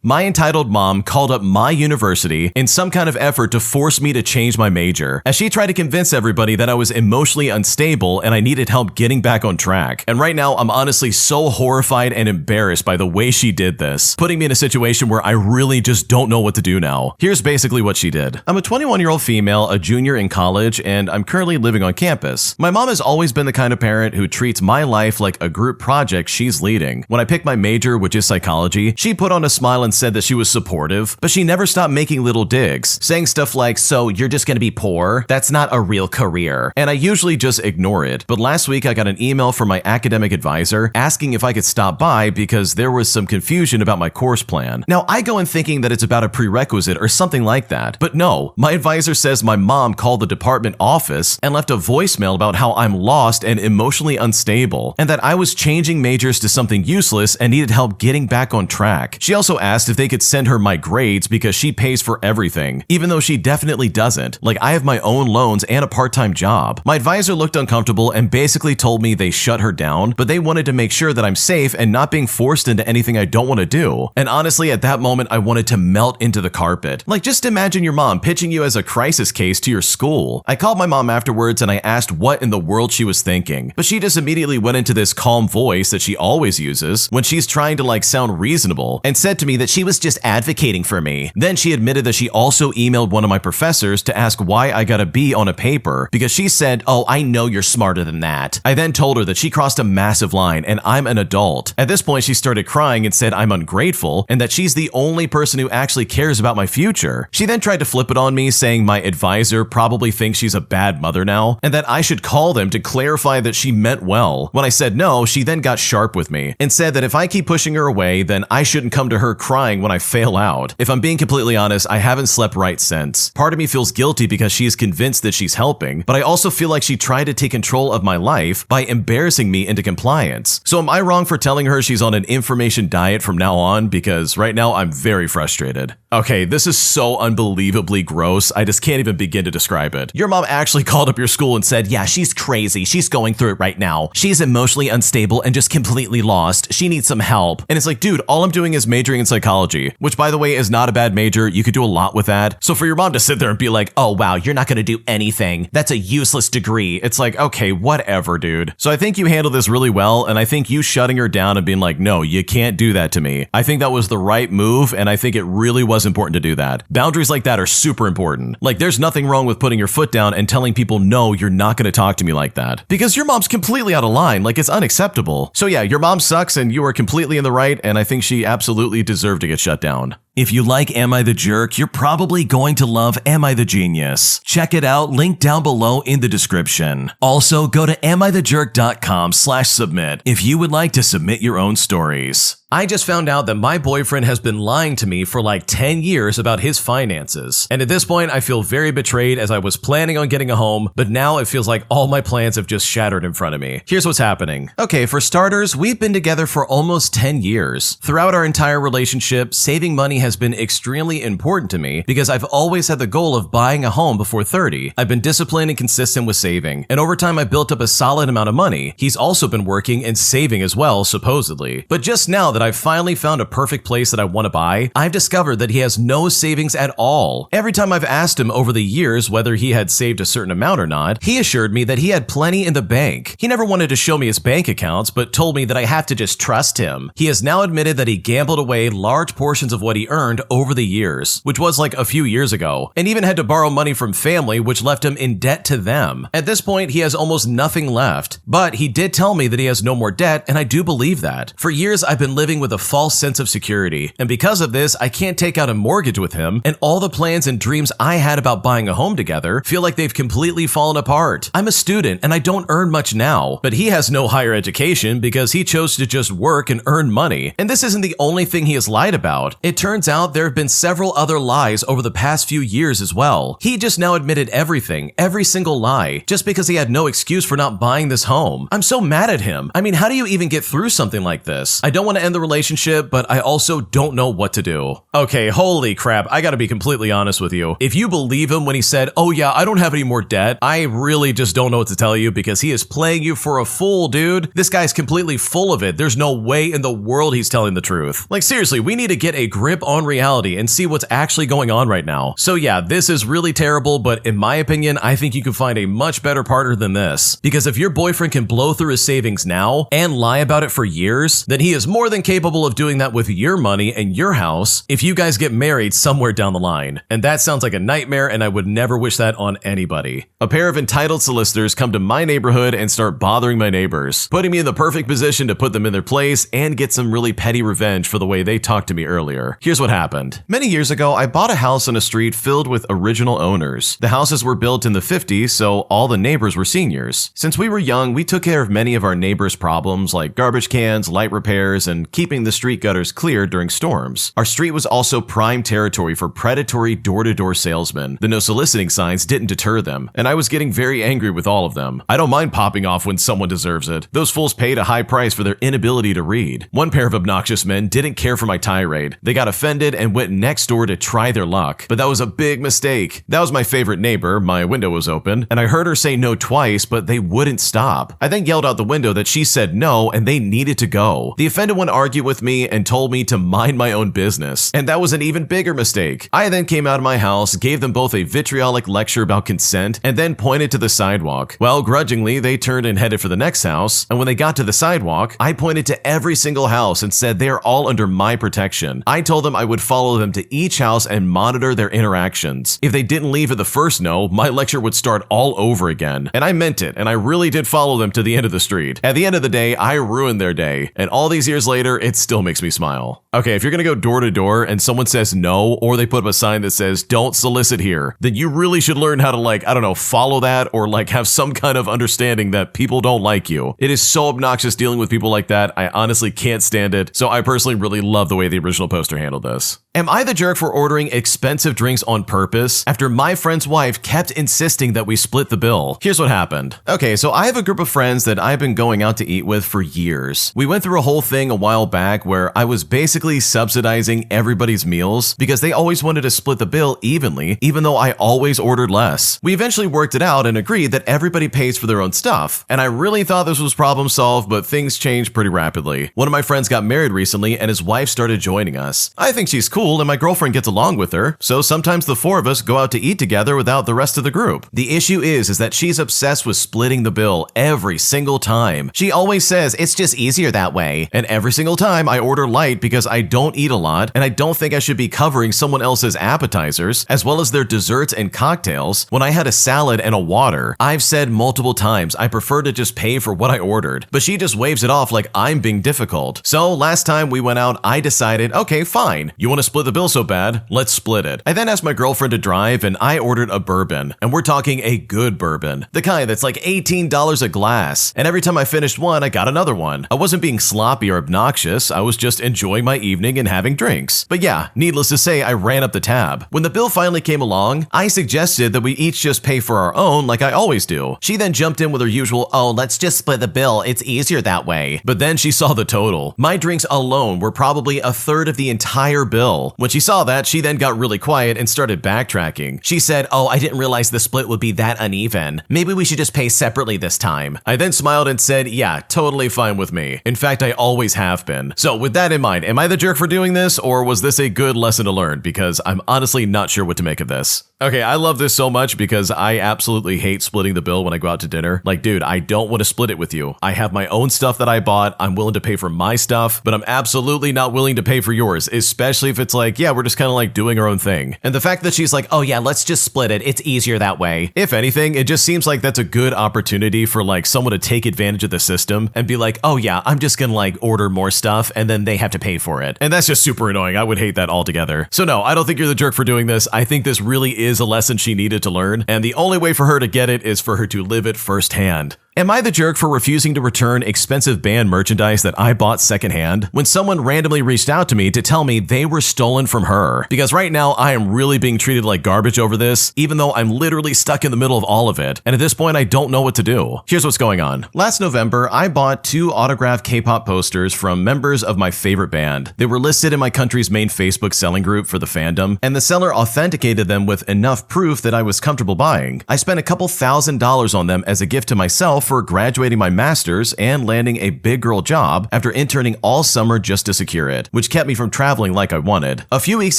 My entitled mom called up my university in some kind of effort to force me to change my major, as she tried to convince everybody that I was emotionally unstable and I needed help getting back on track. And right now, I'm honestly so horrified and embarrassed by the way she did this, putting me in a situation where I really just don't know what to do now. Here's basically what she did. I'm a 21-year-old female, a junior in college, and I'm currently living on campus. My mom has always been the kind of parent who treats my life like a group project she's leading. When I picked my major, which is psychology, she put on a smile and said that she was supportive, but she never stopped making little digs, saying stuff like, "So you're just gonna be poor? That's not a real career." And I usually just ignore it. But last week I got an email from my academic advisor asking if I could stop by because there was some confusion about my course plan. Now I go in thinking that it's about a prerequisite or something like that, but no, my advisor says my mom called the department office and left a voicemail about how I'm lost and emotionally unstable, and that I was changing majors to something useless and needed help getting back on track. She also asked if they could send her my grades because she pays for everything, even though she definitely doesn't. Like, I have my own loans and a part-time job. My advisor looked uncomfortable and basically told me they shut her down, but they wanted to make sure that I'm safe and not being forced into anything I don't want to do. And honestly, at that moment, I wanted to melt into the carpet. Like, just imagine your mom pitching you as a crisis case to your school. I called my mom afterwards and I asked what in the world she was thinking, but she just immediately went into this calm voice that she always uses when she's trying to sound reasonable, and said to me that she was just advocating for me. Then she admitted that she also emailed one of my professors to ask why I got a B on a paper, because she said, "Oh, I know you're smarter than that." I then told her that she crossed a massive line and I'm an adult. At this point, she started crying and said I'm ungrateful and that she's the only person who actually cares about my future. She then tried to flip it on me, saying my advisor probably thinks she's a bad mother now and that I should call them to clarify that she meant well. When I said no, she then got sharp with me and said that if I keep pushing her away, then I shouldn't come to her crying when I fail out. If I'm being completely honest, I haven't slept right since. Part of me feels guilty because she is convinced that she's helping, but I also feel like she tried to take control of my life by embarrassing me into compliance. So am I wrong for telling her she's on an information diet from now on? Because right now I'm very frustrated. Okay, this is so unbelievably gross, I just can't even begin to describe it. Your mom actually called up your school and said, "Yeah, she's crazy. She's going through it right now. She's emotionally unstable and just completely lost. She needs some help." And it's like, dude, all I'm doing is majoring in psychology, which by the way is not a bad major. You could do a lot with that. So for your mom to sit there and be like, "Oh wow, you're not gonna do anything. That's a useless degree." It's like, okay, whatever, dude. So I think you handled this really well, and I think you shutting her down and being like, "No, you can't do that to me." I think that was the right move, and I think it really was important to do that. Boundaries like that are super important. Like, there's nothing wrong with putting your foot down and telling people, "No, you're not gonna talk to me like that." Because your mom's completely out of line. Like, it's unacceptable. So yeah, your mom sucks and you are completely in the right, and I think she absolutely deserved to get shut down. If you like Am I the Jerk, you're probably going to love Am I the Genius. Check it out, link down below in the description. Also, go to amithejerk.com/submit if you would like to submit your own stories. I just found out that my boyfriend has been lying to me for like 10 years about his finances. And at this point, I feel very betrayed as I was planning on getting a home, but now it feels like all my plans have just shattered in front of me. Here's what's happening. Okay, for starters, we've been together for almost 10 years. Throughout our entire relationship, saving money has been extremely important to me because I've always had the goal of buying a home before 30. I've been disciplined and consistent with saving, and over time I've built up a solid amount of money. He's also been working and saving as well, supposedly. But just now that I've finally found a perfect place that I want to buy, I've discovered that he has no savings at all. Every time I've asked him over the years whether he had saved a certain amount or not, he assured me that he had plenty in the bank. He never wanted to show me his bank accounts, but told me that I have to just trust him. He has now admitted that he gambled away large portions of what he earned over the years, which was like a few years ago, and even had to borrow money from family, which left him in debt to them. At this point, he has almost nothing left, but he did tell me that he has no more debt, and I do believe that. For years, I've been living with a false sense of security, and because of this, I can't take out a mortgage with him, and all the plans and dreams I had about buying a home together feel like they've completely fallen apart. I'm a student, and I don't earn much now, but he has no higher education because he chose to just work and earn money, and this isn't the only thing he has lied about. It turns turns out there have been several other lies over the past few years as well. He just now admitted everything, every single lie, just because he had no excuse for not buying this home. I'm so mad at him. I mean, how do you even get through something like this? I don't want to end the relationship, but I also don't know what to do. Okay, holy crap, I gotta be completely honest with you. If you believe him when he said, oh yeah, I don't have any more debt, I really just don't know what to tell you because he is playing you for a fool, dude. This guy's completely full of it. There's no way in the world he's telling the truth. Like seriously, we need to get a grip on reality and see what's actually going on right now. So yeah, this is really terrible, but in my opinion, I think you can find a much better partner than this. Because if your boyfriend can blow through his savings now and lie about it for years, then he is more than capable of doing that with your money and your house if you guys get married somewhere down the line. And that sounds like a nightmare, and I would never wish that on anybody. A pair of entitled solicitors come to my neighborhood and start bothering my neighbors, putting me in the perfect position to put them in their place and get some really petty revenge for the way they talked to me earlier. Here's what happened. Many years ago, I bought a house on a street filled with original owners. The houses were built in the 50s, so all the neighbors were seniors. Since we were young, we took care of many of our neighbors' problems like garbage cans, light repairs, and keeping the street gutters clear during storms. Our street was also prime territory for predatory door-to-door salesmen. The no soliciting signs didn't deter them, and I was getting very angry with all of them. I don't mind popping off when someone deserves it. Those fools paid a high price for their inability to read. One pair of obnoxious men didn't care for my tirade. They got offended and went next door to try their luck. But that was a big mistake. That was my favorite neighbor. My window was open, and I heard her say no twice, but they wouldn't stop. I then yelled out the window that she said no and they needed to go. The offended one argued with me and told me to mind my own business, and that was an even bigger mistake. I then came out of my house, gave them both a vitriolic lecture about consent, and then pointed to the sidewalk. Well, grudgingly, they turned and headed for the next house, and when they got to the sidewalk, I pointed to every single house and said they are all under my protection. I told them I would follow them to each house and monitor their interactions. If they didn't leave at the first no, my lecture would start all over again. And I meant it, and I really did follow them to the end of the street. At the end of the day, I ruined their day, and all these years later, it still makes me smile. Okay, if you're gonna go door to door and someone says no, or they put up a sign that says don't solicit here, then you really should learn how to, like, I don't know, follow that, or like have some kind of understanding that people don't like you. It is so obnoxious dealing with people like that. I honestly can't stand it. So I personally really love the way the original poster handled this. Am I the jerk for ordering expensive drinks on purpose after my friend's wife kept insisting that we split the bill? Here's what happened. Okay, so I have a group of friends that I've been going out to eat with for years. We went through a whole thing a while back where I was basically subsidizing everybody's meals because they always wanted to split the bill evenly, even though I always ordered less. We eventually worked it out and agreed that everybody pays for their own stuff, and I really thought this was problem solved, but things changed pretty rapidly. One of my friends got married recently and his wife started joining us. I think she's cool and my girlfriend gets along with her, so sometimes the four of us go out to eat together without the rest of the group. The issue is that she's obsessed with splitting the bill every single time. She always says it's just easier that way, and every single time I order light because I don't eat a lot and I don't think I should be covering someone else's appetizers as well as their desserts and cocktails when I had a salad and a water. I've said multiple times I prefer to just pay for what I ordered, but she just waves it off like I'm being difficult. So last time we went out, I decided, okay, fine. You want to split the bill so bad? Let's split it. I then asked my girlfriend to drive and I ordered a bourbon, and we're talking a good bourbon. The kind that's like $18 a glass. And every time I finished one, I got another one. I wasn't being sloppy or obnoxious. I was just enjoying my evening and having drinks. But yeah, needless to say, I ran up the tab. When the bill finally came along, I suggested that we each just pay for our own like I always do. She then jumped in with her usual, oh, let's just split the bill. It's easier that way. But then she saw the total. My drinks alone were probably a third of the entire bill. When she saw that, she then got really quiet and started backtracking. She said, oh, I didn't realize the split would be that uneven. Maybe we should just pay separately this time. I then smiled and said, yeah, totally fine with me. In fact, I always have been. So with that in mind, am I the jerk for doing this, or was this a good lesson to learn? Because I'm honestly not sure what to make of this. Okay, I love this so much because I absolutely hate splitting the bill when I go out to dinner. Like, dude, I don't want to split it with you. I have my own stuff that I bought. I'm willing to pay for my stuff, but I'm absolutely not willing to pay for yours, especially if it's like, yeah, we're just kind of like doing our own thing. And the fact that she's like, oh yeah, let's just split it. It's easier that way. If anything, it just seems like that's a good opportunity for like someone to take advantage of the system and be like, oh yeah, I'm just gonna like order more stuff and then they have to pay for it. And that's just super annoying. I would hate that altogether. So no, I don't think you're the jerk for doing this. I think this really is a lesson she needed to learn, and the only way for her to get it is for her to live it firsthand. Am I the jerk for refusing to return expensive band merchandise that I bought secondhand when someone randomly reached out to me to tell me they were stolen from her? Because right now I am really being treated like garbage over this, even though I'm literally stuck in the middle of all of it, and at this point I don't know what to do. Here's what's going on. Last November, I bought 2 autographed K-pop posters from members of my favorite band. They were listed in my country's main Facebook selling group for the fandom, and the seller authenticated them with enough proof that I was comfortable buying. I spent a couple $1,000s on them as a gift to myself for graduating my master's and landing a big girl job after interning all summer just to secure it, which kept me from traveling like I wanted. A few weeks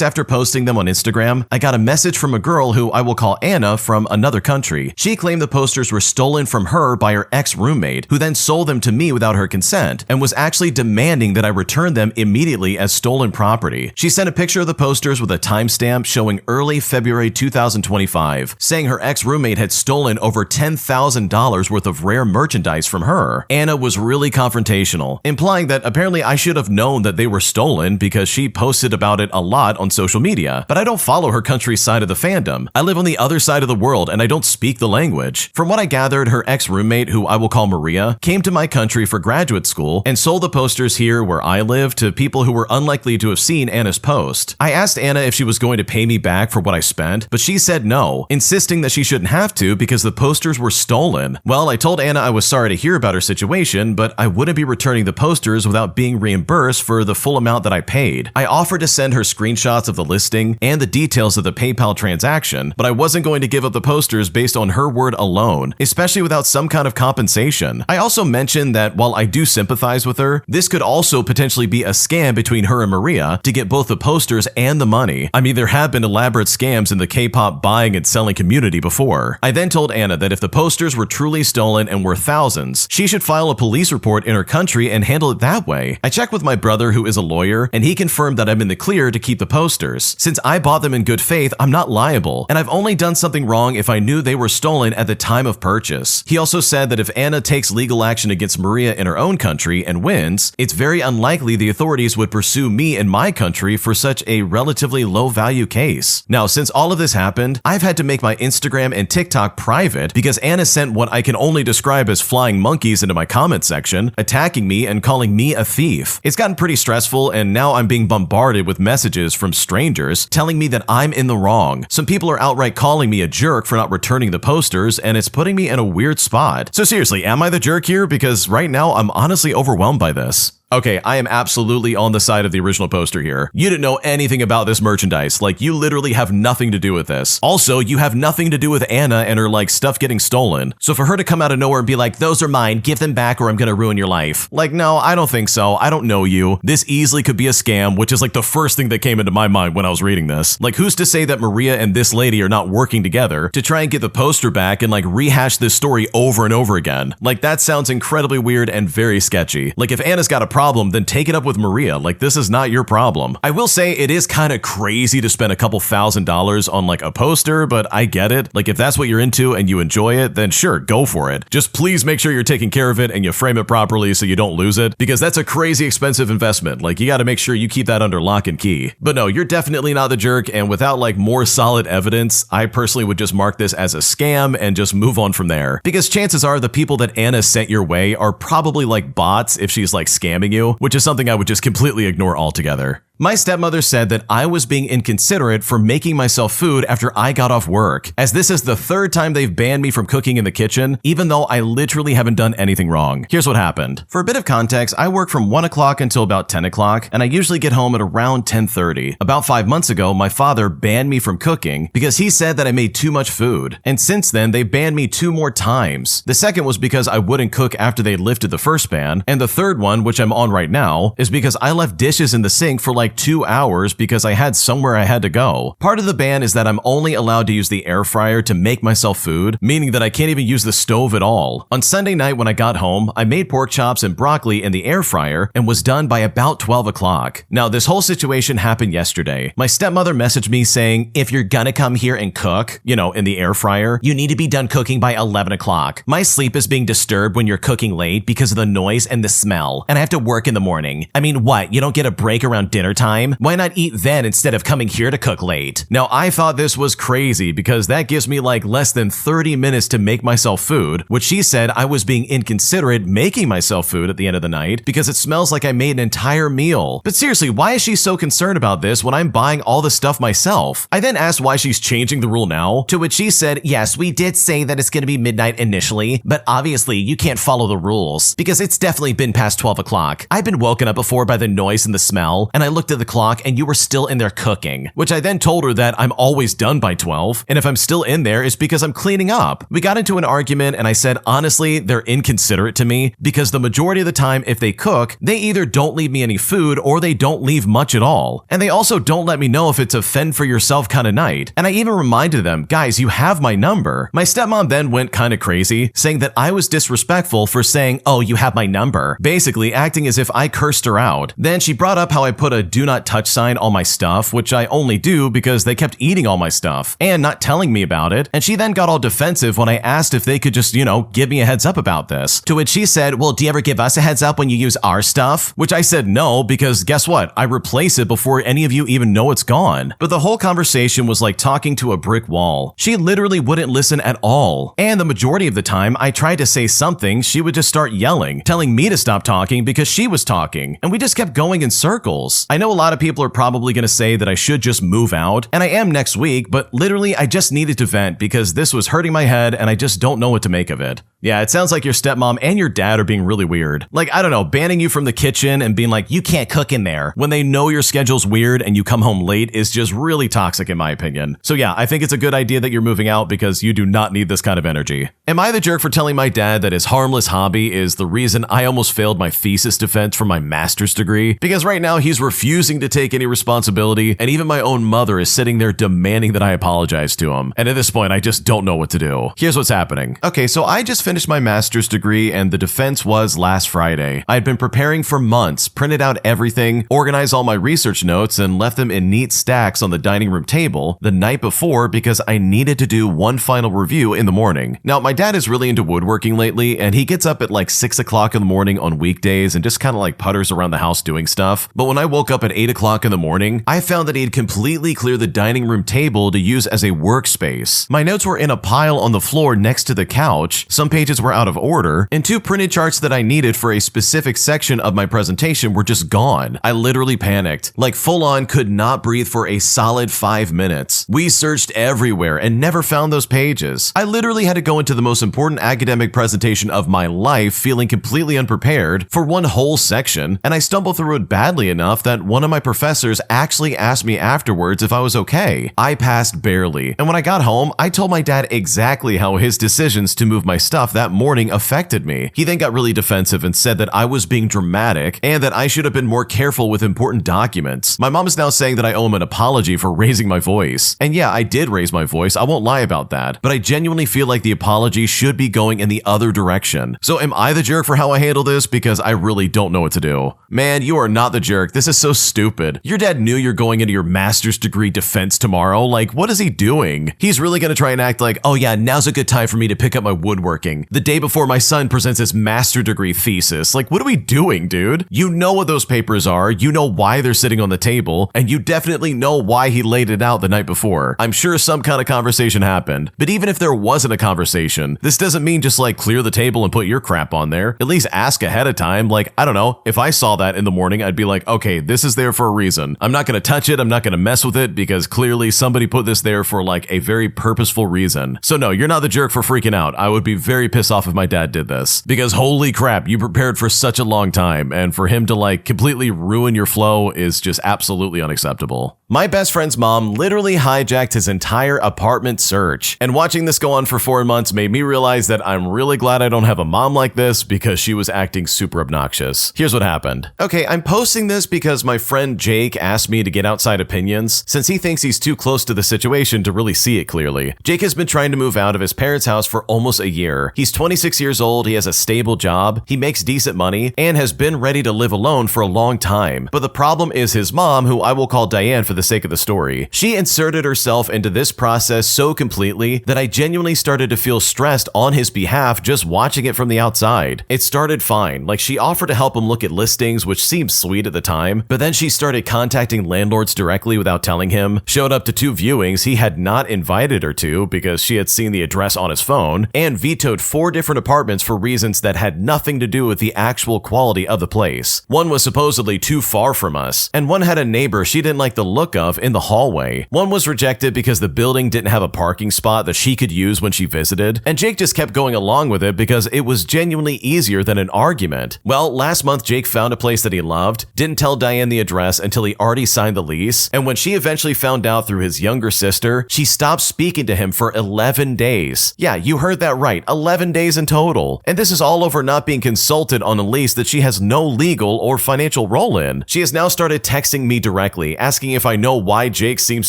after posting them on Instagram, I got a message from a girl who I will call Anna from another country. She claimed the posters were stolen from her by her ex-roommate, who then sold them to me without her consent and was actually demanding that I return them immediately as stolen property. She sent a picture of the posters with a timestamp showing early February 2025, saying her ex-roommate had stolen over $10,000 worth of rare merchandise from her. Anna was really confrontational, implying that apparently I should have known that they were stolen because she posted about it a lot on social media, but I don't follow her country's side of the fandom. I live on the other side of the world and I don't speak the language. From what I gathered, her ex-roommate, who I will call Maria, came to my country for graduate school and sold the posters here where I live to people who were unlikely to have seen Anna's post. I asked Anna if she was going to pay me back for what I spent, but she said no, insisting that she shouldn't have to because the posters were stolen. Well, I told Anna I was sorry to hear about her situation, but I wouldn't be returning the posters without being reimbursed for the full amount that I paid. I offered to send her screenshots of the listing and the details of the PayPal transaction, but I wasn't going to give up the posters based on her word alone, especially without some kind of compensation. I also mentioned that while I do sympathize with her, this could also potentially be a scam between her and Maria to get both the posters and the money. I mean, there have been elaborate scams in the K-pop buying and selling community before. I then told Anna that if the posters were truly stolen and worth thousands, she should file a police report in her country and handle it that way. I checked with my brother, who is a lawyer, and he confirmed that I'm in the clear to keep the posters. Since I bought them in good faith, I'm not liable, and I've only done something wrong if I knew they were stolen at the time of purchase. He also said that if Anna takes legal action against Maria in her own country and wins, it's very unlikely the authorities would pursue me in my country for such a relatively low-value case. Now, since all of this happened, I've had to make my Instagram and TikTok private because Anna sent what I can only describe as flying monkeys into my comment section, attacking me and calling me a thief. It's gotten pretty stressful, and now I'm being bombarded with messages from strangers telling me that I'm in the wrong. Some people are outright calling me a jerk for not returning the posters, and it's putting me in a weird spot. So seriously, am I the jerk here? Because right now I'm honestly overwhelmed by this. Okay, I am absolutely on the side of the original poster here. You didn't know anything about this merchandise. Like, you literally have nothing to do with this. Also, you have nothing to do with Anna and her, like, stuff getting stolen. So for her to come out of nowhere and be like, those are mine, give them back or I'm gonna ruin your life. Like, no, I don't think so. I don't know you. This easily could be a scam, which is like the first thing that came into my mind when I was reading this. Like, who's to say that Maria and this lady are not working together to try and get the poster back and, like, rehash this story over and over again? Like, that sounds incredibly weird and very sketchy. Like, if Anna's got a problem, then take it up with Maria. Like, this is not your problem. I will say it is kind of crazy to spend a couple $1,000s on like a poster, but I get it. Like, if that's what you're into and you enjoy it, then sure, go for it. Just please make sure you're taking care of it and you frame it properly so you don't lose it, because that's a crazy expensive investment. Like, you got to make sure you keep that under lock and key. But no, you're definitely not the jerk, and without like more solid evidence, I personally would just mark this as a scam and just move on from there, because chances are the people that Anna sent your way are probably like bots if she's like scamming you, which is something I would just completely ignore altogether. My stepmother said that I was being inconsiderate for making myself food after I got off work, as this is the 3rd time they've banned me from cooking in the kitchen, even though I literally haven't done anything wrong. Here's what happened. For a bit of context, I work from 1 o'clock until about 10 o'clock, and I usually get home at around 10:30. About 5 months ago, my father banned me from cooking because he said that I made too much food, and since then, they banned me 2 more times. The second was because I wouldn't cook after they lifted the first ban, and the third one, which I'm on right now, is because I left dishes in the sink for like 2 hours because I had somewhere I had to go. Part of the ban is that I'm only allowed to use the air fryer to make myself food, meaning that I can't even use the stove at all. On Sunday night when I got home, I made pork chops and broccoli in the air fryer and was done by about 12 o'clock. Now, this whole situation happened yesterday. My stepmother messaged me saying, if you're gonna come here and cook, you know, in the air fryer, you need to be done cooking by 11 o'clock. My sleep is being disturbed when you're cooking late because of the noise and the smell, and I have to work in the morning. I mean, what? You don't get a break around dinner time? time? Why not eat then instead of coming here to cook late? Now, I thought this was crazy because that gives me like less than 30 minutes to make myself food, which she said I was being inconsiderate making myself food at the end of the night because it smells like I made an entire meal. But seriously, why is she so concerned about this when I'm buying all the stuff myself? I then asked why she's changing the rule now, to which she said, yes, we did say that it's going to be midnight initially, but obviously you can't follow the rules because it's definitely been past 12 o'clock. I've been woken up before by the noise and the smell, and I looked at the clock and you were still in there cooking, which I then told her that I'm always done by 12, and if I'm still in there, it's because I'm cleaning up. We got into an argument and I said, honestly, they're inconsiderate to me because the majority of the time, if they cook, they either don't leave me any food or they don't leave much at all. And they also don't let me know if it's a fend for yourself kind of night. And I even reminded them, guys, you have my number. My stepmom then went kind of crazy, saying that I was disrespectful for saying, oh, you have my number, basically acting as if I cursed her out. Then she brought up how I put a do not touch sign on my stuff, which I only do because they kept eating all my stuff and not telling me about it. And she then got all defensive when I asked if they could just, give me a heads up about this. To which she said, well, do you ever give us a heads up when you use our stuff? Which I said no, because guess what? I replace it before any of you even know it's gone. But the whole conversation was like talking to a brick wall. She literally wouldn't listen at all. And the majority of the time I tried to say something, she would just start yelling, telling me to stop talking because she was talking. And we just kept going in circles. I know a lot of people are probably going to say that I should just move out, and I am next week, but literally I just needed to vent because this was hurting my head and I just don't know what to make of it. Yeah, it sounds like your stepmom and your dad are being really weird. Like, I don't know, banning you from the kitchen and being like, you can't cook in there when they know your schedule's weird and you come home late is just really toxic in my opinion. So yeah, I think it's a good idea that you're moving out because you do not need this kind of energy. Am I the jerk for telling my dad that his harmless hobby is the reason I almost failed my thesis defense for my master's degree? Because right now he's refusing to take any responsibility, and even my own mother is sitting there demanding that I apologize to him. And at this point, I just don't know what to do. Here's what's happening. Okay, so I just finished my master's degree and the defense was last Friday. I had been preparing for months, printed out everything, organized all my research notes, and left them in neat stacks on the dining room table the night before because I needed to do one final review in the morning. Now, my dad is really into woodworking lately, and he gets up at like 6 o'clock in the morning on weekdays and just kind of like putters around the house doing stuff. But when I woke up at 8 o'clock in the morning, I found that he had completely cleared the dining room table to use as a workspace. My notes were in a pile on the floor next to the couch, some pages were out of order, and 2 printed charts that I needed for a specific section of my presentation were just gone. I literally panicked, like full on could not breathe for a solid 5 minutes. We searched everywhere and never found those pages. I literally had to go into the most important academic presentation of my life feeling completely unprepared for one whole section, and I stumbled through it badly enough that one of my professors actually asked me afterwards if I was okay. I passed barely, and when I got home, I told my dad exactly how his decisions to move my stuff that morning affected me. He then got really defensive and said that I was being dramatic and that I should have been more careful with important documents. My mom is now saying that I owe him an apology for raising my voice. And yeah, I did raise my voice, I won't lie about that, but I genuinely feel like the apology should be going in the other direction. So am I the jerk for how I handle this? Because I really don't know what to do. Man, you are not the jerk. This is so stupid. Your dad knew you're going into your master's degree defense tomorrow. Like, what is he doing? He's really gonna try and act like, oh yeah, now's a good time for me to pick up my woodworking the day before my son presents his master degree thesis. Like, what are we doing, dude? You know what those papers are, you know why they're sitting on the table, and you definitely know why he laid it out the night before. I'm sure some kind of conversation happened, but even if there wasn't a conversation, this doesn't mean just like clear the table and put your crap on there. At least ask ahead of time. Like, I don't know, if I saw that in the morning, I'd be like, okay, this is there for a reason. I'm not gonna touch it, I'm not gonna mess with it, because clearly somebody put this there for like a very purposeful reason. So no, you're not the jerk for freaking out. I would be very pissed off if my dad did this, because holy crap, you prepared for such a long time, and for him to like completely ruin your flow is just absolutely unacceptable. My best friend's mom literally hijacked his entire apartment search, and watching this go on for 4 months made me realize that I'm really glad I don't have a mom like this because she was acting super obnoxious. Here's what happened. Okay, I'm posting this because my friend Jake asked me to get outside opinions since he thinks he's too close to the situation to really see it clearly. Jake has been trying to move out of his parents' house for almost a year. He's 26 years old, he has a stable job, he makes decent money, and has been ready to live alone for a long time. But the problem is his mom, who I will call Diane for the the sake of the story. She inserted herself into this process so completely that I genuinely started to feel stressed on his behalf just watching it from the outside. It started fine, like she offered to help him look at listings, which seemed sweet at the time, but then she started contacting landlords directly without telling him, showed up to 2 viewings he had not invited her to because she had seen the address on his phone, and vetoed 4 different apartments for reasons that had nothing to do with the actual quality of the place. One was supposedly too far from us, and one had a neighbor she didn't like the look of in the hallway. One was rejected because the building didn't have a parking spot that she could use when she visited, and Jake just kept going along with it because it was genuinely easier than an argument. Well, last month Jake found a place that he loved, didn't tell Diane the address until he already signed the lease, and when she eventually found out through his younger sister, she stopped speaking to him for 11 days. Yeah, you heard that right, 11 days in total. And this is all over not being consulted on a lease that she has no legal or financial role in. She has now started texting me directly, asking if I know why Jake seems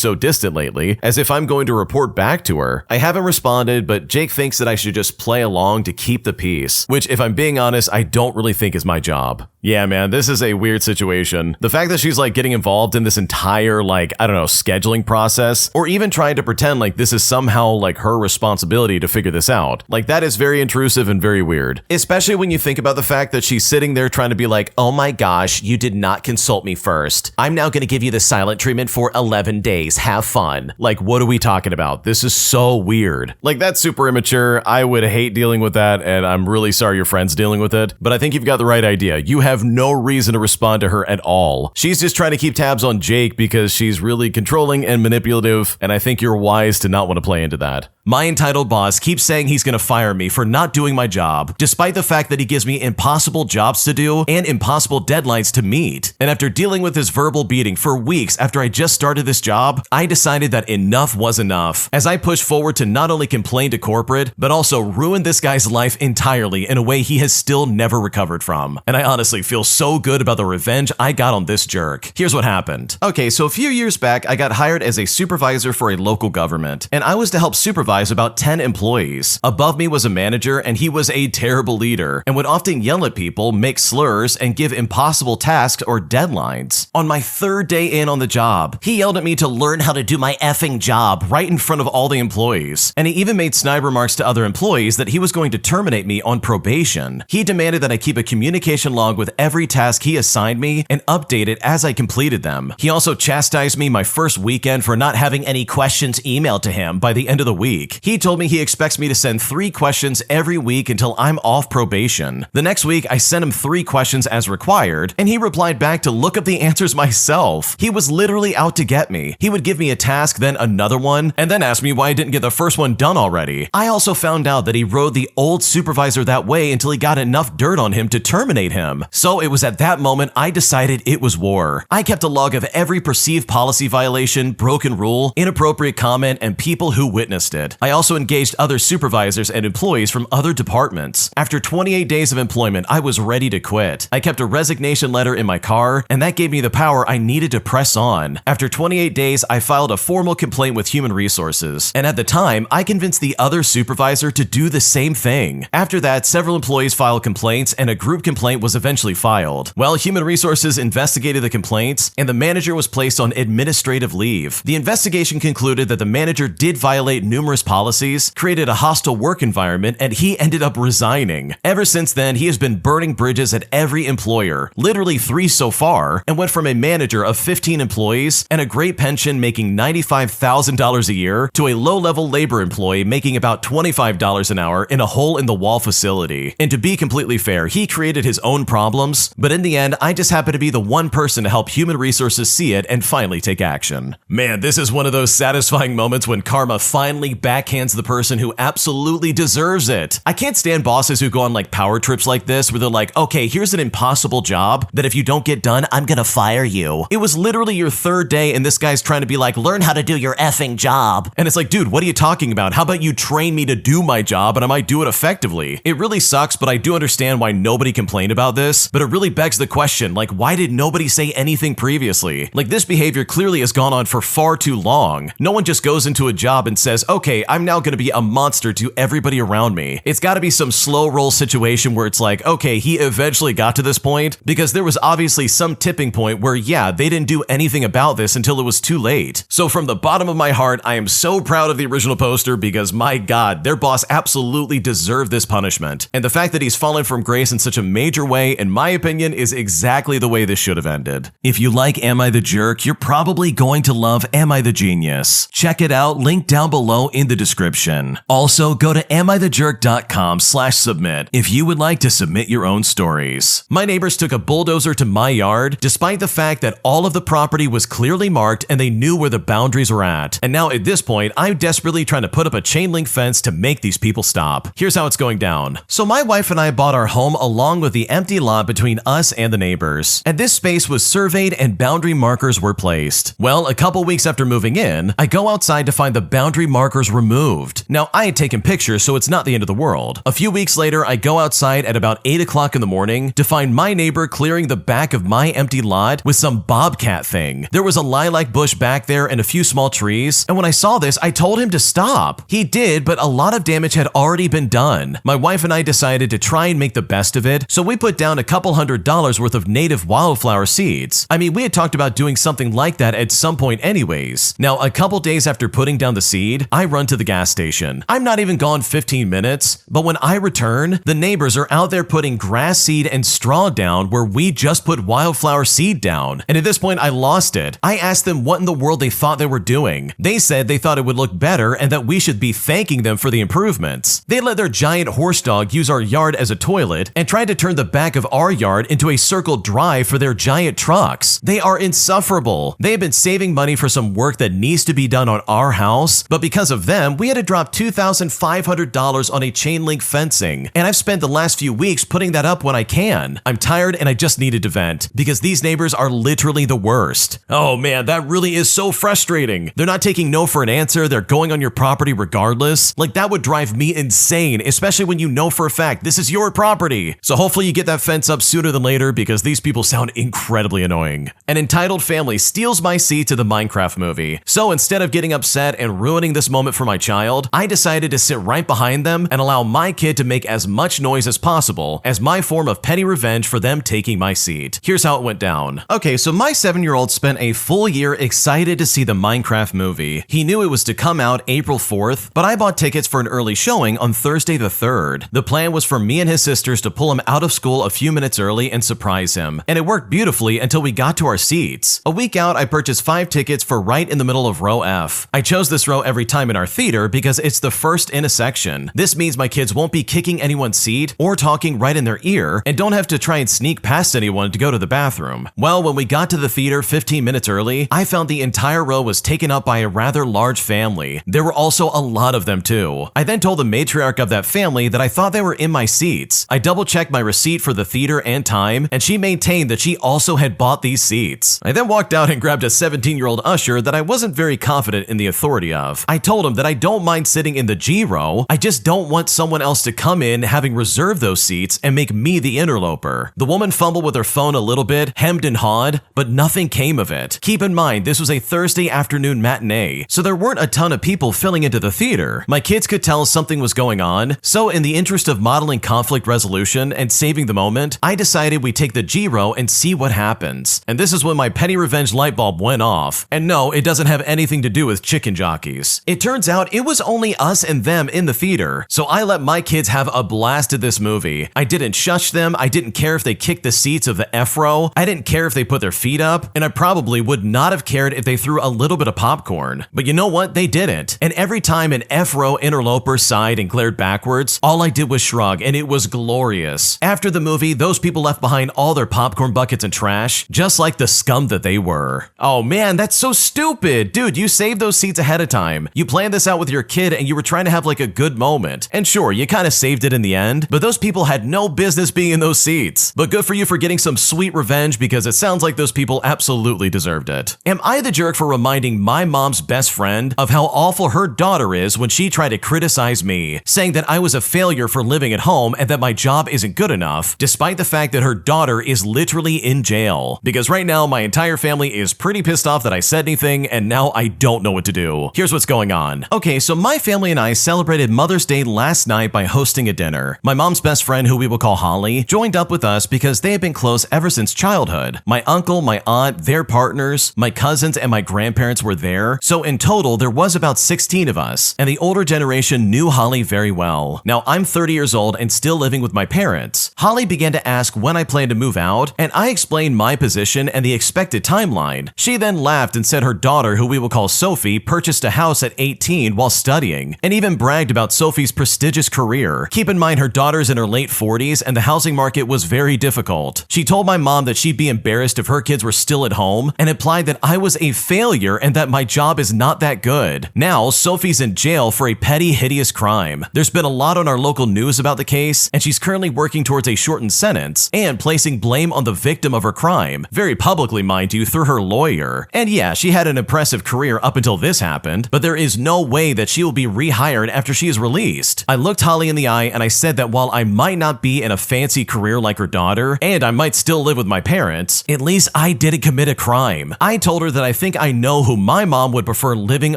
so distant lately, as if I'm going to report back to her. I haven't responded, but Jake thinks that I should just play along to keep the peace, which if I'm being honest, I don't really think is my job. Yeah, man, this is a weird situation. The fact that she's like getting involved in this entire scheduling process, or even trying to pretend like this is somehow like her responsibility to figure this out. Like that is very intrusive and very weird. Especially when you think about the fact that she's sitting there trying to be like, oh my gosh, you did not consult me first. I'm now going to give you the silent treatment for 11 days. Have fun. Like, what are we talking about? This is so weird. Like, that's super immature. I would hate dealing with that, and I'm really sorry your friend's dealing with it, but I think you've got the right idea. You have no reason to respond to her at all. She's just trying to keep tabs on Jake because she's really controlling and manipulative, and I think you're wise to not want to play into that. My entitled boss keeps saying he's going to fire me for not doing my job, despite the fact that he gives me impossible jobs to do and impossible deadlines to meet. And after dealing with his verbal beating for weeks after I just started this job, I decided that enough was enough, as I pushed forward to not only complain to corporate, but also ruin this guy's life entirely in a way he has still never recovered from. And I honestly feel so good about the revenge I got on this jerk. Here's what happened. Okay, so a few years back, I got hired as a supervisor for a local government, and I was to help supervise about 10 employees. Above me was a manager, and he was a terrible leader and would often yell at people, make slurs, and give impossible tasks or deadlines. On my 3rd day in on the job, he yelled at me to learn how to do my effing job right in front of all the employees, and he even made snide remarks to other employees that he was going to terminate me on probation. He demanded that I keep a communication log with every task he assigned me and update it as I completed them. He also chastised me my first weekend for not having any questions emailed to him by the end of the week. He told me he expects me to send 3 questions every week until I'm off probation. The next week, I sent him 3 questions as required, and he replied back to look up the answers myself. He was literally out to get me. He would give me a task, then another one, and then ask me why I didn't get the first one done already. I also found out that he rode the old supervisor that way until he got enough dirt on him to terminate him. So it was at that moment I decided it was war. I kept a log of every perceived policy violation, broken rule, inappropriate comment, and people who witnessed it. I also engaged other supervisors and employees from other departments. After 28 days of employment, I was ready to quit. I kept a resignation letter in my car, and that gave me the power I needed to press on. After 28 days, I filed a formal complaint with Human Resources, and at the time, I convinced the other supervisor to do the same thing. After that, several employees filed complaints, and a group complaint was eventually filed. Well, Human Resources investigated the complaints, and the manager was placed on administrative leave. The investigation concluded that the manager did violate numerous policies, created a hostile work environment, and he ended up resigning. Ever since then, he has been burning bridges at every employer, literally 3 so far, and went from a manager of 15 employees and a great pension making $95,000 a year to a low-level labor employee making about $25 an hour in a hole-in-the-wall facility. And to be completely fair, he created his own problems, but in the end, I just happen to be the one person to help Human Resources see it and finally take action. Man, this is one of those satisfying moments when karma finally backhands the person who absolutely deserves it. I can't stand bosses who go on like power trips like this where they're like, okay, here's an impossible job that if you don't get done, I'm gonna fire you. It was literally your 3rd day and this guy's trying to be like, learn how to do your effing job. And it's like, dude, what are you talking about? How about you train me to do my job and I might do it effectively? It really sucks, but I do understand why nobody complained about this, but it really begs the question, like, why did nobody say anything previously? Like, this behavior clearly has gone on for far too long. No one just goes into a job and says, okay, okay, I'm now gonna be a monster to everybody around me. It's gotta be some slow roll situation where it's like, okay, he eventually got to this point, because there was obviously some tipping point where, yeah, they didn't do anything about this until it was too late. So from the bottom of my heart, I am so proud of the original poster because, my God, their boss absolutely deserved this punishment. And the fact that he's fallen from grace in such a major way, in my opinion, is exactly the way this should have ended. If you like Am I the Jerk, you're probably going to love Am I the Genius. Check it out, link down below in the description. Also, go to amithejerk.com/submit if you would like to submit your own stories. My neighbors took a bulldozer to my yard, despite the fact that all of the property was clearly marked and they knew where the boundaries were at. And now at this point, I'm desperately trying to put up a chain link fence to make these people stop. Here's how it's going down. So my wife and I bought our home along with the empty lot between us and the neighbors. And this space was surveyed and boundary markers were placed. Well, a couple weeks after moving in, I go outside to find the boundary markers removed. Now, I had taken pictures, so it's not the end of the world. A few weeks later, I go outside at about 8 o'clock in the morning to find my neighbor clearing the back of my empty lot with some bobcat thing. There was a lilac bush back there and a few small trees, and when I saw this, I told him to stop. He did, but a lot of damage had already been done. My wife and I decided to try and make the best of it, so we put down a couple $100s worth of native wildflower seeds. I mean, we had talked about doing something like that at some point anyways. Now, a couple days after putting down the seed, I run to the gas station. I'm not even gone 15 minutes, but when I return, the neighbors are out there putting grass seed and straw down where we just put wildflower seed down. And at this point, I lost it. I asked them what in the world they thought they were doing. They said they thought it would look better and that we should be thanking them for the improvements. They let their giant horse dog use our yard as a toilet and tried to turn the back of our yard into a circle drive for their giant trucks. They are insufferable. They have been saving money for some work that needs to be done on our house, but because of them, we had to drop $2,500 on a chain link fencing, and I've spent the last few weeks putting that up when I can. I'm tired and I just needed to vent, because these neighbors are literally the worst. Oh man, that really is so frustrating. They're not taking no for an answer, they're going on your property regardless. Like, that would drive me insane, especially when you know for a fact this is your property. So hopefully you get that fence up sooner than later, because these people sound incredibly annoying. An entitled family steals my seat to the Minecraft movie. So instead of getting upset and ruining this moment for my child, I decided to sit right behind them and allow my kid to make as much noise as possible as my form of petty revenge for them taking my seat. Here's how it went down. Okay, so my 7-year-old spent a full year excited to see the Minecraft movie. He knew it was to come out April 4th, but I bought tickets for an early showing on Thursday the 3rd. The plan was for me and his sisters to pull him out of school a few minutes early and surprise him, and it worked beautifully until we got to our seats. A week out, I purchased 5 tickets for right in the middle of row F. I chose this row every time in our theater because it's the first in a section. This means my kids won't be kicking anyone's seat or talking right in their ear, and don't have to try and sneak past anyone to go to the bathroom. Well, when we got to the theater 15 minutes early, I found the entire row was taken up by a rather large family. There were also a lot of them too. I then told the matriarch of that family that I thought they were in my seats. I double-checked my receipt for the theater and time, and she maintained that she also had bought these seats. I then walked out and grabbed a 17-year-old usher that I wasn't very confident in the authority of. I told him that I don't mind sitting in the G row, I just don't want someone else to come in having reserved those seats and make me the interloper. The woman fumbled with her phone a little bit, hemmed and hawed, but nothing came of it. Keep in mind, this was a Thursday afternoon matinee, so there weren't a ton of people filling into the theater. My kids could tell something was going on, so in the interest of modeling conflict resolution and saving the moment, I decided we take the G row and see what happens. And this is when my petty revenge light bulb went off. And no, it doesn't have anything to do with chicken jockeys. It turns out it was only us and them in the theater, so I let my kids have a blast at this movie. I didn't shush them, I didn't care if they kicked the seats of the F row, I didn't care if they put their feet up, and I probably would not have cared if they threw a little bit of popcorn. But you know what? They didn't. And every time an F row interloper sighed and glared backwards, all I did was shrug, and it was glorious. After the movie, those people left behind all their popcorn buckets and trash, just like the scum that they were. Oh man, that's so stupid. Dude, you saved those seats ahead of time. You planned this out with your kid and you were trying to have like a good moment. And sure, you kind of saved it in the end, but those people had no business being in those seats. But good for you for getting some sweet revenge, because it sounds like those people absolutely deserved it. Am I the jerk for reminding my mom's best friend of how awful her daughter is when she tried to criticize me, saying that I was a failure for living at home and that my job isn't good enough, despite the fact that her daughter is literally in jail? Because right now, my entire family is pretty pissed off that I said anything, and now I don't know what to do. Here's what's going on. Okay, so my family and I celebrated Mother's Day last night by hosting a dinner. My mom's best friend, who we will call Holly, joined up with us because they have been close ever since childhood. My uncle, my aunt, their partners, my cousins, and my grandparents were there, so in total there was about 16 of us, and the older generation knew Holly very well. Now, I'm 30 years old and still living with my parents. Holly began to ask when I plan to move out, and I explained my position and the expected timeline. She then laughed and said her daughter, who we will call Sophie, purchased a house at 18 while studying, and even bragged about Sophie's prestigious career. Keep in mind her daughter's in her late 40s and the housing market was very difficult. She told my mom that she'd be embarrassed if her kids were still at home and implied that I was a failure and that my job is not that good. Now, Sophie's in jail for a petty, hideous crime. There's been a lot on our local news about the case, and she's currently working towards a shortened sentence and placing blame on the victim of her crime, very publicly, mind you, through her lawyer. And yeah, she had an impressive career up until this happened, but there is no way that she will be rehired after she is released. I looked Holly in the eye and I said that while I might not be in a fancy career like her daughter, and I might still live with my parents, at least I didn't commit a crime. I told her that I think I know who my mom would prefer living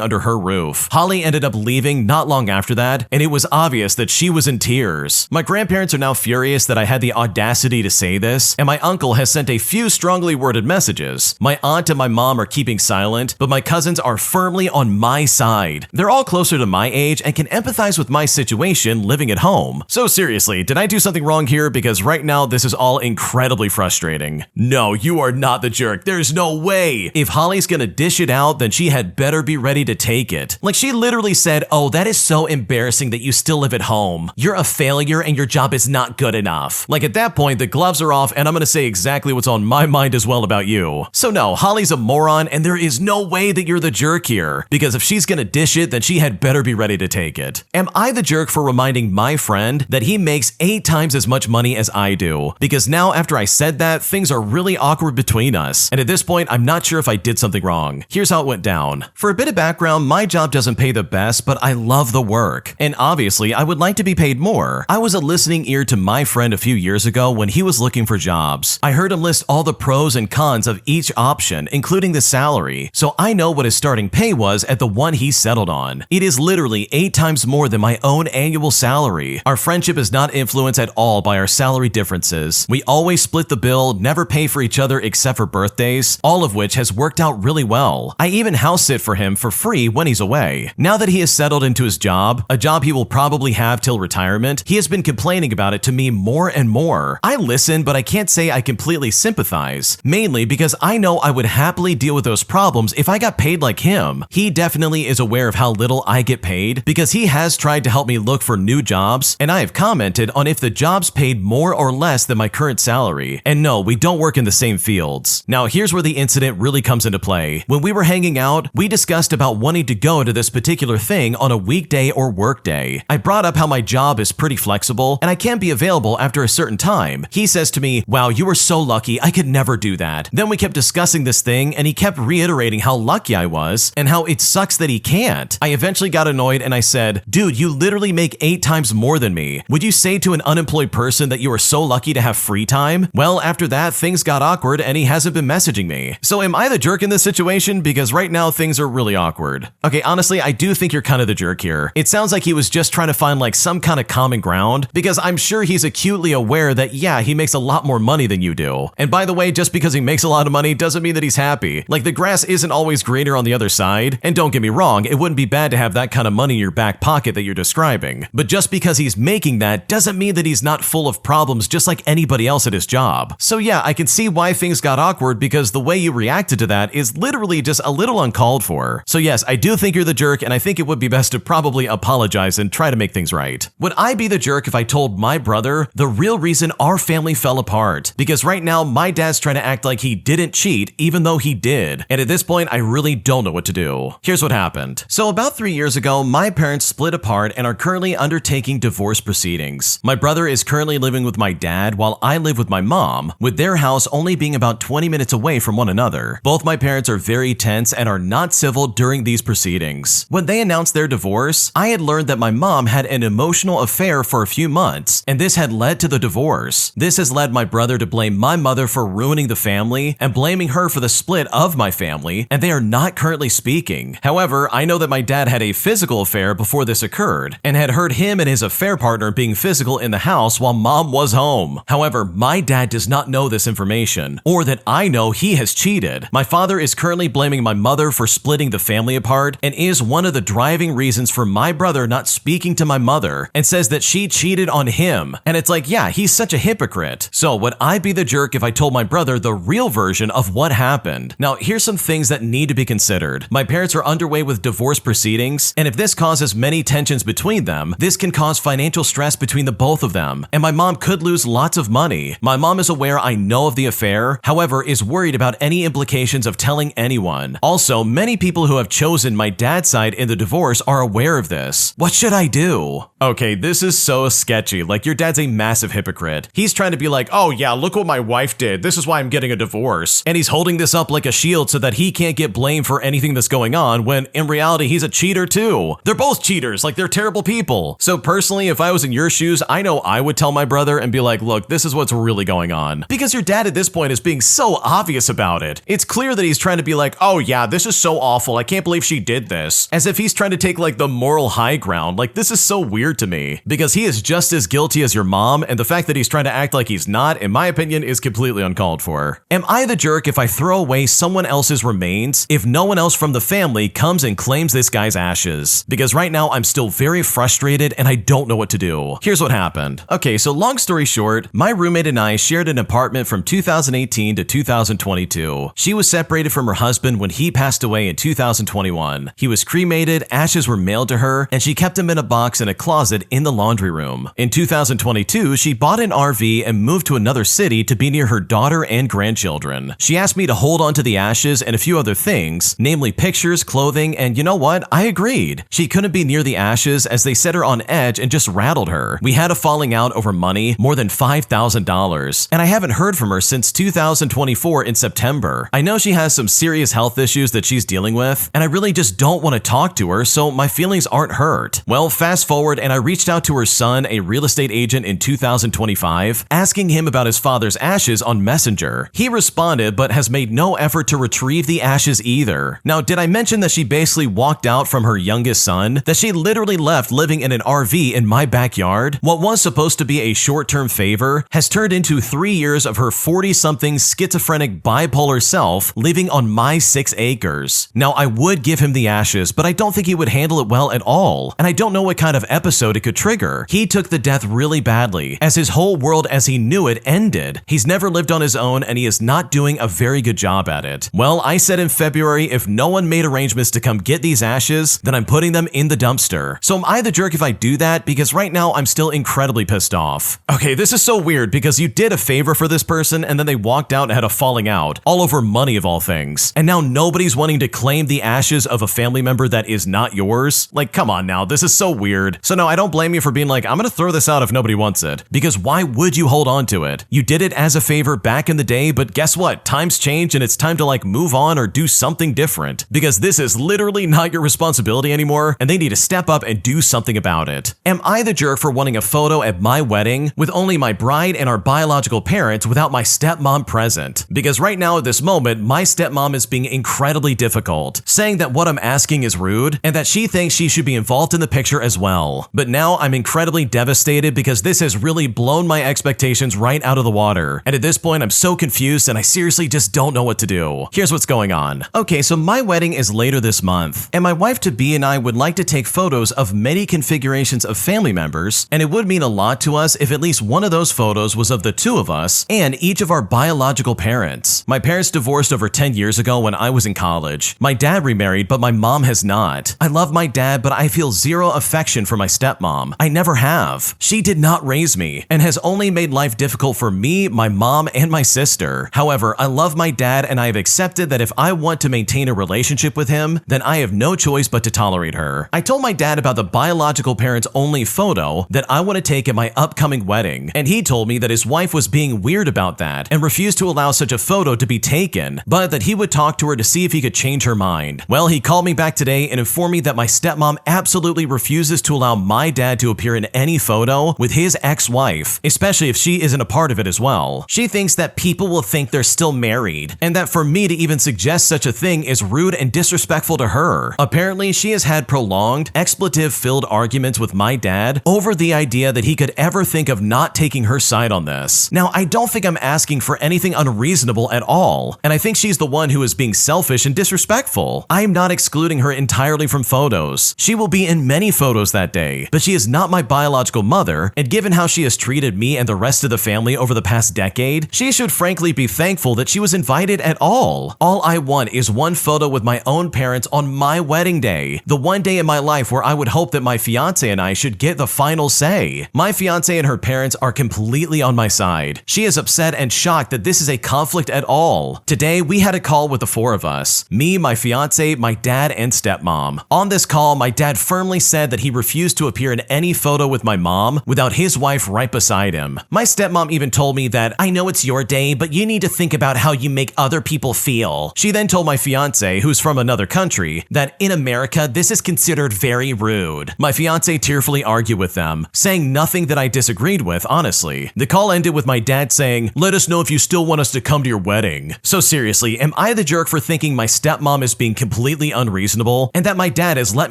under her roof. Holly ended up leaving not long after that, and it was obvious that she was in tears. My grandparents are now furious that I had the audacity to say this, and my uncle has sent a few strongly worded messages. My aunt and my mom are keeping silent, but my cousins are firmly on my side. They're all closer to my age and can empathize with my situation living at home. So seriously, did I do something wrong here? Because right now this is all incredibly frustrating. No, you are not the jerk. There's no way. If Holly's gonna dish it out, then she had better be ready to take it. Like, she literally said, "Oh, that is so embarrassing that you still live at home. You're a failure and your job is not good enough." Like, at that point, the gloves are off and I'm gonna say exactly what's on my mind as well about you. So no, Holly's a moron and there is no way that you're the jerk here. Because if she's gonna dish it, then she had better be ready to take it. Am I the jerk for reminding my friend that he makes 8 times as much money as I do? Because now after I said that, things are really awkward between us. And at this point, I'm not sure if I did something wrong. Here's how it went down. For a bit of background, my job doesn't pay the best, but I love the work. And obviously, I would like to be paid more. I was a listening ear to my friend a few years ago when he was looking for jobs. I heard him list all the pros and cons of each option, including the salary. So I know what his starting pay was at the one he settled on. It is literally 8 times more than my own annual salary. Our friendship is not influenced at all by our salary differences. We always split the bill, never pay for each other except for birthdays, all of which has worked out really well. I even house sit for him for free when he's away. Now that he has settled into his job, a job he will probably have till retirement, he has been complaining about it to me more and more. I listen, but I can't say I completely sympathize, mainly because I know I would happily deal with those problems if I got paid like him. He definitely is aware of how little I get paid because he has tried to help me look for new jobs, and I have commented on if the jobs paid more or less than my current salary. And no, we don't work in the same fields. Now, here's where the incident really comes into play. When we were hanging out, we discussed about wanting to go to this particular thing on a weekday or work day. I brought up how my job is pretty flexible and I can be available after a certain time. He says to me, "Wow, you are so lucky, I could never do that." Then we kept discussing this thing and he kept reiterating how lucky I was and how it sucks that he can't. I eventually got annoyed and I said, "Dude, you literally make 8 times more than me. Would you say to an unemployed person that you are so lucky to have free time?" Well, after that, things got awkward and he hasn't been messaging me. So am I the jerk in this situation? Because right now things are really awkward. Okay, honestly, I do think you're kind of the jerk here. It sounds like he was just trying to find like some kind of common ground, because I'm sure he's acutely aware that yeah, he makes a lot more money than you do. And by the way, just because he makes a lot of money doesn't mean that he's happy. Like, the grass isn't always greener on the other side. And don't get me wrong, it wouldn't be bad to have that kind of money in your back pocket that you're describing. But just because he's making that doesn't mean that he's not full of problems just like anybody else at his job. So yeah, I can see why things got awkward, because the way you reacted to that is literally just a little uncalled for. So yes, I do think you're the jerk, and I think it would be best to probably apologize and try to make things right. Would I be the jerk if I told my brother the real reason our family fell apart? Because right now, my dad's trying to act like he didn't cheat, even though he did. And at this point, I really don't know what to do. Here's what happened. So about 3 years ago, my parents split apart and are currently undertaking divorce proceedings. My brother is currently living with my dad while I live with my mom, with their house only being about 20 minutes away from one another. Both my parents are very tense and are not civil during these proceedings. When they announced their divorce, I had learned that my mom had an emotional affair for a few months, and this had led to the divorce. This has led my brother to blame my mother for ruining the family and blaming her for the split of my family, and they are not currently speaking. However, I know that my my dad had a physical affair before this occurred, and had heard him and his affair partner being physical in the house while mom was home. However, my dad does not know this information, or that I know he has cheated. My father is currently blaming my mother for splitting the family apart, and is one of the driving reasons for my brother not speaking to my mother, and says that she cheated on him. And it's like, yeah, he's such a hypocrite. So would I be the jerk if I told my brother the real version of what happened? Now, here's some things that need to be considered. My parents are underway with divorce proceedings, and if this causes many tensions between them, this can cause financial stress between the both of them, and my mom could lose lots of money. My mom is aware I know of the affair, however, is worried about any implications of telling anyone. Also, many people who have chosen my dad's side in the divorce are aware of this. What should I do? Okay, this is so sketchy. Like, your dad's a massive hypocrite. He's trying to be like, oh yeah, look what my wife did. This is why I'm getting a divorce. And he's holding this up like a shield so that he can't get blamed for anything that's going on, when in reality, he's a cheater too. They're both cheaters, like they're terrible people. So personally, if I was in your shoes, I know I would tell my brother and be like, look, this is what's really going on. Because your dad at this point is being so obvious about it. It's clear that he's trying to be like, oh yeah, this is so awful. I can't believe she did this. As if he's trying to take like the moral high ground. Like, this is so weird to me. Because he is just as guilty as your mom, and the fact that he's trying to act like he's not, in my opinion, is completely uncalled for. Am I the jerk if I throw away someone else's remains if no one else from the family comes and claims this guy's ashes? Because right now I'm still very frustrated and I don't know what to do. Here's what happened. Okay, so long story short, my roommate and I shared an apartment from 2018 to 2022. She was separated from her husband when he passed away in 2021. He was cremated, ashes were mailed to her, and she kept him in a box in a closet in the laundry room. In 2022, she bought an RV and moved to another city to be near her daughter and grandchildren. She asked me to hold on to the ashes and a few other things, namely pictures, clothing, and you know what? I agreed. She couldn't be near the ashes as they set her on edge and just rattled her. We had a falling out over money, more than $5,000, and I haven't heard from her since 2024 in September. I know she has some serious health issues that she's dealing with, and I really just don't want to talk to her, so my feelings aren't hurt. Well, fast forward, and I reached out to her son, a real estate agent, in 2025, asking him about his father's ashes on Messenger. He responded, but has made no effort to retrieve the ashes either. Now, did I mention that she basically walked out from her youngest son? That she literally left living in an RV in my backyard? What was supposed to be a short-term favor has turned into 3 years of her 40-something schizophrenic bipolar self living on my 6 acres. Now, I would give him the ashes, but I don't think he would handle it well at all, and I don't know what kind of episode it could trigger. He took the death really badly, as his whole world as he knew it ended. He's never lived on his own, and he is not doing a very good job at it. Well, I said in February, if no one made arrangements to come get these ashes, then I'm putting them in the dumpster. So am I the jerk if I do that? Because right now I'm still incredibly pissed off. Okay, this is so weird because you did a favor for this person and then they walked out and had a falling out, all over money of all things. And now nobody's wanting to claim the ashes of a family member that is not yours? Like, come on now, this is so weird. So no, I don't blame you for being like, I'm gonna throw this out if nobody wants it. Because why would you hold on to it? You did it as a favor back in the day, but guess what? Times change and it's time to like move on or do something different. Because this is literally not your responsibility anymore and they need to step up and do something about it. Am I the jerk for wanting a photo at my wedding with only my bride and our biological parents without my stepmom present? Because right now at this moment, my stepmom is being incredibly difficult, saying that what I'm asking is rude and that she thinks she should be involved in the picture as well. But now I'm incredibly devastated because this has really blown my expectations right out of the water. And at this point, I'm so confused and I seriously just don't know what to do. Here's what's going on. Okay, so my wedding is later this month, and my wife-to-be and I would like to take photos of many configurations of family members, and it would mean a lot to us if at least one of those photos was of the two of us and each of our biological parents. My parents divorced over 10 years ago when I was in college. My dad remarried, but my mom has not. I love my dad, but I feel zero affection for my stepmom. I never have. She did not raise me and has only made life difficult for me, my mom, and my sister. However, I love my dad and I have accepted that if I want to maintain a relationship with him, then I have no choice but to tolerate her. I told my dad about the biological parents only photo that I want to take at my upcoming wedding, and he told me that his wife was being weird about that and refused to allow such a photo to be taken, but that he would talk to her to see if he could change her mind. Well, he called me back today and informed me that my stepmom absolutely refuses to allow my dad to appear in any photo with his ex-wife, especially if she isn't a part of it as well. She thinks that people will think they're still married, and that for me to even suggest such a thing is rude and disrespectful to her. Apparently, she has had prolonged, expletive-filled arguments with my dad over the idea that he could ever think of not taking her side on this. Now, I don't think I'm asking for anything unreasonable at all, and I think she's the one who is being selfish and disrespectful. I am not excluding her entirely from photos. She will be in many photos that day, but she is not my biological mother, and given how she has treated me and the rest of the family over the past decade, she should frankly be thankful that she was invited at all. All I want is one photo with my own parents on my wedding day, the one day in my life where I would hope that my fiance and I should get the final say. My fiance and her parents are completely on my side. She is upset and shocked that this is a conflict at all. Today, we had a call with the four of us, me, my fiance, my dad, and stepmom. On this call, my dad firmly said that he refused to appear in any photo with my mom without his wife right beside him. My stepmom even told me that, I know it's your day, but you need to think about how you make other people feel. She then told my fiance, who's from another country, that in America, this is considered very rude. My fiance tearfully argued with them, saying nothing that I disagreed with, honestly. The call ended with my dad saying, let us know if you still want us to come to your wedding. So seriously, am I the jerk for thinking my stepmom is being completely unreasonable and that my dad has let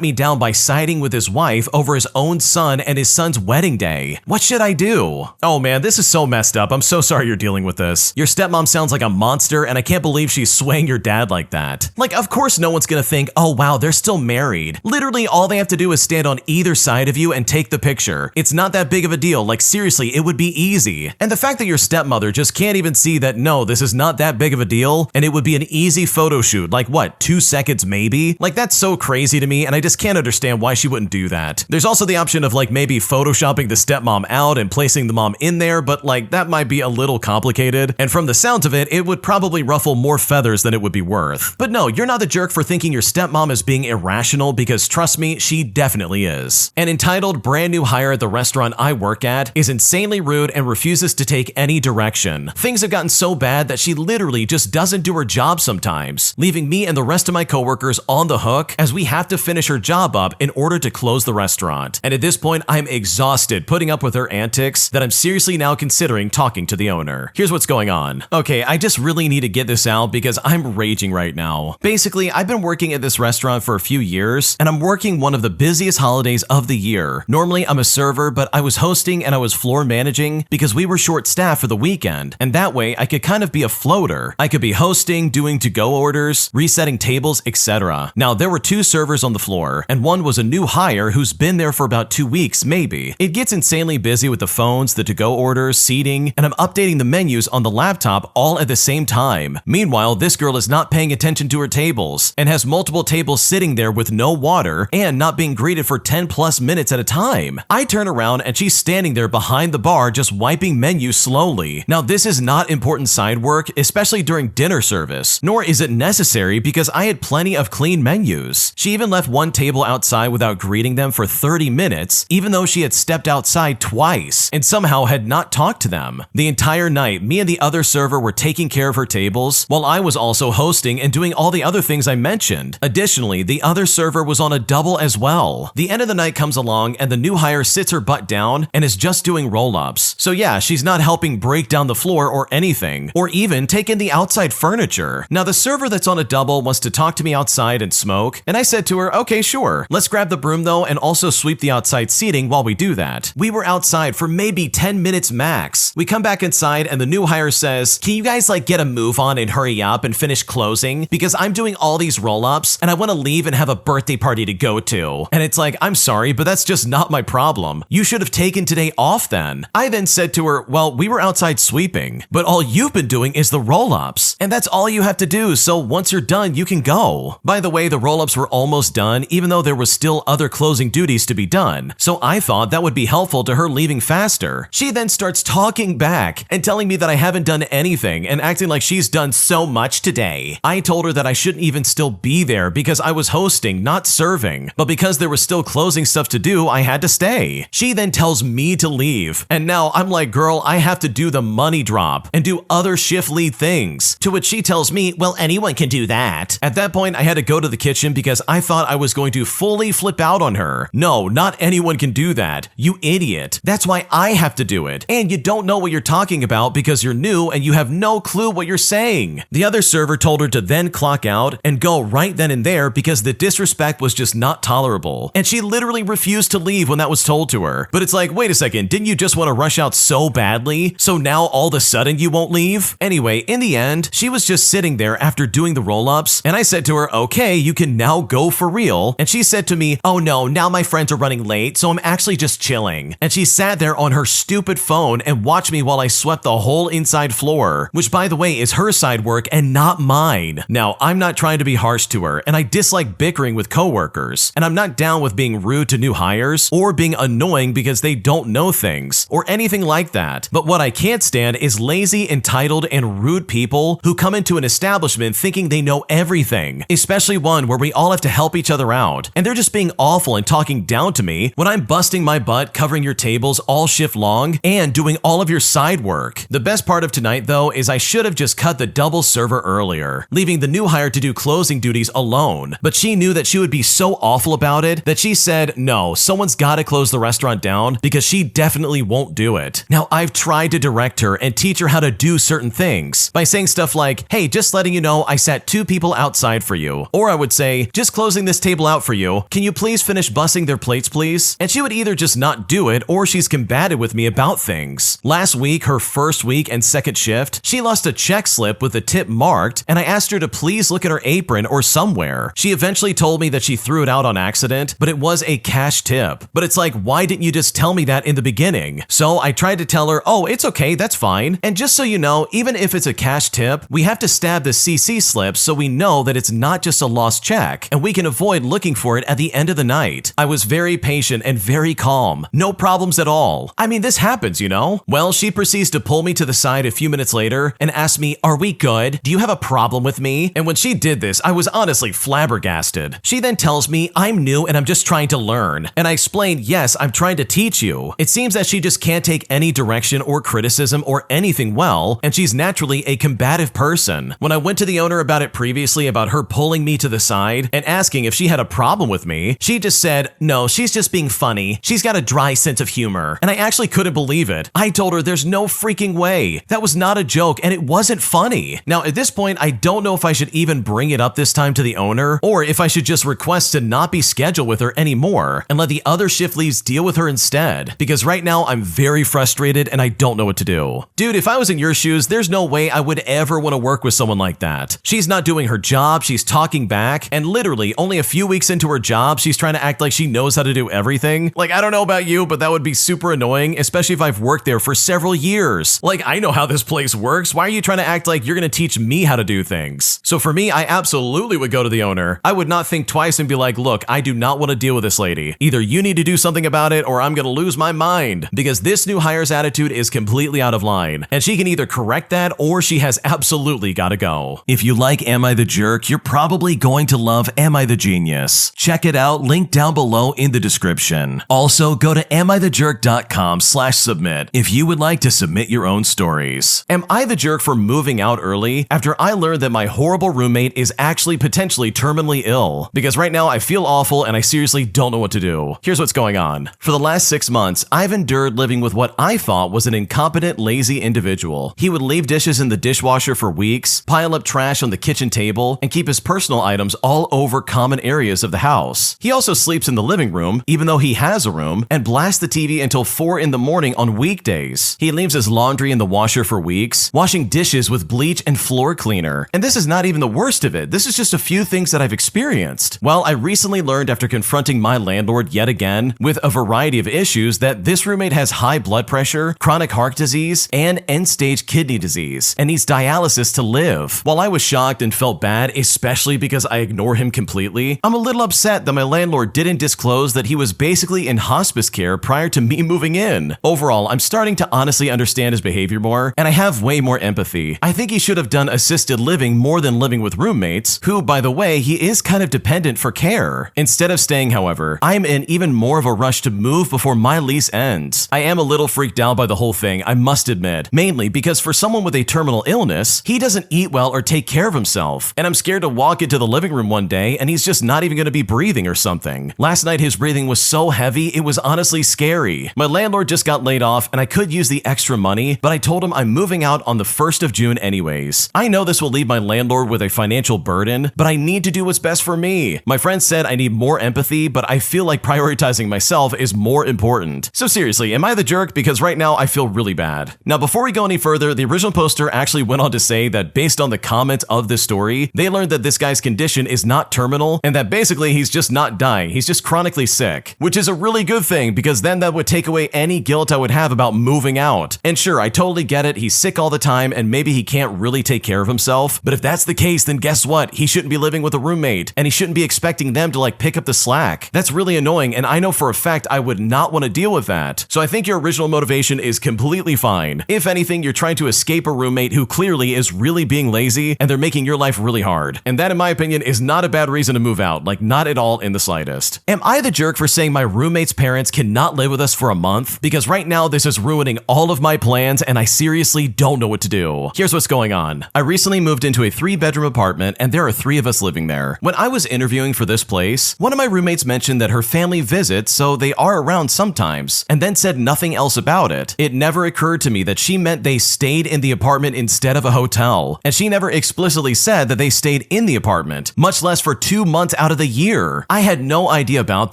me down by siding with his wife over his own son and his son's wedding day? What should I do? Oh man, this is so messed up. I'm so sorry you're dealing with this. Your stepmom sounds like a monster and I can't believe she's swaying your dad like that. Like, of course no one's gonna think, oh wow, they're still married. Literally all they have to do is stand on either side of you and take the picture. It's not that big of a deal. Like seriously, it would be easy. And the fact that your stepmother just can't even see that no, this is not that big of a deal and it would be an easy photo shoot, like what, 2 seconds maybe? Like that's so crazy to me and I just can't understand why she wouldn't do that. There's also the option of like maybe photoshopping the stepmom out and placing the mom in there, but like that might be a little complicated. And from the sounds of it, it would probably ruffle more feathers than it would be worth. But no, you're not the jerk for thinking your stepmom is being irrational because trust me, she definitely is. An entitled brand new hire at the restaurant I work at is insanely rude and refuses to take any direction. Things have gotten so bad that she literally just doesn't do her job sometimes, leaving me and the rest of my coworkers on the hook as we have to finish her job up in order to close the restaurant. And at this point, I'm exhausted putting up with her antics that I'm seriously now considering talking to the owner. Here's what's going on. Okay, I just really need to get this out because I'm raging right now. Basically, I've been working at this restaurant for a few years and I'm working one of the busiest holidays of the year. Normally, I'm a server, but I was hosting and I was floor managing because we were short-staffed for the weekend, and that way I could kind of be a floater. I could be hosting, doing to-go orders, resetting tables, etc. Now, there were 2 servers on the floor, and one was a new hire who's been there for about 2 weeks, maybe. It gets insanely busy with the phones, the to-go orders, seating, and I'm updating the menus on the laptop all at the same time. Meanwhile, this girl is not paying attention to her tables and has multiple tables sitting there with no water and not being greeted for 10 plus minutes at a time. I turn around and she's standing there behind the bar just wiping menus slowly. Now, this is not important side work, especially during dinner service, nor is it necessary because I had plenty of clean menus. She even left one table outside without greeting them for 30 minutes, even though she had stepped outside twice and somehow had not talked to them. The entire night, me and the other server were taking care of her tables while I was also hosting and doing all the other things I mentioned. Additionally, the other server was on a double as well. The end of the night comes along and the new hire sits her butt down and is just doing roll-ups. So yeah, she's not helping break down the floor or anything, or even take in the outside furniture. Now the server that's on a double wants to talk to me outside and smoke, and I said to her, okay, sure. Let's grab the broom though and also sweep the outside seating while we do that. We were outside for maybe 10 minutes max. We come back inside and the new hire says, can you guys like get a move on and hurry up and finish closing? Because I'm doing all these roll-ups and I want to leave and have a birthday party to go to. And it's like, I'm sorry, but that's just not my problem. You should have taken today off then. I then said to her, well, we were outside sweeping, but all you've been doing is the roll-ups. And that's all you have to do, so once you're done, you can go. By the way, the roll-ups were almost done, even though there was still other closing duties to be done. So I thought that would be helpful to her leaving faster. She then starts talking back and telling me that I haven't done anything and acting like she's done so much today. I told her that I shouldn't even still be there because I was hosting, not serving. But because there was still closing stuff to do, I had to stay. She then tells me to leave. And now I'm like, girl, I have to do the money drop and do other shift lead things. To which she tells me, well, anyone can do that. At that point, I had to go to the kitchen because I thought I was going to fully flip out on her. No, not anyone can do that. You idiot. That's why I have to do it. And you don't know what you're talking about because you're new and you have no clue what you're saying. The other server told her to then clock out and go right then and there because because the disrespect was just not tolerable, and she literally refused to leave when that was told to her. But it's like, wait a second, didn't you just want to rush out so badly? So now all of a sudden you won't leave? Anyway, in the end, she was just sitting there after doing the roll-ups, and I said to her, okay, you can now go for real. And she said to me, oh no, now my friends are running late, so I'm actually just chilling. And she sat there on her stupid phone and watched me while I swept the whole inside floor, which by the way is her side work and not mine. Now, I'm not trying to be harsh to her, and I dislike bickering with coworkers, and I'm not down with being rude to new hires or being annoying because they don't know things or anything like that. But what I can't stand is lazy, entitled, and rude people who come into an establishment thinking they know everything, especially one where we all have to help each other out, and they're just being awful and talking down to me when I'm busting my butt covering your tables all shift long and doing all of your side work. The best part of tonight though is I should have just cut the double server earlier, leaving the new hire to do closing duties alone, but she knew that she would be so awful about it that she said, no, someone's gotta close the restaurant down because she definitely won't do it. Now, I've tried to direct her and teach her how to do certain things by saying stuff like, hey, just letting you know I sat 2 people outside for you. Or I would say, just closing this table out for you. Can you please finish bussing their plates, please? And she would either just not do it or she's combative with me about things. Last week, her first week and second shift, she lost a check slip with the tip marked, and I asked her to please look at her apron or somewhere. She eventually told me that she threw it out on accident, but it was a cash tip. But it's like, why didn't you just tell me that in the beginning? So I tried to tell her, oh, it's okay, that's fine. And just so you know, even if it's a cash tip, we have to stab the CC slip so we know that it's not just a lost check, and we can avoid looking for it at the end of the night. I was very patient and very calm. No problems at all. I mean, this happens, you know? Well, she proceeds to pull me to the side a few minutes later and ask me, are we good? Do you have a problem with me? And when she did this, I was honestly flabbergasted. She then tells me I'm new and I'm just trying to learn. And I explained, yes, I'm trying to teach you. It seems that she just can't take any direction or criticism or anything well, and she's naturally a combative person. When I went to the owner about it previously, about her pulling me to the side and asking if she had a problem with me, she just said, no, she's just being funny. She's got a dry sense of humor. And I actually couldn't believe it. I told her there's no freaking way. That was not a joke and it wasn't funny. Now at this point, I don't know if I should even bring it up this time to the owner or if I should just request to not be scheduled with her anymore and let the other shift leads deal with her instead, because right now I'm very frustrated and I don't know what to do. Dude, if I was in your shoes, there's no way I would ever want to work with someone like that. She's not doing her job, she's talking back, and literally only a few weeks into her job, she's trying to act like she knows how to do everything. Like, I don't know about you, but that would be super annoying, especially if I've worked there for several years. Like, I know how this place works. Why are you trying to act like you're gonna teach me how to do things? So for me, I absolutely would go to the owner. I would not think twice and be like, look, I do not want to deal with this lady. Either you need to do something about it or I'm gonna lose my mind, because this new hire's attitude is completely out of line, and she can either correct that or she has absolutely gotta go. If you like Am I the Jerk, you're probably going to love Am I the Genius. Check it out, link down below in the description. Also, go to amithejerk.com/submit if you would like to submit your own stories. Am I the jerk for moving out early after I learned that my horrible roommate is actually potentially terminally ill? Because right now I feel awful and I seriously don't know what to do. Here's what's going on. For the last 6 months, I've endured living with what I thought was an incompetent, lazy individual. He would leave dishes in the dishwasher for weeks, pile up trash on the kitchen table, and keep his personal items all over common areas of the house. He also sleeps in the living room, even though he has a room, and blasts the TV until 4 in the morning on weekdays. He leaves his laundry in the washer for weeks, washing dishes with bleach and floor cleaner. And this is not even the worst of it. This is just a few things that I've experienced. Well, I recently learned after confronting my landlord yet again with a variety of issues that this roommate has high blood pressure, chronic heart disease, and end-stage kidney disease, and needs dialysis to live. While I was shocked and felt bad, especially because I ignore him completely, I'm a little upset that my landlord didn't disclose that he was basically in hospice care prior to me moving in. Overall, I'm starting to honestly understand his behavior more, and I have way more empathy. I think he should have done assisted living more than living with roommates, who, by the way, he is kind of dependent for care. Instead of staying, however, I'm in even more of a rush to move before my lease ends. I am a little freaked out by the whole thing, I must admit, mainly because for someone with a terminal illness, he doesn't eat well or take care of himself, and I'm scared to walk into the living room one day and he's just not even going to be breathing or something. Last night his breathing was so heavy, it was honestly scary. My landlord just got laid off and I could use the extra money, but I told him I'm moving out on the 1st of June anyways. I know this will leave my landlord with a financial burden, but I need to do what's what's best for me. My friend said I need more empathy, but I feel like prioritizing myself is more important. So seriously, am I the jerk? Because right now I feel really bad. Now, before we go any further, the original poster actually went on to say that based on the comments of this story, they learned that this guy's condition is not terminal and that basically he's just not dying. He's just chronically sick, which is a really good thing because then that would take away any guilt I would have about moving out. And sure, I totally get it. He's sick all the time and maybe he can't really take care of himself. But if that's the case, then guess what? He shouldn't be living with a roommate and he shouldn't be expecting them to pick up the slack. That's really annoying and I know for a fact I would not want to deal with that. So I think your original motivation is completely fine. If anything, you're trying to escape a roommate who clearly is really being lazy and they're making your life really hard. And that, in my opinion, is not a bad reason to move out, not at all in the slightest. Am I the jerk for saying my roommate's parents cannot live with us for a month? Because right now this is ruining all of my plans and I seriously don't know what to do. Here's what's going on. I recently moved into a 3-bedroom apartment and there are 3 of us living there. When I was interviewing for this place, one of my roommates mentioned that her family visits, so they are around sometimes, and then said nothing else about it. It never occurred to me that she meant they stayed in the apartment instead of a hotel, and she never explicitly said that they stayed in the apartment, much less for 2 months out of the year. I had no idea about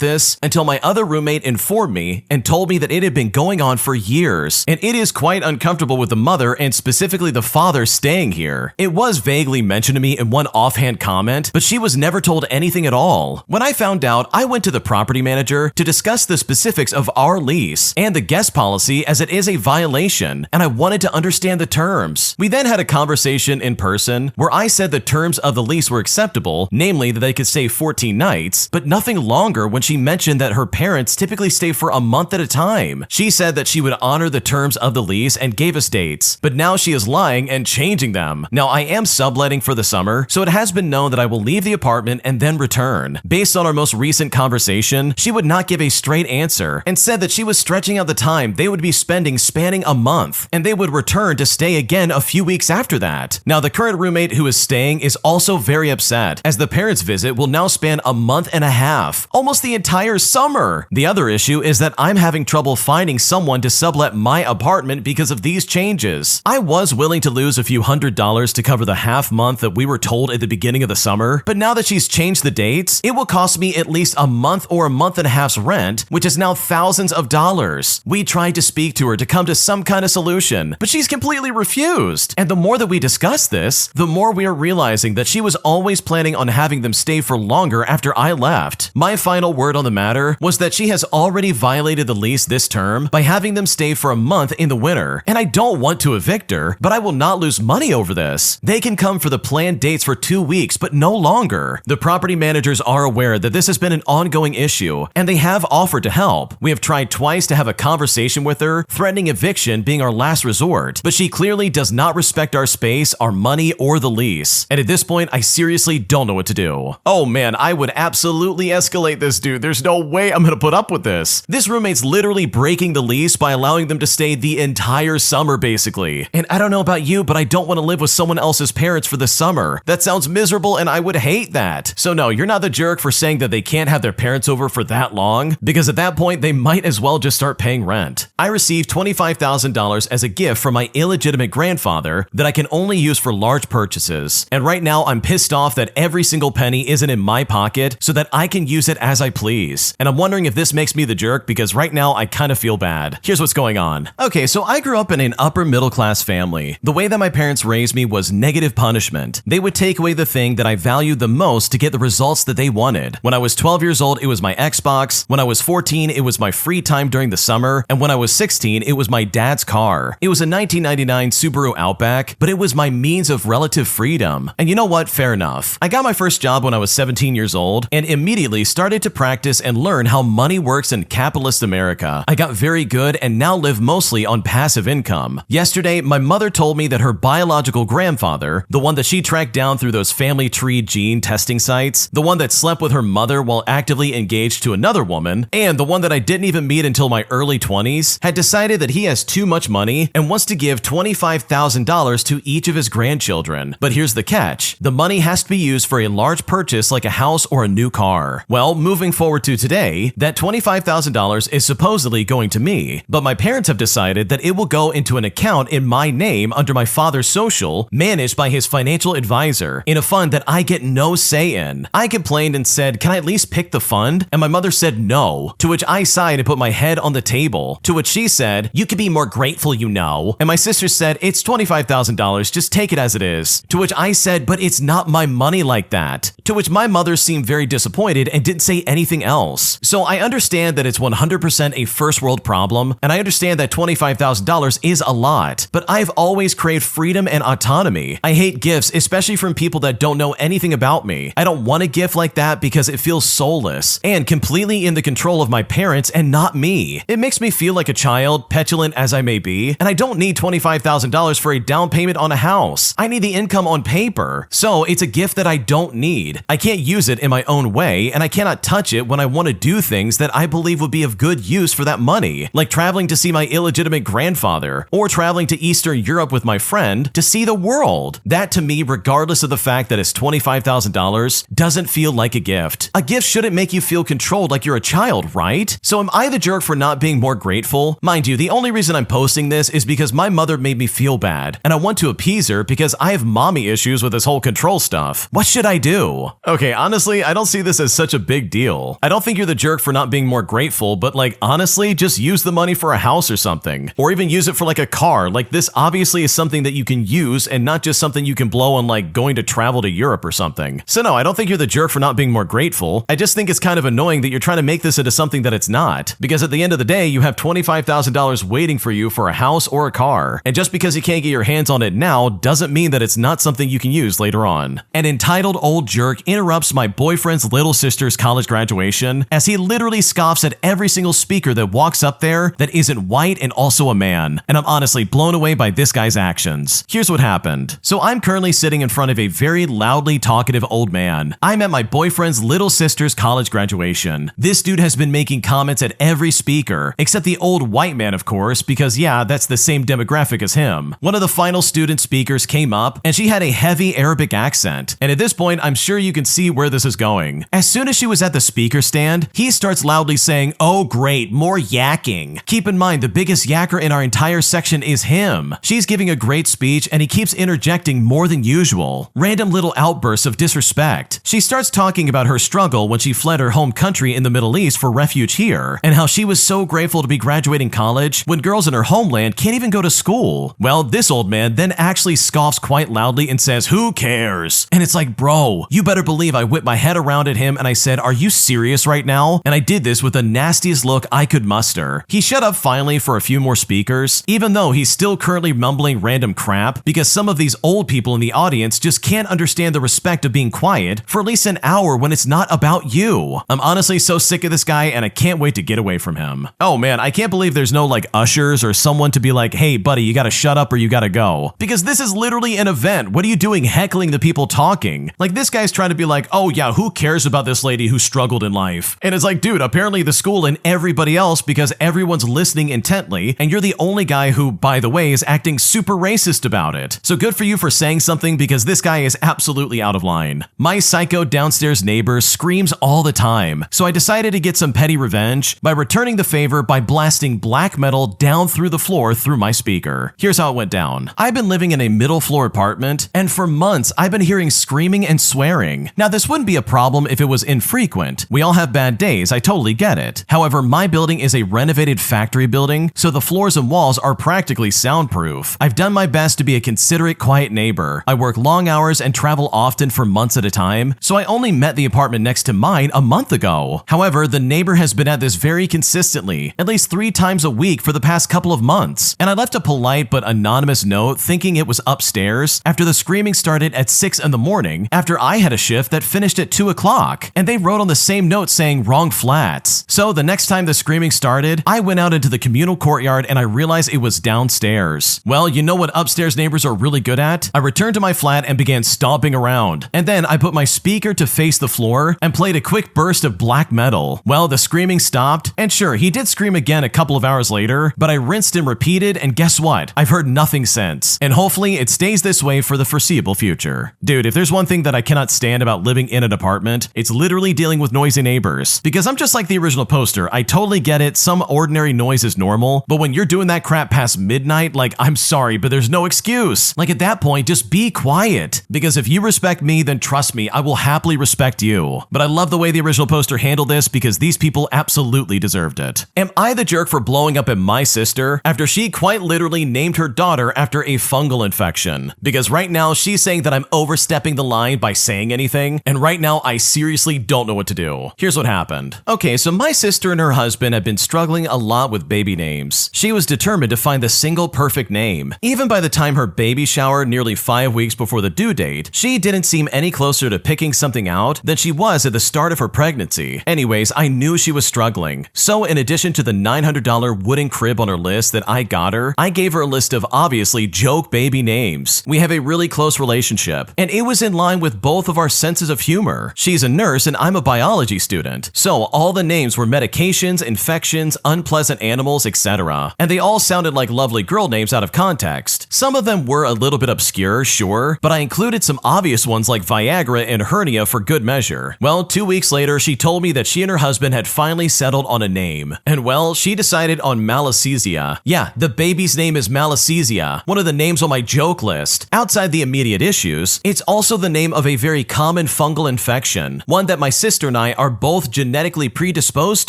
this until my other roommate informed me and told me that it had been going on for years, and it is quite uncomfortable with the mother and specifically the father staying here. It was vaguely mentioned to me in one offhand comment, but she was never told anything at all. When I found out, I went to the property manager to discuss the specifics of our lease and the guest policy as it is a violation, and I wanted to understand the terms. We then had a conversation in person where I said the terms of the lease were acceptable, namely that they could stay 14 nights, but nothing longer when she mentioned that her parents typically stay for a month at a time. She said that she would honor the terms of the lease and gave us dates, but now she is lying and changing them. Now, I am subletting for the summer, so it has been known that I will leave the apartment and then return. Based on our most recent conversation, she would not give a straight answer and said that she was stretching out the time they would be spending spanning a month, and they would return to stay again a few weeks after that. Now, the current roommate who is staying is also very upset, as the parents' visit will now span a month and a half, almost the entire summer. The other issue is that I'm having trouble finding someone to sublet my apartment because of these changes. I was willing to lose a few $100s to cover the half month that we were told at the beginning of the summer, but now that she's changed the dates, it will cost me at least a month or a month and a half's rent, which is now thousands of dollars. We tried to speak to her to come to some kind of solution, but she's completely refused. And the more that we discuss this, the more we are realizing that she was always planning on having them stay for longer after I left. My final word on the matter was that she has already violated the lease this term by having them stay for a month in the winter, and I don't want to evict her, but I will not lose money over this. They can come for the planned dates for 2 weeks, but no longer. The property managers are aware that this has been an ongoing issue, and they have offered to help. We have tried twice to have a conversation with her, threatening eviction being our last resort, but she clearly does not respect our space, our money, or the lease. And at this point, I seriously don't know what to do. Oh man, I would absolutely escalate this dude. There's no way I'm gonna put up with this. This roommate's literally breaking the lease by allowing them to stay the entire summer, basically. And I don't know about you, but I don't want to live with someone else's parents for the summer. That sounds miserable and I would hate that. So no, you're not the jerk for saying that they can't have their parents over for that long, because at that point, they might as well just start paying rent. I received $25,000 as a gift from my illegitimate grandfather that I can only use for large purchases. And right now, I'm pissed off that every single penny isn't in my pocket so that I can use it as I please. And I'm wondering if this makes me the jerk because right now I kind of feel bad. Here's what's going on. Okay, so I grew up in an upper middle class family. The way that my parents raised me was negative punishment. They would take away the thing that I valued the most to get the results that they wanted. When I was 12 years old, it was my Xbox. When I was 14, it was my free time during the summer. And when I was 16, it was my dad's car. It was a 1999 Subaru Outback, but it was my means of relative freedom. And you know what? Fair enough. I got my first job when I was 17 years old and immediately started to practice and learn how money works in capitalist America. I got very good and now live mostly on passive income. Yesterday, my mother told me that her biological grandfather, the one that she tracked down through those family tree gene testing sites, the one that slept with her mother while actively engaged to another woman, and the one that I didn't even meet until my early 20s, had decided that he has too much money and wants to give $25,000 to each of his grandchildren. But here's the catch. The money has to be used for a large purchase like a house or a new car. Well, moving forward to today, that $25,000 is supposedly going to me, but my parents have decided that it will go into an account in my name under my father's social, managed by his financial advisor, in a fund that I get no no say in. I complained and said, "Can I at least pick the fund?" And my mother said no, to which I sighed and put my head on the table, to which she said, "You could be more grateful, you know." And my sister said, "It's $25,000, just take it as it is." To which I said, "But it's not my money like that." To which my mother seemed very disappointed and didn't say anything else. So I understand that it's 100% a first world problem, and I understand that $25,000 is a lot, but I've always craved freedom and autonomy. I hate gifts, especially from people that don't know anything about me. I don't want a gift like that because it feels soulless and completely in the control of my parents and not me. It makes me feel like a child, petulant as I may be, and I don't need $25,000 for a down payment on a house. I need the income on paper. So it's a gift that I don't need. I can't use it in my own way, and I cannot touch it when I want to do things that I believe would be of good use for that money, like traveling to see my illegitimate grandfather, or traveling to Eastern Europe with my friend to see the world. That to me, regardless of the fact that it's $25,000, doesn't feel like a gift. A gift shouldn't make you feel controlled like you're a child, right? So am I the jerk for not being more grateful? Mind you, the only reason I'm posting this is because my mother made me feel bad, and I want to appease her because I have mommy issues with this whole control stuff. What should I do? Okay, honestly, I don't see this as such a big deal. I don't think you're the jerk for not being more grateful, but like honestly, just use the money for a house or something, or even use it for like a car. Like this obviously is something that you can use and not just something you can blow on like going to travel to Europe or something. So no, I don't think you're the jerk for not being more grateful. I just think it's kind of annoying that you're trying to make this into something that it's not, because at the end of the day, you have $25,000 waiting for you for a house or a car. And just because you can't get your hands on it now doesn't mean that it's not something you can use later on. An entitled old jerk interrupts my boyfriend's little sister's college graduation as he literally scoffs at every single speaker that walks up there that isn't white and also a man. And I'm honestly blown away by this guy's actions. Here's what happened. So I'm currently sitting in front of a very loudly talkative old man. I'm at my boyfriend's little sister's college graduation. This dude has been making comments at every speaker, except the old white man, of course, because yeah, that's the same demographic as him. One of the final student speakers came up and she had a heavy Arabic accent. And at this point, I'm sure you can see where this is going. As soon as she was at the speaker stand, he starts loudly saying, "Oh great, more yakking." Keep in mind, the biggest yacker in our entire section is him. She's giving a great speech and he keeps interjecting more than usual. Random little outbursts of disrespect. She starts talking about her struggle when she fled her home country in the Middle East for refuge here, and how she was so grateful to be graduating college when girls in her homeland can't even go to school. Well, this old man then actually scoffs quite loudly and says, "Who cares?" And it's like, bro, you better believe I whipped my head around at him and I said, "Are you serious right now?" And I did this with the nastiest look I could muster. He shut up finally for a few more speakers, even though he's still currently mumbling random crap because some of these old people in the audience just can't understand the respect of being quiet for at least an hour when it's not about you. I'm honestly so sick of this guy and I can't wait to get away from him. Oh man, I can't believe there's no like ushers or someone to be like, "Hey buddy, you gotta shut up or you gotta go." Because this is literally an event. What are you doing heckling the people talking? Like this guy's trying to be like, "Oh yeah, who cares about this lady who struggled in life?" And it's like, dude, apparently the school and everybody else, because everyone's listening intently and you're the only guy who, by the way, is acting super racist about it. So good for you for saying something because this guy is absolutely out of line. My psycho downstairs neighbor screams all the time, so I decided to get some petty revenge by returning the favor by blasting black metal down through the floor through my speaker. Here's how it went down. I've been living in a middle floor apartment, and for months I've been hearing screaming and swearing. Now this wouldn't be a problem if it was infrequent. We all have bad days, I totally get it. However, my building is a renovated factory building, so the floors and walls are practically soundproof. I've done my best to be a considerate, quiet neighbor. I work long hours and travel often for months at a time, so I only met the apartment next to mine a month ago. However, the neighbor has been at this very consistently, at least 3 times a week for the past couple of months, and I left a polite but anonymous note thinking it was upstairs after the screaming started at 6 in the morning after I had a shift that finished at 2 o'clock, and they wrote on the same note saying wrong flats. So the next time the screaming started, I went out into the communal courtyard and I realized it was downstairs. Well, you know what upstairs neighbors are really good at? I returned to my flat and began stomping around, and then I put my speaker to face the floor and played a quick burst of black metal. Well, the screaming stopped, and sure, he did scream again a couple of hours later, but I rinsed and repeated, and guess what? I've heard nothing since, and hopefully it stays this way for the foreseeable future. Dude, if there's one thing that I cannot stand about living in an apartment, it's literally dealing with noisy neighbors. Because I'm just like the original poster, I totally get it, some ordinary noise is normal, but when you're doing that crap past midnight, like, I'm sorry, but there's no excuse. Like at that point, just be quiet. Because if you respect me, then then trust me, I will happily respect you. But I love the way the original poster handled this because these people absolutely deserved it. Am I the jerk for blowing up at my sister after she quite literally named her daughter after a fungal infection? Because right now she's saying that I'm overstepping the line by saying anything, and right now I seriously don't know what to do. Here's what happened. Okay, so my sister and her husband have been struggling a lot with baby names. She was determined to find the single perfect name. Even by the time her baby shower nearly 5 weeks before the due date, she didn't seem any closer to picking something out than she was at the start of her pregnancy. Anyways, I knew she was struggling. So in addition to the $900 wooden crib on her list that I got her, I gave her a list of obviously joke baby names. We have a really close relationship, and it was in line with both of our senses of humor. She's a nurse and I'm a biology student. So all the names were medications, infections, unpleasant animals, etc. And they all sounded like lovely girl names out of context. Some of them were a little bit obscure, sure, but I included some obvious ones like Viagra and hernia for good measure. Well, 2 weeks later, she told me that she and her husband had finally settled on a name. And well, she decided on Malassezia. Yeah, the baby's name is Malassezia, one of the names on my joke list. Outside the immediate issues, it's also the name of a very common fungal infection, one that my sister and I are both genetically predisposed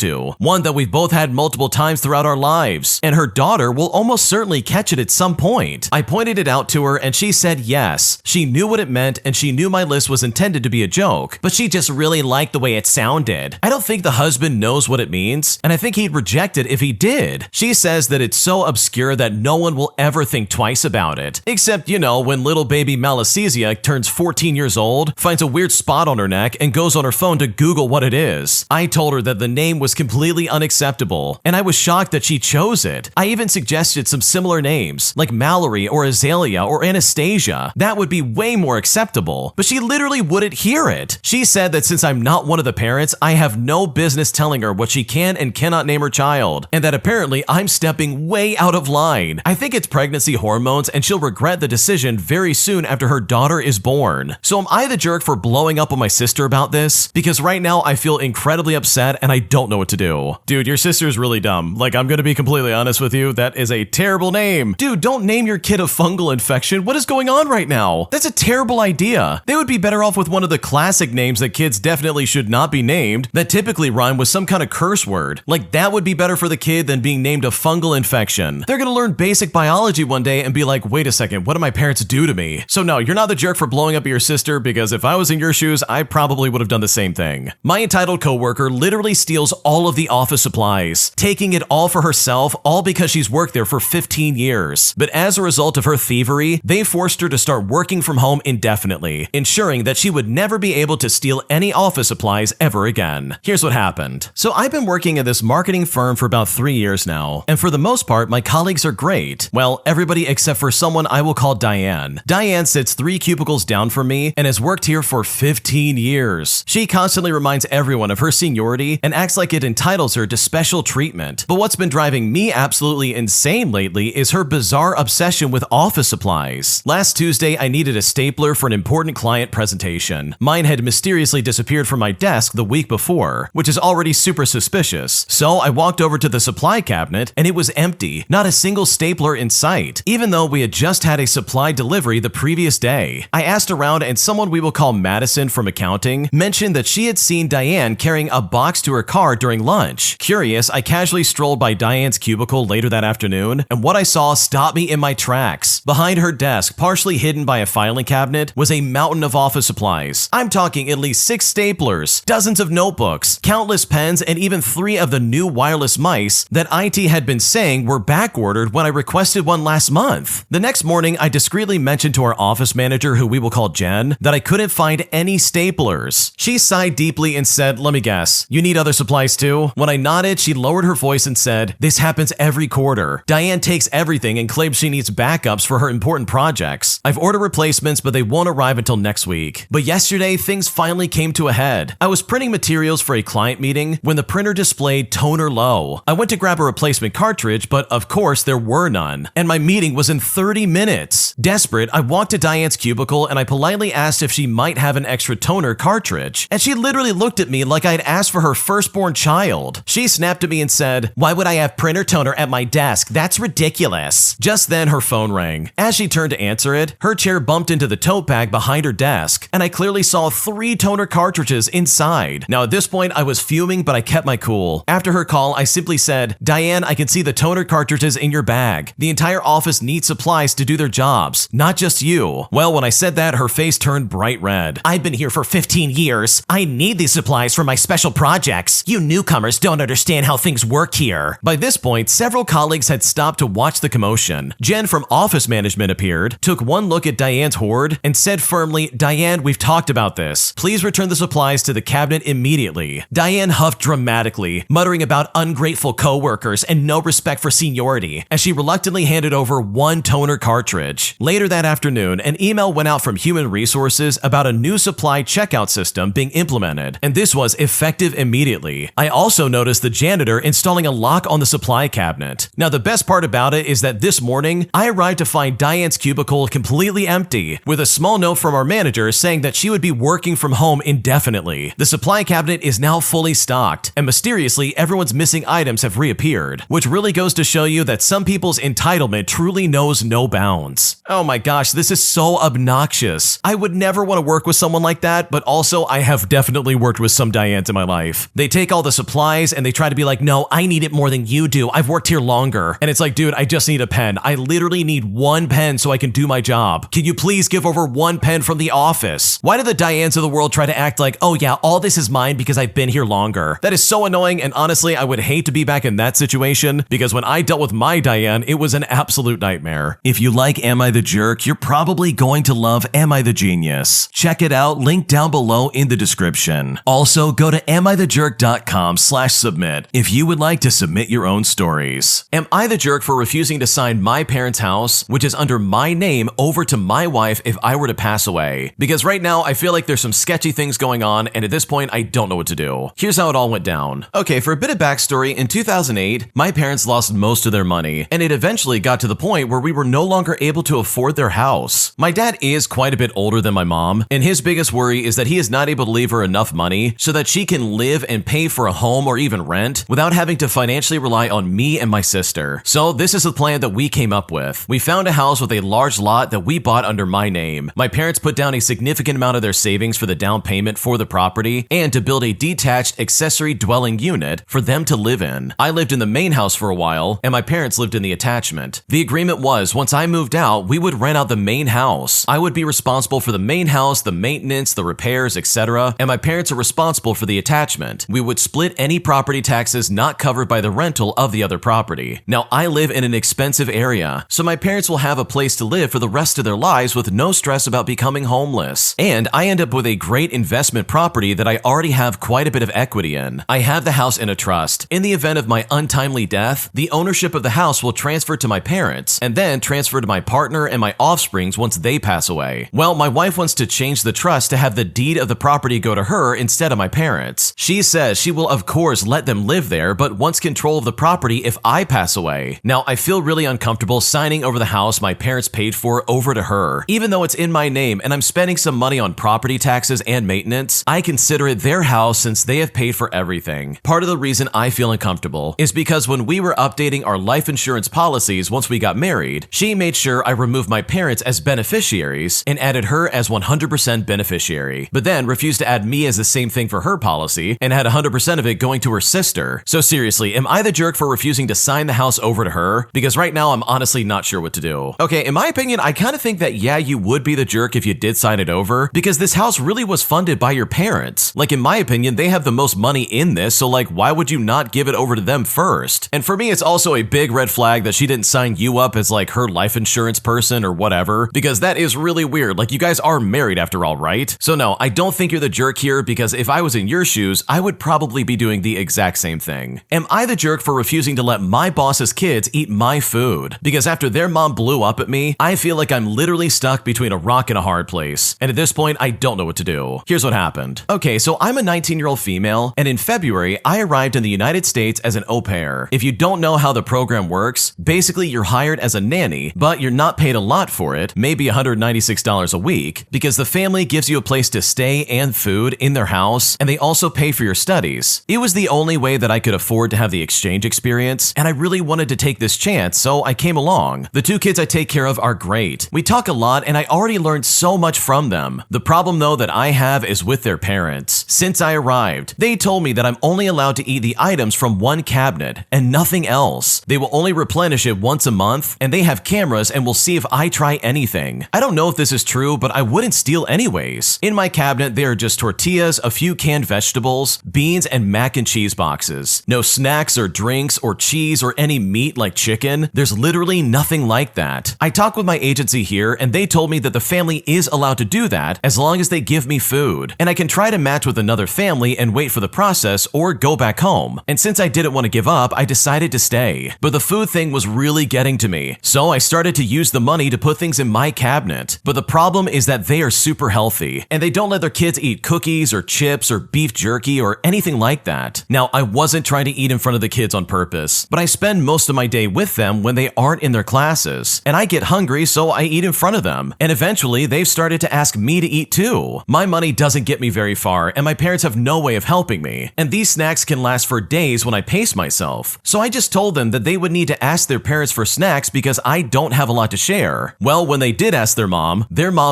to, one that we've both had multiple times throughout our lives, and her daughter will almost certainly catch it at some point. I pointed it out to her and she said yes. She knew what it meant and she knew my list was intended to be a joke, but she just really liked the way it sounded. I don't think the husband knows what it means, and I think he'd reject it if he did. She says that it's so obscure that no one will ever think twice about it. Except, you know, when little baby Malassezia turns 14 years old, finds a weird spot on her neck, and goes on her phone to Google what it is. I told her that the name was completely unacceptable, and I was shocked that she chose it. I even suggested some similar names, like Mallory or Azalea or Anastasia. That would be way more acceptable, but she literally wouldn't hear it. She said that since I'm not one of the parents, I have no business telling her what she can and cannot name her child, and that apparently I'm stepping way out of line. I think it's pregnancy hormones, and she'll regret the decision very soon after her daughter is born. So am I the jerk for blowing up on my sister about this? Because right now I feel incredibly upset and I don't know what to do. Dude, your sister's really dumb. Like, I'm gonna be completely honest with you, that is a terrible name. Dude, don't name your kid a fungal infection. What is going on right now? That's a terrible idea. They would be better off with one of the classic names that kids definitely should not be named, that typically rhyme with some kind of curse word. Like, that would be better for the kid than being named a fungal infection. They're gonna learn basic biology one day and be like, wait a second, what did my parents do to me? So no, you're not the jerk for blowing up at your sister, because if I was in your shoes, I probably would have done the same thing. My entitled coworker literally steals all of the office supplies, taking it all for herself, all because she's worked there for 15 years. But as a result of her thievery, they forced her to start working from home indefinitely, ensuring that she would never be able to steal any office supplies ever again. Here's what happened. So I've been working at this marketing firm for about 3 years now, and for the most part, my colleagues are great. Well, everybody except for someone I will call Diane. Diane sits 3 cubicles down from me and has worked here for 15 years. She constantly reminds everyone of her seniority and acts like it entitles her to special treatment. But what's been driving me absolutely insane lately is her bizarre obsession with office supplies. Last Tuesday, I needed a stapler for an important client presentation. Mine had mysteriously disappeared from my desk the week before, which is already super suspicious. So I walked over to the supply cabinet and it was empty, not a single stapler in sight, even though we had just had a supply delivery the previous day. I asked around and someone we will call Madison from accounting mentioned that she had seen Diane carrying a box to her car during lunch. Curious, I casually strolled by Diane's cubicle later that afternoon, and what I saw stopped me in my tracks. Behind her desk, partially hidden by a filing cabinet, was a mountain of office supplies. I'm talking at least 6 staplers, dozens of notebooks, countless pens, and even 3 of the new wireless mice that IT had been saying were back-ordered when I requested one last month. The next morning, I discreetly mentioned to our office manager, who we will call Jen, that I couldn't find any staplers. She sighed deeply and said, "Let me guess, you need other supplies too?" When I nodded, she lowered her voice and said, "This happens every quarter. Diane takes everything and claims she needs backups for her important projects. I've ordered replacements, but they won't arrive until next week." But yesterday, things finally came to a head. I was printing materials for a client meeting when the printer displayed toner low. I went to grab a replacement cartridge, but of course there were none, and my meeting was in 30 minutes. Desperate, I walked to Diane's cubicle and I politely asked if she might have an extra toner cartridge, and she literally looked at me like I'd asked for her firstborn child. She snapped at me and said, "Why would I have printer toner at my desk? That's ridiculous." Just then her phone rang. As she turned to answer it, her chair bumped into the tote bag behind her desk. desk, and I clearly saw 3 toner cartridges inside. Now at this point, I was fuming, but I kept my cool. After her call, I simply said, "Diane, I can see the toner cartridges in your bag. The entire office needs supplies to do their jobs, not just you." Well, when I said that, her face turned bright red. "I've been here for 15 years. I need these supplies for my special projects. You newcomers don't understand how things work here." By this point, several colleagues had stopped to watch the commotion. Jen from office management appeared, took one look at Diane's hoard, and said firmly, "Diane, we've talked about this. Please return the supplies to the cabinet immediately." Diane huffed dramatically, muttering about ungrateful coworkers and no respect for seniority, as she reluctantly handed over 1 toner cartridge. Later that afternoon, an email went out from Human Resources about a new supply checkout system being implemented, and this was effective immediately. I also noticed the janitor installing a lock on the supply cabinet. Now, the best part about it is that this morning, I arrived to find Diane's cubicle completely empty, with a small note from our manager saying that she would be working from home indefinitely. The supply cabinet is now fully stocked, and mysteriously, everyone's missing items have reappeared, which really goes to show you that some people's entitlement truly knows no bounds. Oh my gosh, this is so obnoxious. I would never want to work with someone like that, but also I have definitely worked with some Dianes in my life. They take all the supplies and they try to be like, "No, I need it more than you do. I've worked here longer." And it's like, dude, I just need a pen. I literally need 1 pen so I can do my job. Can you please give over 1 pen from the office? Why do the Dianes of the world try to act like, "Oh yeah, all this is mine because I've been here longer"? That is so annoying, and honestly, I would hate to be back in that situation, because when I dealt with my Diane, it was an absolute nightmare. If you like Am I the Jerk, you're probably going to love Am I the Genius. Check it out, link down below in the description. Also, go to amithejerk.com/submit if you would like to submit your own stories. Am I the jerk for refusing to sign my parents' house, which is under my name, over to my wife if I were to pass away? Because right now, I feel like there's some sketchy things going on, and at this point, I don't know what to do. Here's how it all went down. Okay, for a bit of backstory, in 2008, my parents lost most of their money, and it eventually got to the point where we were no longer able to afford their house. My dad is quite a bit older than my mom, and his biggest worry is that he is not able to leave her enough money so that she can live and pay for a home or even rent without having to financially rely on me and my sister. So this is the plan that we came up with. We found a house with a large lot that we bought under my name. My parents put down a significant amount of their savings for the down payment for the property and to build a detached accessory dwelling unit for them to live in. I lived in the main house for a while, and my parents lived in the attachment. The agreement was, once I moved out, we would rent out the main house. I would be responsible for the main house, the maintenance, the repairs, etc., and my parents are responsible for the attachment. We would split any property taxes not covered by the rental of the other property. Now, I live in an expensive area, so my parents will have a place to live for the rest of their lives with no stress about becoming homeless. And I end up with a great investment property that I already have quite a bit of equity in. I have the house in a trust. In the event of my untimely death, the ownership of the house will transfer to my parents, and then transfer to my partner and my offsprings once they pass away. Well, my wife wants to change the trust to have the deed of the property go to her instead of my parents. She says she will of course let them live there, but wants control of the property if I pass away. Now, I feel really uncomfortable signing over the house my parents paid for over to her. Even though it's in my name and I'm spending some money on property taxes and maintenance, I consider it their house since they have paid for everything. Part of the reason I feel uncomfortable is because when we were updating our life insurance policies once we got married, she made sure I removed my parents as beneficiaries and added her as 100% beneficiary, but then refused to add me as the same thing for her policy and had 100% of it going to her sister. So seriously, am I the jerk for refusing to sign the house over to her? Because right now I'm honestly not sure what to do. Okay, in my opinion, I kind of think that yeah, you would be the jerk if you did sign it over, because this house really was funded by your parents. Like, in my opinion, they have the most money in this, so like, why would you not give it over to them first? And for me, it's also a big red flag that she didn't sign you up as like her life insurance person or whatever, because that is really weird. Like, you guys are married after all, right? So no, I don't think you're the jerk here, because if I was in your shoes, I would probably be doing the exact same thing. Am I the jerk for refusing to let my boss's kids eat my food? Because after their mom blew up at me, I feel like I'm literally stuck between a rock and a hard place. And at this point, I don't know what to do. Here's what happened. Okay, so I'm a 19-year-old female, and in February, I arrived in the United States as an au pair. If you don't know how the program works, basically you're hired as a nanny, but you're not paid a lot for it, maybe $196 a week, because the family gives you a place to stay and food in their house, and they also pay for your studies. It was the only way that I could afford to have the exchange experience, and I really wanted to take this chance, so I came along. The two kids I take care of are great. We talk a lot, and I already learned so much from them. The problem though that I have is with their parents. Since I arrived, they told me that I'm only allowed to eat the items from one cabinet and nothing else. They will only replenish it once a month, and they have cameras and will see if I try anything. I don't know if this is true, but I wouldn't steal anyways. In my cabinet, there are just tortillas, a few canned vegetables, beans, and mac and cheese boxes. No snacks or drinks or cheese or any meat like chicken. There's literally nothing like that. I talked with my agency here, and they told me that the family is allowed to do that as long as they give me food. And I can try to match with another family and wait for the process or go back home. And since I didn't want to give up, I decided to stay. But the food thing was really getting to me, so I started to use the money to put things in my cabinet. But the problem is that they are super healthy, and they don't let their kids eat cookies or chips or beef jerky or anything like that. Now, I wasn't trying to eat in front of the kids on purpose, but I spend most of my day with them when they aren't in their classes, and I get hungry, so I eat in front of them. And eventually, they've started to ask me to eat too. My money doesn't get me very far, and my parents have no way of helping me. And these snacks can last for days when I pace myself. So I just told them that they would need to ask their parents for snacks because I don't have a lot to share. Well, when they did ask their mom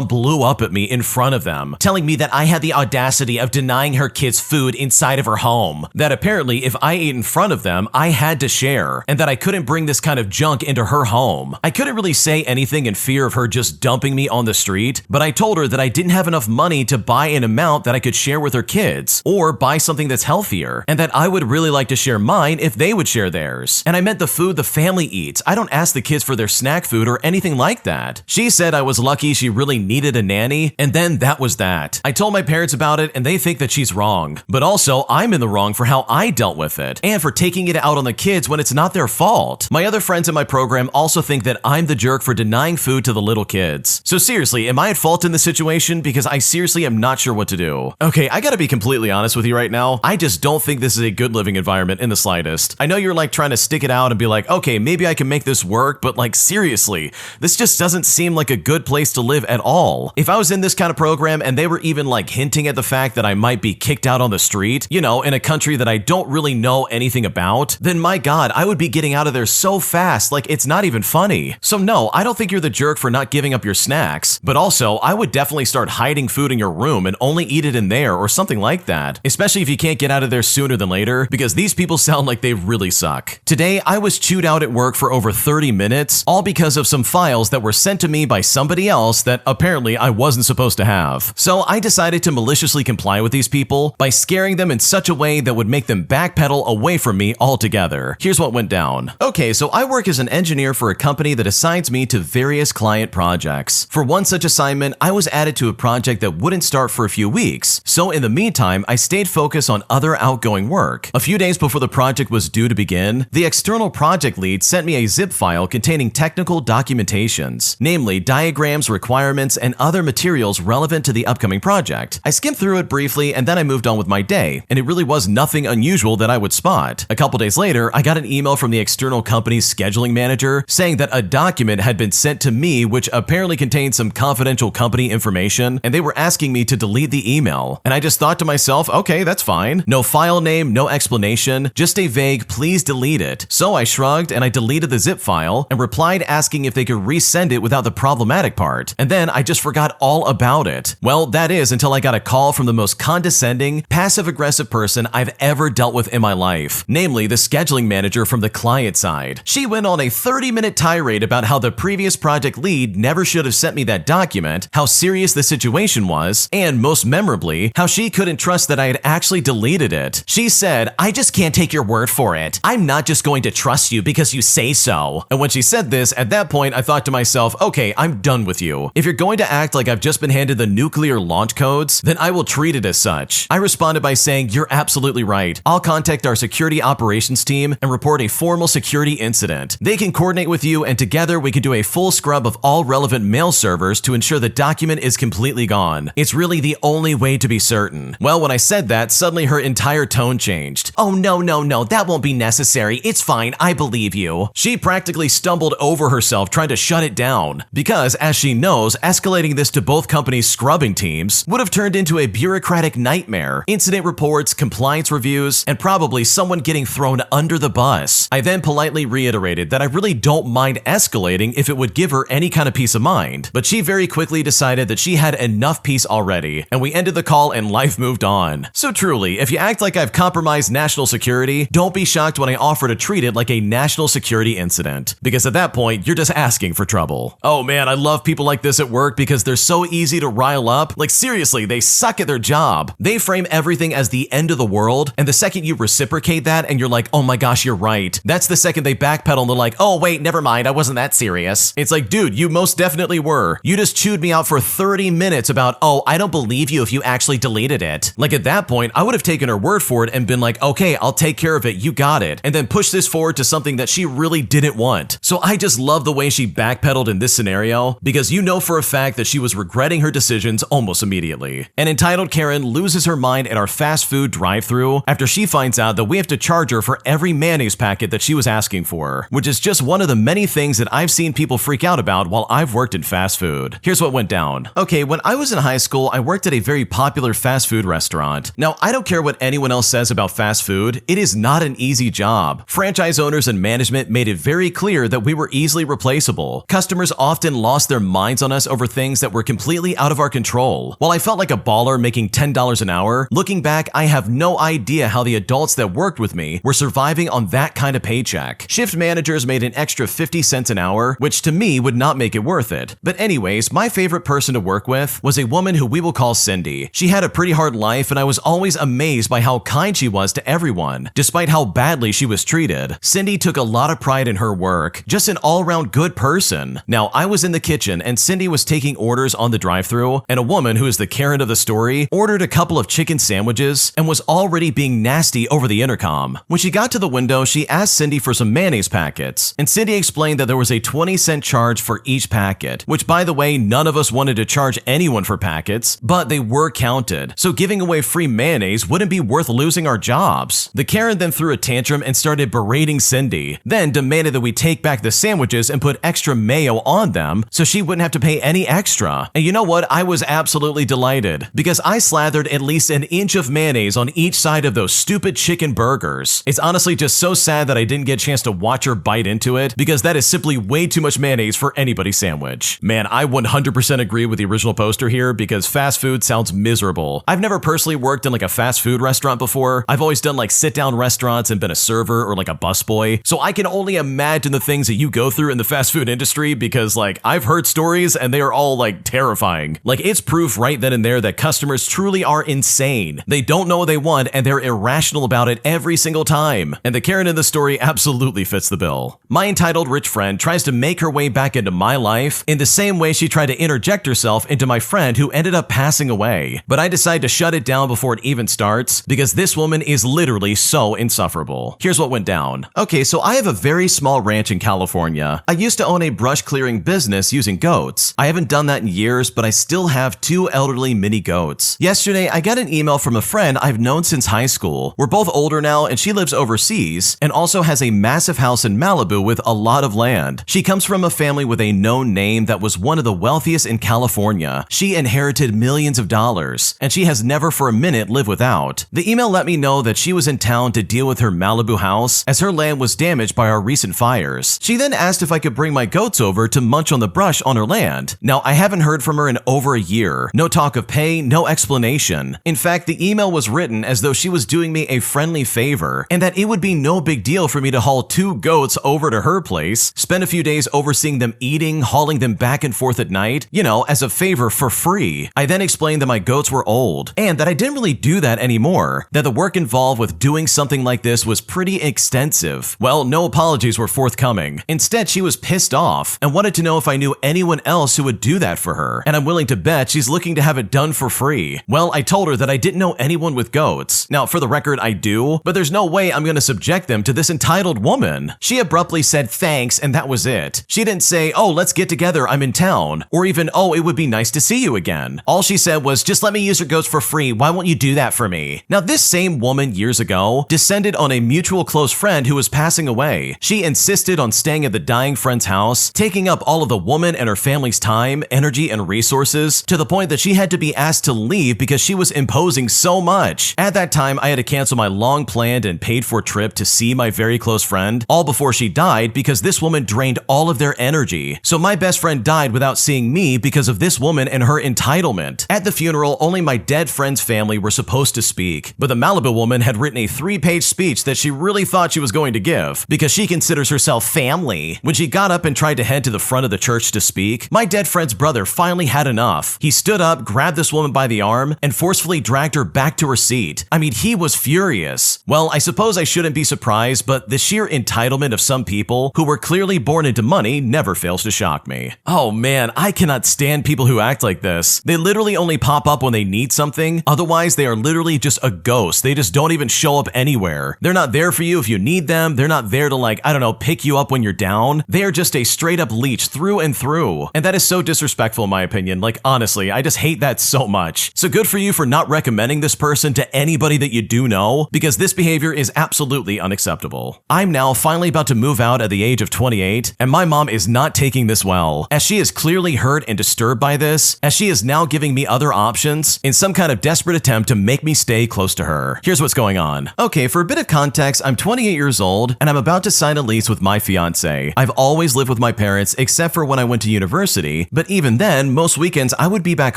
blew up at me in front of them, telling me that I had the audacity of denying her kids food inside of her home. That apparently if I ate in front of them, I had to share, and that I couldn't bring this kind of junk into her home. I couldn't really say anything in fear of her just dumping me on the street, but I told her that I didn't have enough money to buy an amount that I could share with her kids, or buy something that's healthier, and that I would really like to share mine if they would share theirs. And I meant the food the family eats. I don't ask the kids for their snack food or anything like that. She said I was lucky she really needed a nanny, and then that was that. I told my parents about it, and they think that she's wrong. But also, I'm in the wrong for how I dealt with it, and for taking it out on the kids when it's not their fault. My other friends in my program also think that I'm the jerk for denying food to the little kids. So seriously, am I at fault in this situation? Because I seriously am not sure what to do. Okay, I gotta be completely honest with you right now. I just don't think this is a good living environment in the slightest. I know you're like trying to stick it out and be like, okay, maybe I can make this work, but like seriously, this just doesn't seem like a good place to live at all. If I was in this kind of program and they were even like hinting at the fact that I might be kicked out on the street, you know, in a country that I don't really know anything about, then my God, I would be getting out of there so fast, like it's not even funny. So no, I don't think you're the jerk for not giving up your snacks, but also I would definitely start hiding food in your room and only eat it in there or something like that, especially if you can't get out of there sooner than later, because these people sound like they really suck. Today, I was chewed out at work for over 30 minutes, all because of some files that were sent to me by somebody else that apparently I wasn't supposed to have. So I decided to maliciously comply with these people by scaring them in such a way that would make them backpedal away from me altogether. Here's what went down. Okay, so I work as an engineer for a company that assigns me to various client projects. For one such assignment, I was added to a project that wouldn't start for a few weeks. So in the meantime, I stayed focused on other outgoing work. A few days before the project was due to begin, the external project lead sent me a zip file containing technical documentations, namely diagrams, requirements, and other materials relevant to the upcoming project. I skimmed through it briefly and then I moved on with my day, and it really was nothing unusual that I would spot. A couple days later, I got an email from the external company's scheduling manager saying that a document had been sent to me which apparently contained some confidential company information, and they were asking me to delete the email. And I just thought to myself, okay, that's fine. No file name, no explanation, just a vague please delete it. So I shrugged and I deleted the zip file and replied asking if they could resend it without the problematic part. And then I just forgot all about it. Well, that is until I got a call from the most condescending, passive-aggressive person I've ever dealt with in my life, namely the scheduling manager from the client side. She went on a 30-minute tirade about how the previous project lead never should have sent me that document, how serious the situation was, and most memorably, how she couldn't trust that I had actually deleted it. She said, "I just can't take your word for it. I'm not just going to trust you because you say so." And when she said this, at that point, I thought to myself, okay, I'm done with you. If you're going to act like I've just been handed the nuclear launch codes, then I will treat it as such. I responded by saying, "You're absolutely right. I'll contact our security operations team and report a formal security incident. They can coordinate with you, and together we can do a full scrub of all relevant mail servers to ensure the document is completely gone. It's really the only way to be certain." Well, when I said that, suddenly her entire tone changed. "Oh, no, that won't be necessary. It's fine. I believe you." She practically stumbled over herself trying to shut it down because, as she knows, escalating this to both companies' scrubbing teams would have turned into a bureaucratic nightmare, incident reports, compliance reviews, and probably someone getting thrown under the bus. I then politely reiterated that I really don't mind escalating if it would give her any kind of peace of mind, but she very quickly decided decided that she had enough peace already, and we ended the call and life moved on. So truly, if you act like I've compromised national security, don't be shocked when I offer to treat it like a national security incident, because at that point, you're just asking for trouble. Oh man, I love people like this at work because they're so easy to rile up. Like seriously, they suck at their job. They frame everything as the end of the world, and the second you reciprocate that and you're like, oh my gosh, you're right, that's the second they backpedal and they're like, oh wait, never mind, I wasn't that serious. It's like, dude, you most definitely were. You just chewed me out for 30 minutes about, oh, I don't believe you if you actually deleted it. Like at that point, I would have taken her word for it and been like, okay, I'll take care of it, you got it, and then push this forward to something that she really didn't want. So I just love the way she backpedaled in this scenario, because you know for a fact that she was regretting her decisions almost immediately. An entitled Karen loses her mind at our fast food drive-thru after she finds out that we have to charge her for every mayonnaise packet that she was asking for, which is just one of the many things that I've seen people freak out about while I've worked in fast food. Here's what went down. Okay, when I was in high school, I worked at a very popular fast food restaurant. Now, I don't care what anyone else says about fast food, it is not an easy job. Franchise owners and management made it very clear that we were easily replaceable. Customers often lost their minds on us over things that were completely out of our control. While I felt like a baller making $10 an hour, looking back, I have no idea how the adults that worked with me were surviving on that kind of paycheck. Shift managers made an extra 50 cents an hour, which to me would not make it worth it. But anyways, my favorite person to work with was a woman who we will call Cindy. She had a pretty hard life, and I was always amazed by how kind she was to everyone, despite how badly she was treated. Cindy took a lot of pride in her work, just an all-around good person. Now, I was in the kitchen and Cindy was taking orders on the drive-thru, and a woman who is the Karen of the story ordered a couple of chicken sandwiches and was already being nasty over the intercom. When she got to the window, she asked Cindy for some mayonnaise packets, and Cindy explained that there was a 20-cent charge for each packet, which by the way, none of us wanted to charge anyone for packets, but they were counted, so giving away free mayonnaise wouldn't be worth losing our jobs. The Karen then threw a tantrum and started berating Cindy, then demanded that we take back the sandwiches and put extra mayo on them so she wouldn't have to pay any extra. And you know what? I was absolutely delighted, because I slathered at least an inch of mayonnaise on each side of those stupid chicken burgers. It's honestly just so sad that I didn't get a chance to watch her bite into it, because that is simply way too much mayonnaise for anybody's sandwich. Man, I 100% agree with the original poster here, because fast food sounds miserable. I've never personally worked in like a fast food restaurant before. I've always done like sit-down restaurants and been a server or like a busboy, so I can only imagine the things that you go through in the fast food industry, because like I've heard stories and they are all like terrifying. Like it's proof right then and there that customers truly are insane. They don't know what they want and they're irrational about it every single time. And the Karen in the story absolutely fits the bill. My entitled rich friend tries to make her way back into my life in the same way she tried to interject herself into my friend who ended up passing away. But I decide to shut it down before it even starts, because this woman is literally so insufferable. Here's what went down. Okay, so I have a very small ranch in California. I used to own a brush clearing business using goats. I haven't done that in years, but I still have 2 elderly mini goats. Yesterday, I got an email from a friend I've known since high school. We're both older now and she lives overseas and also has a massive house in Malibu with a lot of land. She comes from a family with a known name that was one of the wealthiest in California. She inherited millions of dollars, and she has never for a minute lived without. The email let me know that she was in town to deal with her Malibu house as her land was damaged by our recent fires. She then asked if I could bring my goats over to munch on the brush on her land. Now, I haven't heard from her in over a year. No talk of pay, no explanation. In fact, the email was written as though she was doing me a friendly favor, and that it would be no big deal for me to haul 2 goats over to her place, spend a few days overseeing them eating, hauling them back and forth at night, you know, as a favor for free. I then explained that my goats were old, and that I didn't really do that anymore, that the work involved with doing something like this was pretty extensive. Well, no apologies were forthcoming. Instead, she was pissed off and wanted to know if I knew anyone else who would do that for her, and I'm willing to bet she's looking to have it done for free. Well, I told her that I didn't know anyone with goats. Now, for the record, I do, but there's no way I'm gonna subject them to this entitled woman. She abruptly said thanks, and that was it. She didn't say, oh, let's get together, I'm in town, or even, oh, it would be nice to see you again. All she said was, just let me use your goats for free, why won't you do that for me? Now, this same woman years ago descended on a mutual close friend who was passing away. She insisted on staying at the dying friend's house, taking up all of the woman and her family's time, energy, and resources, to the point that she had to be asked to leave because she was imposing so much. At that time, I had to cancel my long-planned and paid-for trip to see my very close friend, all before she died, because this woman drained all of their energy. So my best friend died without seeing me because because of this woman and her entitlement. At the funeral, only my dead friend's family were supposed to speak, but the Malibu woman had written a 3-page speech that she really thought she was going to give because she considers herself family. When she got up and tried to head to the front of the church to speak, my dead friend's brother finally had enough. He stood up, grabbed this woman by the arm, and forcefully dragged her back to her seat. I mean, he was furious. Well, I suppose I shouldn't be surprised, but the sheer entitlement of some people who were clearly born into money never fails to shock me. Oh man, I cannot stand people who act like this. They literally only pop up when they need something. Otherwise, they are literally just a ghost. They just don't even show up anywhere. They're not there for you if you need them. They're not there to, like, I don't know, pick you up when you're down. They are just a straight up leech through and through. And that is so disrespectful in my opinion. Like, honestly, I just hate that so much. So good for you for not recommending this person to anybody that you do know, because this behavior is absolutely unacceptable. I'm now finally about to move out at the age of 28, and my mom is not taking this well, as she is clearly hurt and disturbed by this, as she is now giving me other options in some kind of desperate attempt to make me stay close to her. Here's what's going on. Okay, for a bit of context, I'm 28 years old, and I'm about to sign a lease with my fiance. I've always lived with my parents except for when I went to university, but even then, most weekends I would be back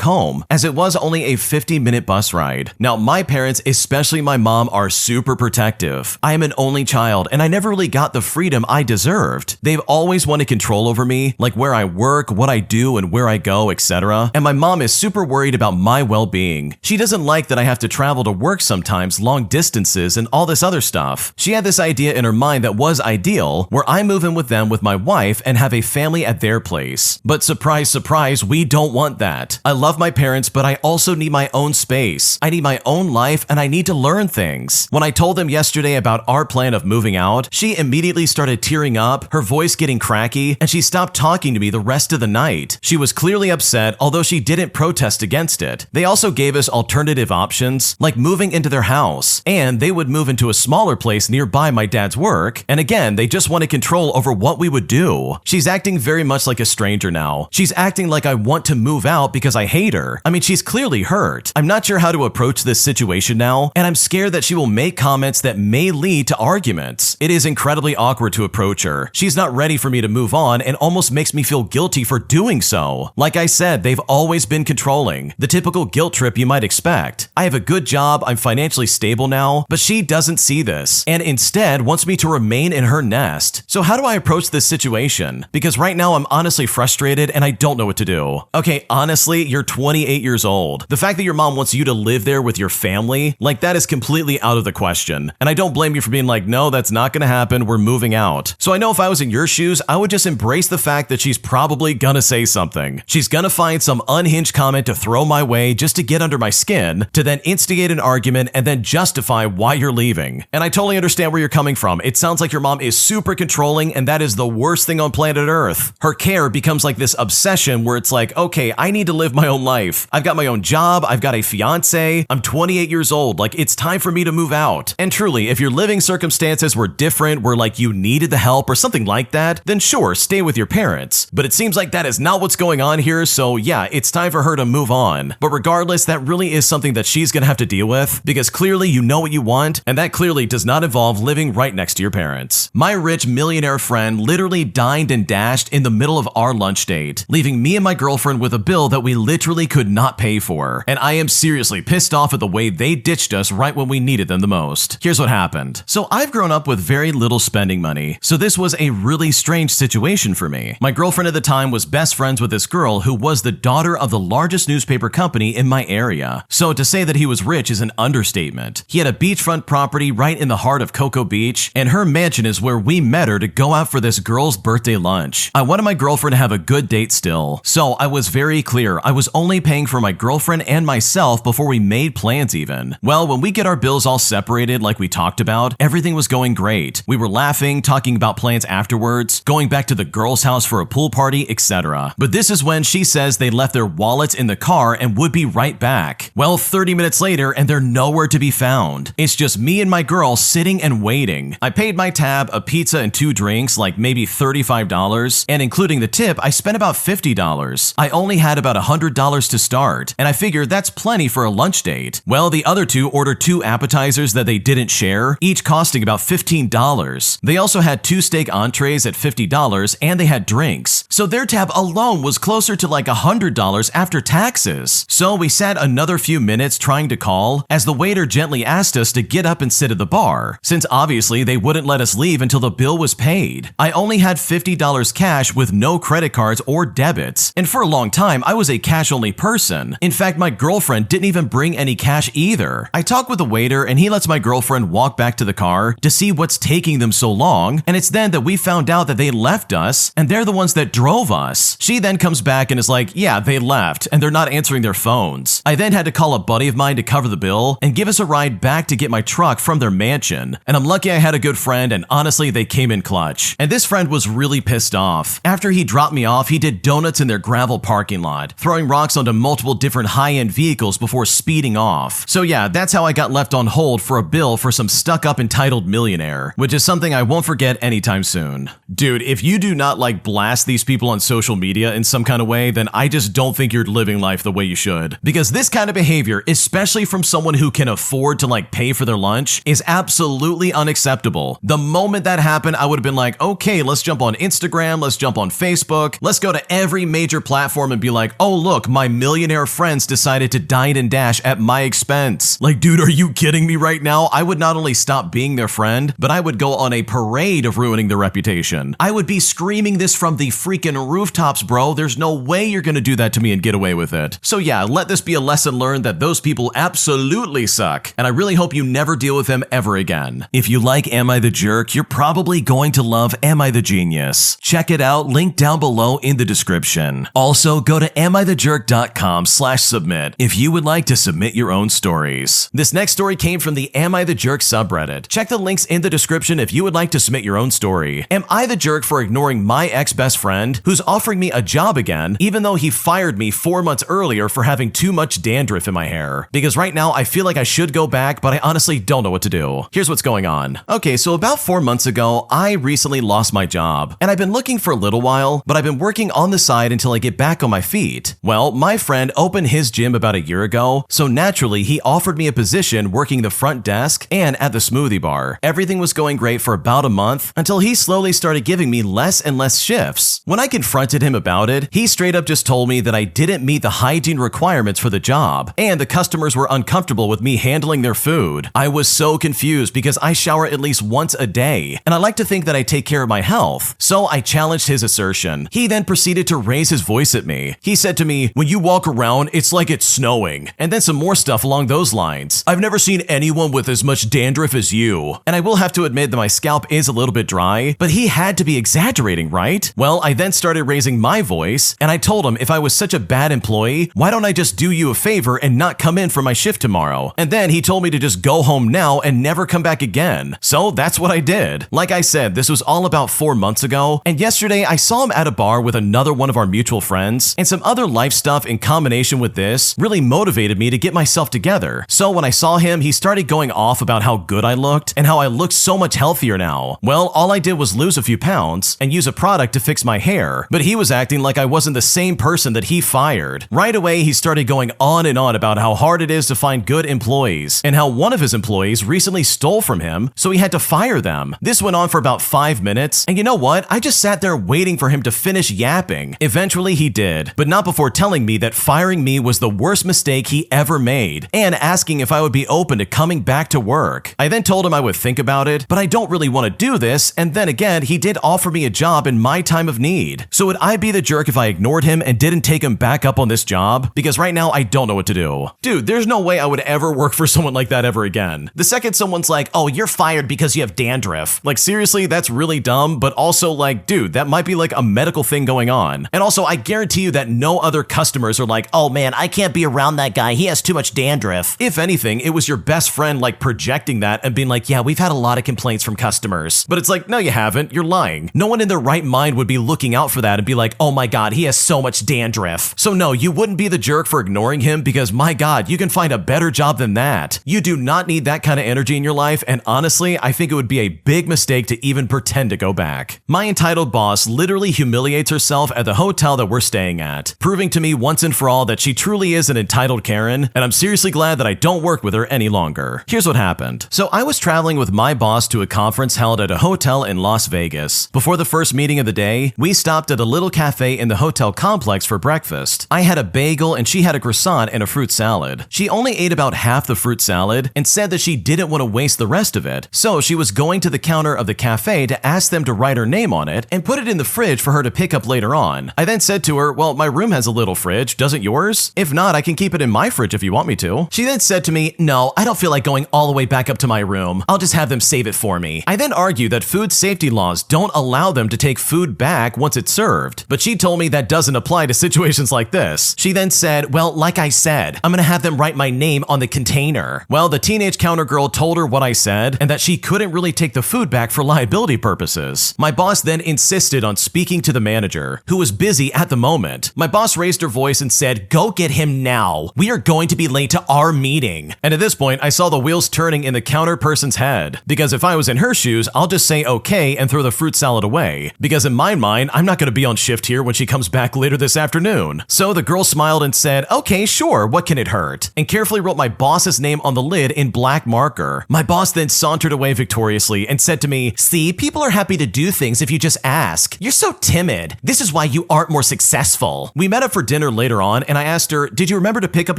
home, as it was only a 50-minute bus ride. Now, my parents, especially my mom, are super protective. I am an only child, and I never really got the freedom I deserved. They've always wanted control over me, like where I work, what I do, and where I go, etc. And my mom is super worried about my well-being. She doesn't like that I have to travel to work sometimes long distances and all this other stuff. She had this idea in her mind that was ideal, where I move in with them with my wife and have a family at their place. But surprise, surprise, we don't want that. I love my parents, but I also need my own space. I need my own life, and I need to learn things. When I told them yesterday about our plan of moving out, she immediately started tearing up, her voice getting cracky, and she stopped talking to me the rest of the night. She was clearly upset, although she didn't protest against it. They also gave us alternative options, like moving into their house, and they would move into a smaller place nearby my dad's work, and again, they just wanted control over what we would do. She's acting very much like a stranger now. She's acting like I want to move out because I hate her. I mean, she's clearly hurt. I'm not sure how to approach this situation now, and I'm scared that she will make comments that may lead to arguments. It is incredibly awkward to approach her. She's not ready for me to move on and almost makes me feel guilty for doing so. Like I said, they've always been controlling. The typical guilt trip you might expect. I have a good job, I'm financially stable now, but she doesn't see this, and instead wants me to remain in her nest. So how do I approach this situation? Because right now I'm honestly frustrated and I don't know what to do. Okay, honestly, you're 28 years old. The fact that your mom wants you to live there with your family, like that is completely out of the question. And I don't blame you for being like, no, that's not gonna happen, we're moving out. So I know if I was in your shoes, I would just embrace the fact that she's probably gonna say something. She's gonna find some unhinged comment to throw my way just to get under my skin, to then instigate an argument and then justify why you're leaving. And I totally understand where you're coming from. It sounds like your mom is super controlling, and that is the worst thing on planet Earth. Her care becomes like this obsession where it's like, okay, I need to live my own life. I've got my own job, I've got a fiance, I'm 28 years old, like it's time for me to move out. And truly, if your living circumstances were different, where like you needed the help or something like that, then sure, stay with your parents. But it seems like that is not what's going on here, so yeah, it's time for her to move on. But regardless, that really is something that she's gonna have to deal with, because clearly you know what you want, and that clearly does not involve living right next to your parents. My rich millionaire friend literally dined and dashed in the middle of our lunch date, leaving me and my girlfriend with a bill that we literally could not pay for. And I am seriously pissed off at the way they ditched us right when we needed them the most. Here's what happened. So I've grown up with very little spending money, so this was a really strange situation for me. My girlfriend at the time was best friends with this girl who was the daughter of the largest newspaper company in my area. So to say that he was rich is an understatement. He had a beachfront property right in the heart of Cocoa Beach, and her mansion is where we met her to go out for this girl's birthday lunch. I wanted my girlfriend to have a good date still, so I was very clear. I was only paying for my girlfriend and myself before we made plans even. Well, when we get our bills all separated like we talked about, everything was going great. We were laughing, talking about plans afterwards, going back to the girl's house for a pool party, etc. But this is when she says they left their wallets in the car and would be right back. Well, 30 minutes later and they're nowhere to be found. It's just me and my girl sitting and waiting. I paid my tab, a pizza and 2 drinks, like maybe $35, and including the tip, I spent about $50. I only had about $100 to start, and I figured that's plenty for a lunch date. Well, the other two ordered 2 appetizers that they didn't share, each costing about $15. They also had 2 steak entrees at $50, and they had drinks. So their tab alone was close closer to like $100 after taxes. So we sat another few minutes trying to call as the waiter gently asked us to get up and sit at the bar, since obviously they wouldn't let us leave until the bill was paid. I only had $50 cash with no credit cards or debits, and for a long time I was a cash-only person. In fact, my girlfriend didn't even bring any cash either. I talk with the waiter and he lets my girlfriend walk back to the car to see what's taking them so long, and it's then that we found out that they left us and they're the ones that drove us. She then comes back and is like, yeah, they left and they're not answering their phones. I then had to call a buddy of mine to cover the bill and give us a ride back to get my truck from their mansion, and I'm lucky I had a good friend, and honestly they came in clutch. And this friend was really pissed off. After he dropped me off, he did donuts in their gravel parking lot, throwing rocks onto multiple different high-end vehicles before speeding off. So yeah, that's how I got left on hold for a bill for some stuck-up entitled millionaire, which is something I won't forget anytime soon. Dude, if you do not like blast these people on social media in some kind of way, then I just don't think you're living life the way you should. Because this kind of behavior, especially from someone who can afford to like pay for their lunch, is absolutely unacceptable. The moment that happened, I would have been like, okay, let's jump on Instagram, let's jump on Facebook, let's go to every major platform and be like, oh look, my millionaire friends decided to dine and dash at my expense. Like, dude, are you kidding me right now? I would not only stop being their friend, but I would go on a parade of ruining their reputation. I would be screaming this from the freaking rooftops, bro. There's no way you're gonna do that to me and get away with it. So yeah, let this be a lesson learned that those people absolutely suck, and I really hope you never deal with them ever again. If you like Am I the Jerk, you're probably going to love Am I the Genius. Check it out, link down below in the description. Also, go to amithejerk.com/submit if you would like to submit your own stories. This next story came from the Am I the Jerk subreddit. Check the links in the description if you would like to submit your own story. Am I the jerk for ignoring my ex-best friend who's offering me a job again, even though he fired me 4 months earlier for having too much dandruff in my hair? Because right now I feel like I should go back, but I honestly don't know what to do. Here's what's going on. Okay, so about 4 months ago, I recently lost my job, and I've been looking for a little while, but I've been working on the side until I get back on my feet. Well, my friend opened his gym about a year ago, so naturally he offered me a position working the front desk and at the smoothie bar. Everything was going great for about a month until he slowly started giving me less and less shifts. When I confronted him about it, he straight up just told me that I didn't meet the hygiene requirements for the job, and the customers were uncomfortable with me handling their food. I was so confused because I shower at least once a day, and I like to think that I take care of my health. So I challenged his assertion. He then proceeded to raise his voice at me. He said to me, "When you walk around, it's like it's snowing," and then some more stuff along those lines. "I've never seen anyone with as much dandruff as you." And I will have to admit that my scalp is a little bit dry, but he had to be exaggerating, right? Well, I then started raising my voice, and I told him if I was such a bad employee, why don't I just do you a favor and not come in for my shift tomorrow? And then he told me to just go home now and never come back again. So that's what I did. Like I said, this was all about 4 months ago, and yesterday I saw him at a bar with another one of our mutual friends, and some other life stuff in combination with this really motivated me to get myself together. So when I saw him, he started going off about how good I looked and how I looked so much healthier now. Well, all I did was lose a few pounds and use a product to fix my hair, but he was acting like I wasn't the same person that he fired. Right away, he started going on and on about how hard it is to find good employees and how one of his employees recently stole from him, so he had to fire them. This went on for about 5 minutes, and you know what? I just sat there waiting for him to finish yapping. Eventually he did, but not before telling me that firing me was the worst mistake he ever made and asking if I would be open to coming back to work. I then told him I would think about it, but I don't really want to do this, and then again, he did offer me a job in my time of need. So would I be the jerk if I ignored him and didn't take him back up on this job? Because right now I don't know what to do. Dude, there's no way I would ever work for someone like that ever again. The second someone's like, "Oh, you're fired because you have dandruff." Like seriously, that's really dumb, but also like, dude, that might be like a medical thing going on. And also, I guarantee you that no other customers are like, "Oh man, I can't be around that guy. He has too much dandruff." If anything, it was your best friend like projecting that and being like, "Yeah, we've had a lot of complaints from customers." But it's like, no, you haven't. You're lying. No one in their right mind would be looking out for that and be like, "Oh my God, he has so much dandruff." So no, you wouldn't be the jerk for ignoring him because my God, you can find a better job than that. You do not need that kind of energy in your life, and honestly, I think it would be a big mistake to even pretend to go back. My entitled boss literally humiliates herself at the hotel that we're staying at, proving to me once and for all that she truly is an entitled Karen, and I'm seriously glad that I don't work with her any longer. Here's what happened. So I was traveling with my boss to a conference held at a hotel in Las Vegas. Before the first meeting of the day, we stopped at a little cafe in the hotel complex for breakfast. I had a bagel and she had a croissant and a fruit salad. She only ate about half the fruit salad and said that she didn't want to waste the rest of it, so she was going to the counter of the cafe to ask them to write her name on it and put it in the fridge for her to pick up later on. I then said to her, well, my room has a little fridge, doesn't yours? If not, I can keep it in my fridge if you want me to. She then said to me, no, I don't feel like going all the way back up to my room. I'll just have them save it for me. I then argued that food safety laws don't allow them to take food back once it's served, but she told me that doesn't apply to situations like this. She then said, well, like I said, I'm gonna have them write my name on the container. Well, the teenage counter girl told her what I said and that she couldn't really take the food back for liability purposes. My boss then insisted on speaking to the manager, who was busy at the moment. My boss raised her voice and said, go get him now. We are going to be late to our meeting. And at this point, I saw the wheels turning in the counter person's head, because if I was in her shoes, I'll just say okay and throw the fruit salad away, because in my mind, I'm not going to be on shift here when she comes back later this afternoon. So the girl smiled and said, okay, sure, what can it hurt? And carefully wrote my boss's name on the lid in black marker. My boss then sauntered away victoriously and said to me, see, people are happy to do things if you just ask. You're so timid. This is why you aren't more successful. We met up for dinner later on and I asked her, did you remember to pick up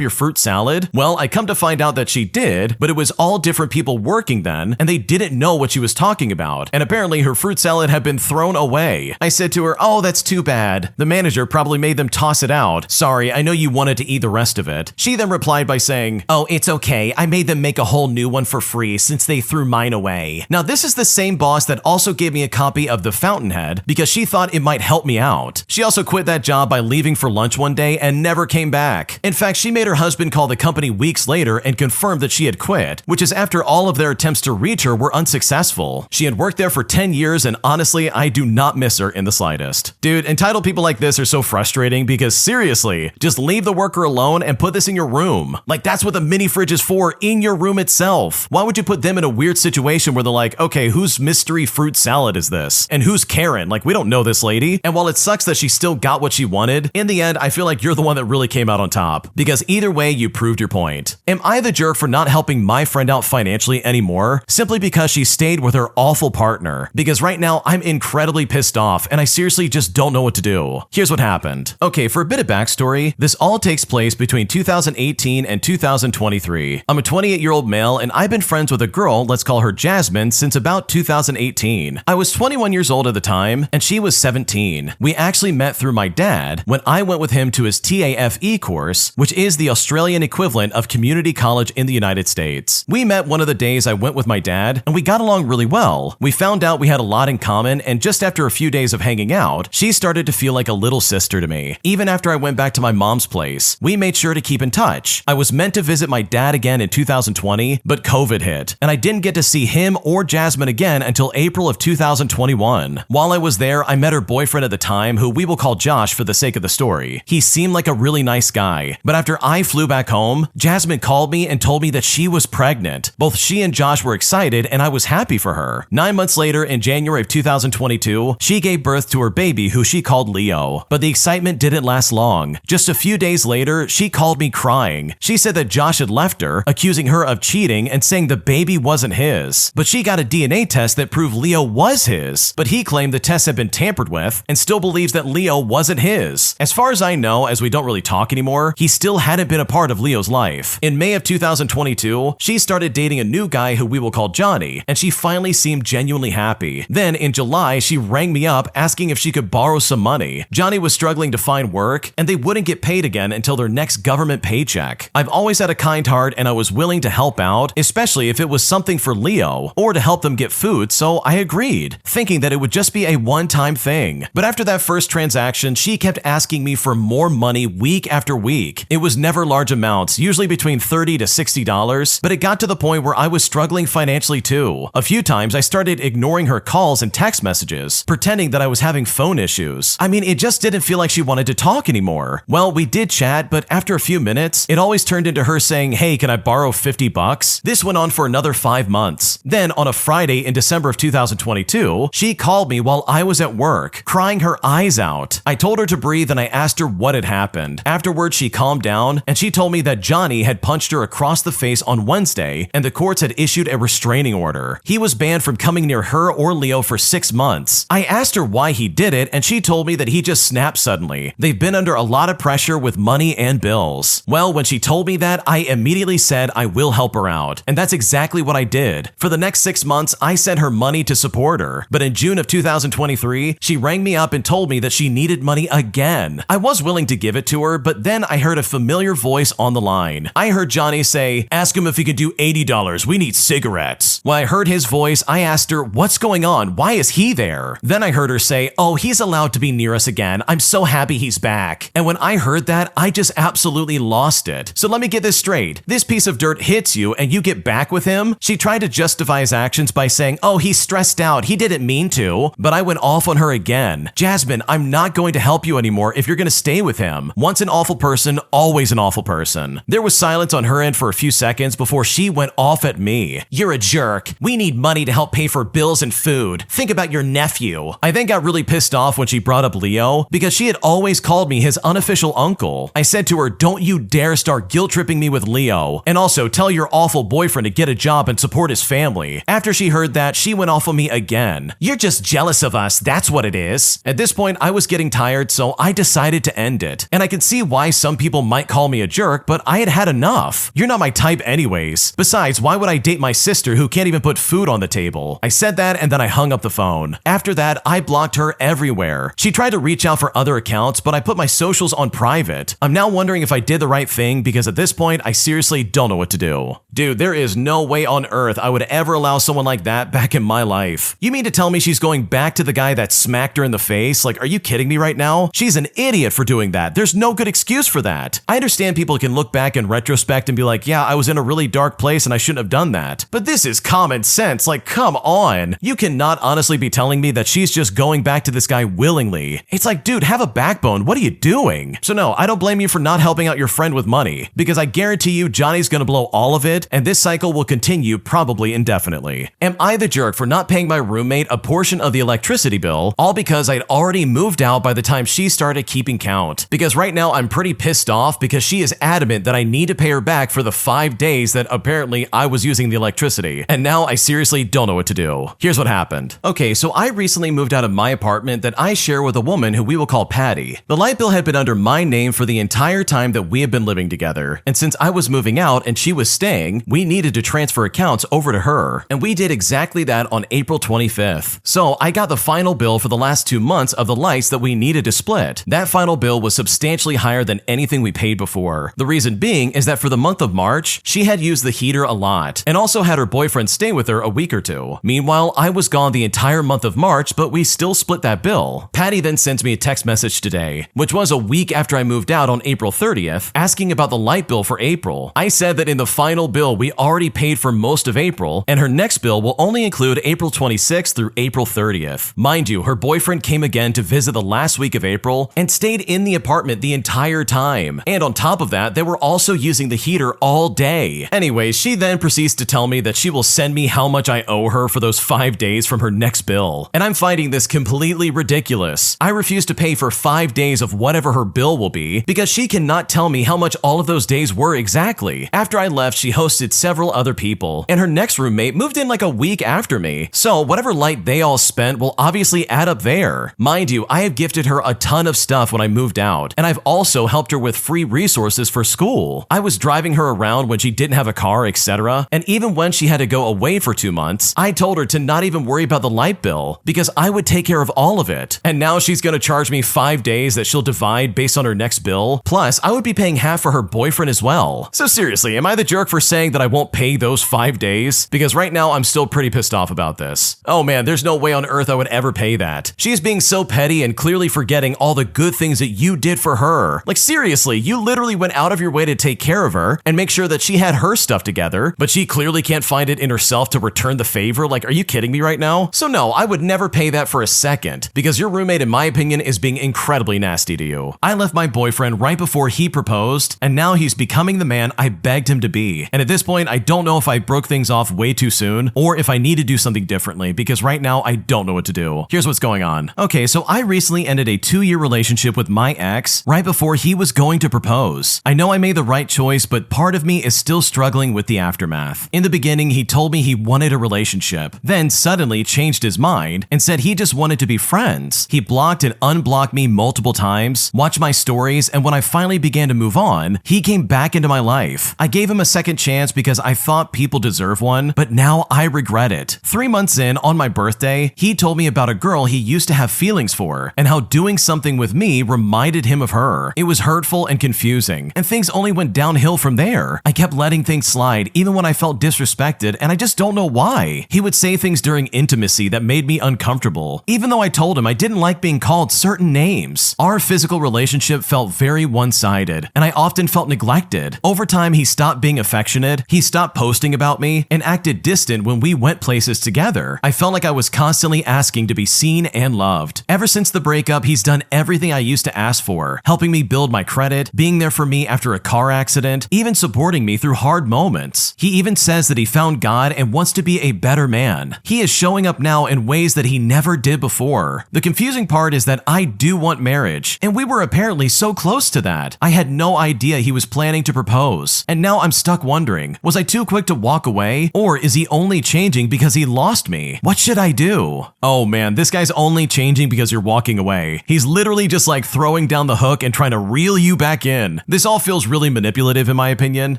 your fruit salad? Well, I come to find out that she did, but it was all different people working then and they didn't know what she was talking about. And apparently her fruit salad had been thrown away. I said to her, oh, that's too bad. The manager probably made them toss it out. Sorry, I know you wanted to eat the rest of it. She then replied by saying, oh, it's okay. I made them make a whole new one for free since they threw mine away. Now, this is the same boss that also gave me a copy of The Fountainhead because she thought it might help me out. She also quit that job by leaving for lunch one day and never came back. In fact, she made her husband call the company weeks later and confirmed that she had quit, which is after all of their attempts to reach her were unsuccessful. She had worked there for 10 years and honestly, I do not miss her in the slightest. Dude, entitled people like this are so frustrating because seriously, just leave the worker alone and put this in your room. Like that's what the mini fridge is for, in your room itself. Why would you put them in a weird situation where they're like, okay, whose mystery fruit salad is this? And who's Karen? Like, we don't know this lady. And while it sucks that she still got what she wanted, in the end, I feel like you're the one that really came out on top because either way, you proved your point. Am I the jerk for not helping my friend out financially anymore simply because she stayed with her awful partner? Because right now I'm incredibly pissed off and I seriously just don't know what to do. Here's what happened. Okay, for a bit of backstory, this all takes place between 2018 and 2023. I'm a 28-year-old male and I've been friends with a girl, let's call her Jasmine, since about 2018. I was 21 years old at the time and she was 17. We actually met through my dad when I went with him to his TAFE course, which is the Australian equivalent of community college in the United States. We met one of the days I went with my dad and we got along really well. We found out we had a lot in common and just after a few days of hanging out, she started to feel like a little sister to me. Even after I went back to my mom's place, we made sure to keep in touch. I was meant to visit my dad again in 2020, but COVID hit, and I didn't get to see him or Jasmine again until April of 2021. While I was there, I met her boyfriend at the time, who we will call Josh for the sake of the story. He seemed like a really nice guy, but after I flew back home, Jasmine called me and told me that she was pregnant. Both she and Josh were excited, and I was happy for her. 9 months later, in January of 2022, she gave birth to her baby, who she called Leo. But the excitement didn't last long. Just a few days later, she called me crying. She said that Josh had left her, accusing her of cheating and saying the baby wasn't his. But she got a DNA test that proved Leo was his, but he claimed the test had been tampered with and still believes that Leo wasn't his. As far as I know, as we don't really talk anymore, he still hadn't been a part of Leo's life. In May of 2022, she started dating a new guy who we will call Johnny, and she finally seemed genuinely happy. Then in July, she rang me up asking if she could borrow some money. Johnny was struggling to find work, and they wouldn't get paid again until their next government paycheck. I've always had a kind heart and I was willing to help out, especially if it was something for Leo or to help them get food, so I agreed, thinking that it would just be a one-time thing. But after that first transaction, she kept asking me for more money week after week. It was never large amounts, usually between $30 to $60, but it got to the point where I was struggling financially too. A few times I started ignoring her calls and text messages, pretending that I was having phone issues. I mean, it just didn't feel like she wanted to talk anymore. Well, we did chat, but after a few minutes, it always turned into her saying, hey, can I borrow $50? This went on for another 5 months. Then on a Friday in December of 2022, she called me while I was at work, crying her eyes out. I told her to breathe and I asked her what had happened. Afterwards, she calmed down and she told me that Johnny had punched her across the face on Wednesday and the courts had issued a restraining order. He was banned from coming near her or Leo for 6 months. I asked her why he did it and she told me that he just just snapped suddenly. They've been under a lot of pressure with money and bills. Well, when she told me that, I immediately said I will help her out. And that's exactly what I did. For the next 6 months, I sent her money to support her. But in June of 2023, she rang me up and told me that she needed money again. I was willing to give it to her, but then I heard a familiar voice on the line. I heard Johnny say, "Ask him if he can do $80. We need cigarettes." When I heard his voice, I asked her, "What's going on? Why is he there?" Then I heard her say, "Oh, he's allowed to be near us again. I'm so happy he's back." And when I heard that, I just absolutely lost it. So let me get this straight. This piece of dirt hits you and you get back with him? She tried to justify his actions by saying, "Oh, he's stressed out. He didn't mean to." But I went off on her again. "Jasmine, I'm not going to help you anymore if you're going to stay with him. Once an awful person, always an awful person." There was silence on her end for a few seconds before she went off at me. "You're a jerk. We need money to help pay for bills and food. Think about your nephew." I then got really pissed off when she brought up Leo because she had always called me his unofficial uncle. I said to her, "Don't you dare start guilt-tripping me with Leo. And also tell your awful boyfriend to get a job and support his family." After she heard that, she went off on me again. "You're just jealous of us. That's what it is." At this point, I was getting tired, so I decided to end it. And I can see why some people might call me a jerk, but I had had enough. You're not my type anyways. Besides, why would I date my sister who can't even put food on the table? I said that and then I hung up the phone. After that, I blocked her everywhere. She tried to reach out for other accounts, but I put my socials on private. I'm now wondering if I did the right thing because at this point, I seriously don't know what to do. Dude, there is no way on earth I would ever allow someone like that back in my life. You mean to tell me she's going back to the guy that smacked her in the face? Like, are you kidding me right now? She's an idiot for doing that. There's no good excuse for that. I understand people can look back in retrospect and be like, yeah, I was in a really dark place and I shouldn't have done that. But this is common sense. Like, come on. You cannot honestly be telling me that she's just going back to this guy willingly. It's like, dude, have a backbone. What are you doing? So no, I don't blame you for not helping out your friend with money, because I guarantee you Johnny's gonna blow all of it, and this cycle will continue probably indefinitely. Am I the jerk for not paying my roommate a portion of the electricity bill, all because I'd already moved out by the time she started keeping count? Because right now I'm pretty pissed off because she is adamant that I need to pay her back for the 5 days that apparently I was using the electricity, and now I seriously don't know what to do. Here's what happened. Okay, so I recently moved out of my apartment that I share with a woman who we will call Patty. The light bill had been under my name for the entire time that we have been living together, and since I was moving out and she was staying, we needed to transfer accounts over to her, and we did exactly that on April 25th. So I got the final bill for the last 2 months of the lights that we needed to split. That final bill was substantially higher than anything we paid before. The reason being is that for the month of March, she had used the heater a lot, and also had her boyfriend stay with her a week or two. Meanwhile, I was gone the entire month of March, but we still split that bill. Patty then sent me a text message today, which was a week after I moved out on April 30th, asking about the light bill for April. I said that in the final bill, we already paid for most of April, and her next bill will only include April 26th through April 30th. Mind you, her boyfriend came again to visit the last week of April and stayed in the apartment the entire time. And on top of that, they were also using the heater all day. Anyways, she then proceeds to tell me that she will send me how much I owe her for those 5 days from her next bill. And I'm finding this completely ridiculous. I refuse to pay for 5 days of whatever her bill will be because she cannot tell me how much all of those days were exactly. After I left, she hosted several other people, and her next roommate moved in like a week after me. So whatever light they all spent will obviously add up there. Mind you, I have gifted her a ton of stuff when I moved out, and I've also helped her with free resources for school. I was driving her around when she didn't have a car, etc. And even when she had to go away for 2 months, I told her to not even worry about the light bill because I would take care of all of it. And now she's gonna charge me 5 days that she'll divide based on her next bill. Plus, I would be paying half for her boyfriend as well. So seriously, am I the jerk for saying that I won't pay those 5 days? Because right now I'm still pretty pissed off about this. Oh man, there's no way on earth I would ever pay that. She's being so petty and clearly forgetting all the good things that you did for her. Like seriously, you literally went out of your way to take care of her and make sure that she had her stuff together, but she clearly can't find it in herself to return the favor. Like, are you kidding me right now? So no, I would never pay that for a second because your roommate, in my opinion, is being incredibly nasty to you. I left my boyfriend right before he proposed, and now he's becoming the man I begged him to be. And at this point, I don't know if I broke things off way too soon or if I need to do something differently because right now I don't know what to do. Here's what's going on. Okay, so I recently ended a 2-year relationship with my ex right before he was going to propose. I know I made the right choice, but part of me is still struggling with the aftermath. In the beginning, he told me he wanted a relationship, then suddenly changed his mind and said he just wanted to be friends. He blocked and unblock me multiple times, watch my stories, and when I finally began to move on, he came back into my life. I gave him a second chance because I thought people deserve one, but now I regret it. 3 months in, on my birthday, he told me about a girl he used to have feelings for, and how doing something with me reminded him of her. It was hurtful and confusing, and things only went downhill from there. I kept letting things slide even when I felt disrespected, and I just don't know why. He would say things during intimacy that made me uncomfortable, even though I told him I didn't like being called certain names. Our physical relationship felt very one-sided, and I often felt neglected. Over time, he stopped being affectionate, he stopped posting about me, and acted distant when we went places together. I felt like I was constantly asking to be seen and loved. Ever since the breakup, he's done everything I used to ask for, helping me build my credit, being there for me after a car accident, even supporting me through hard moments. He even says that he found God and wants to be a better man. He is showing up now in ways that he never did before. The confusing part is that I do want marriage, and we were apparently so close to that. I had no idea he was planning to propose, and now I'm stuck wondering, was I too quick to walk away, or is he only changing because he lost me? What should I do? Oh man, this guy's only changing because you're walking away. He's literally just like throwing down the hook and trying to reel you back in. This all feels really manipulative in my opinion,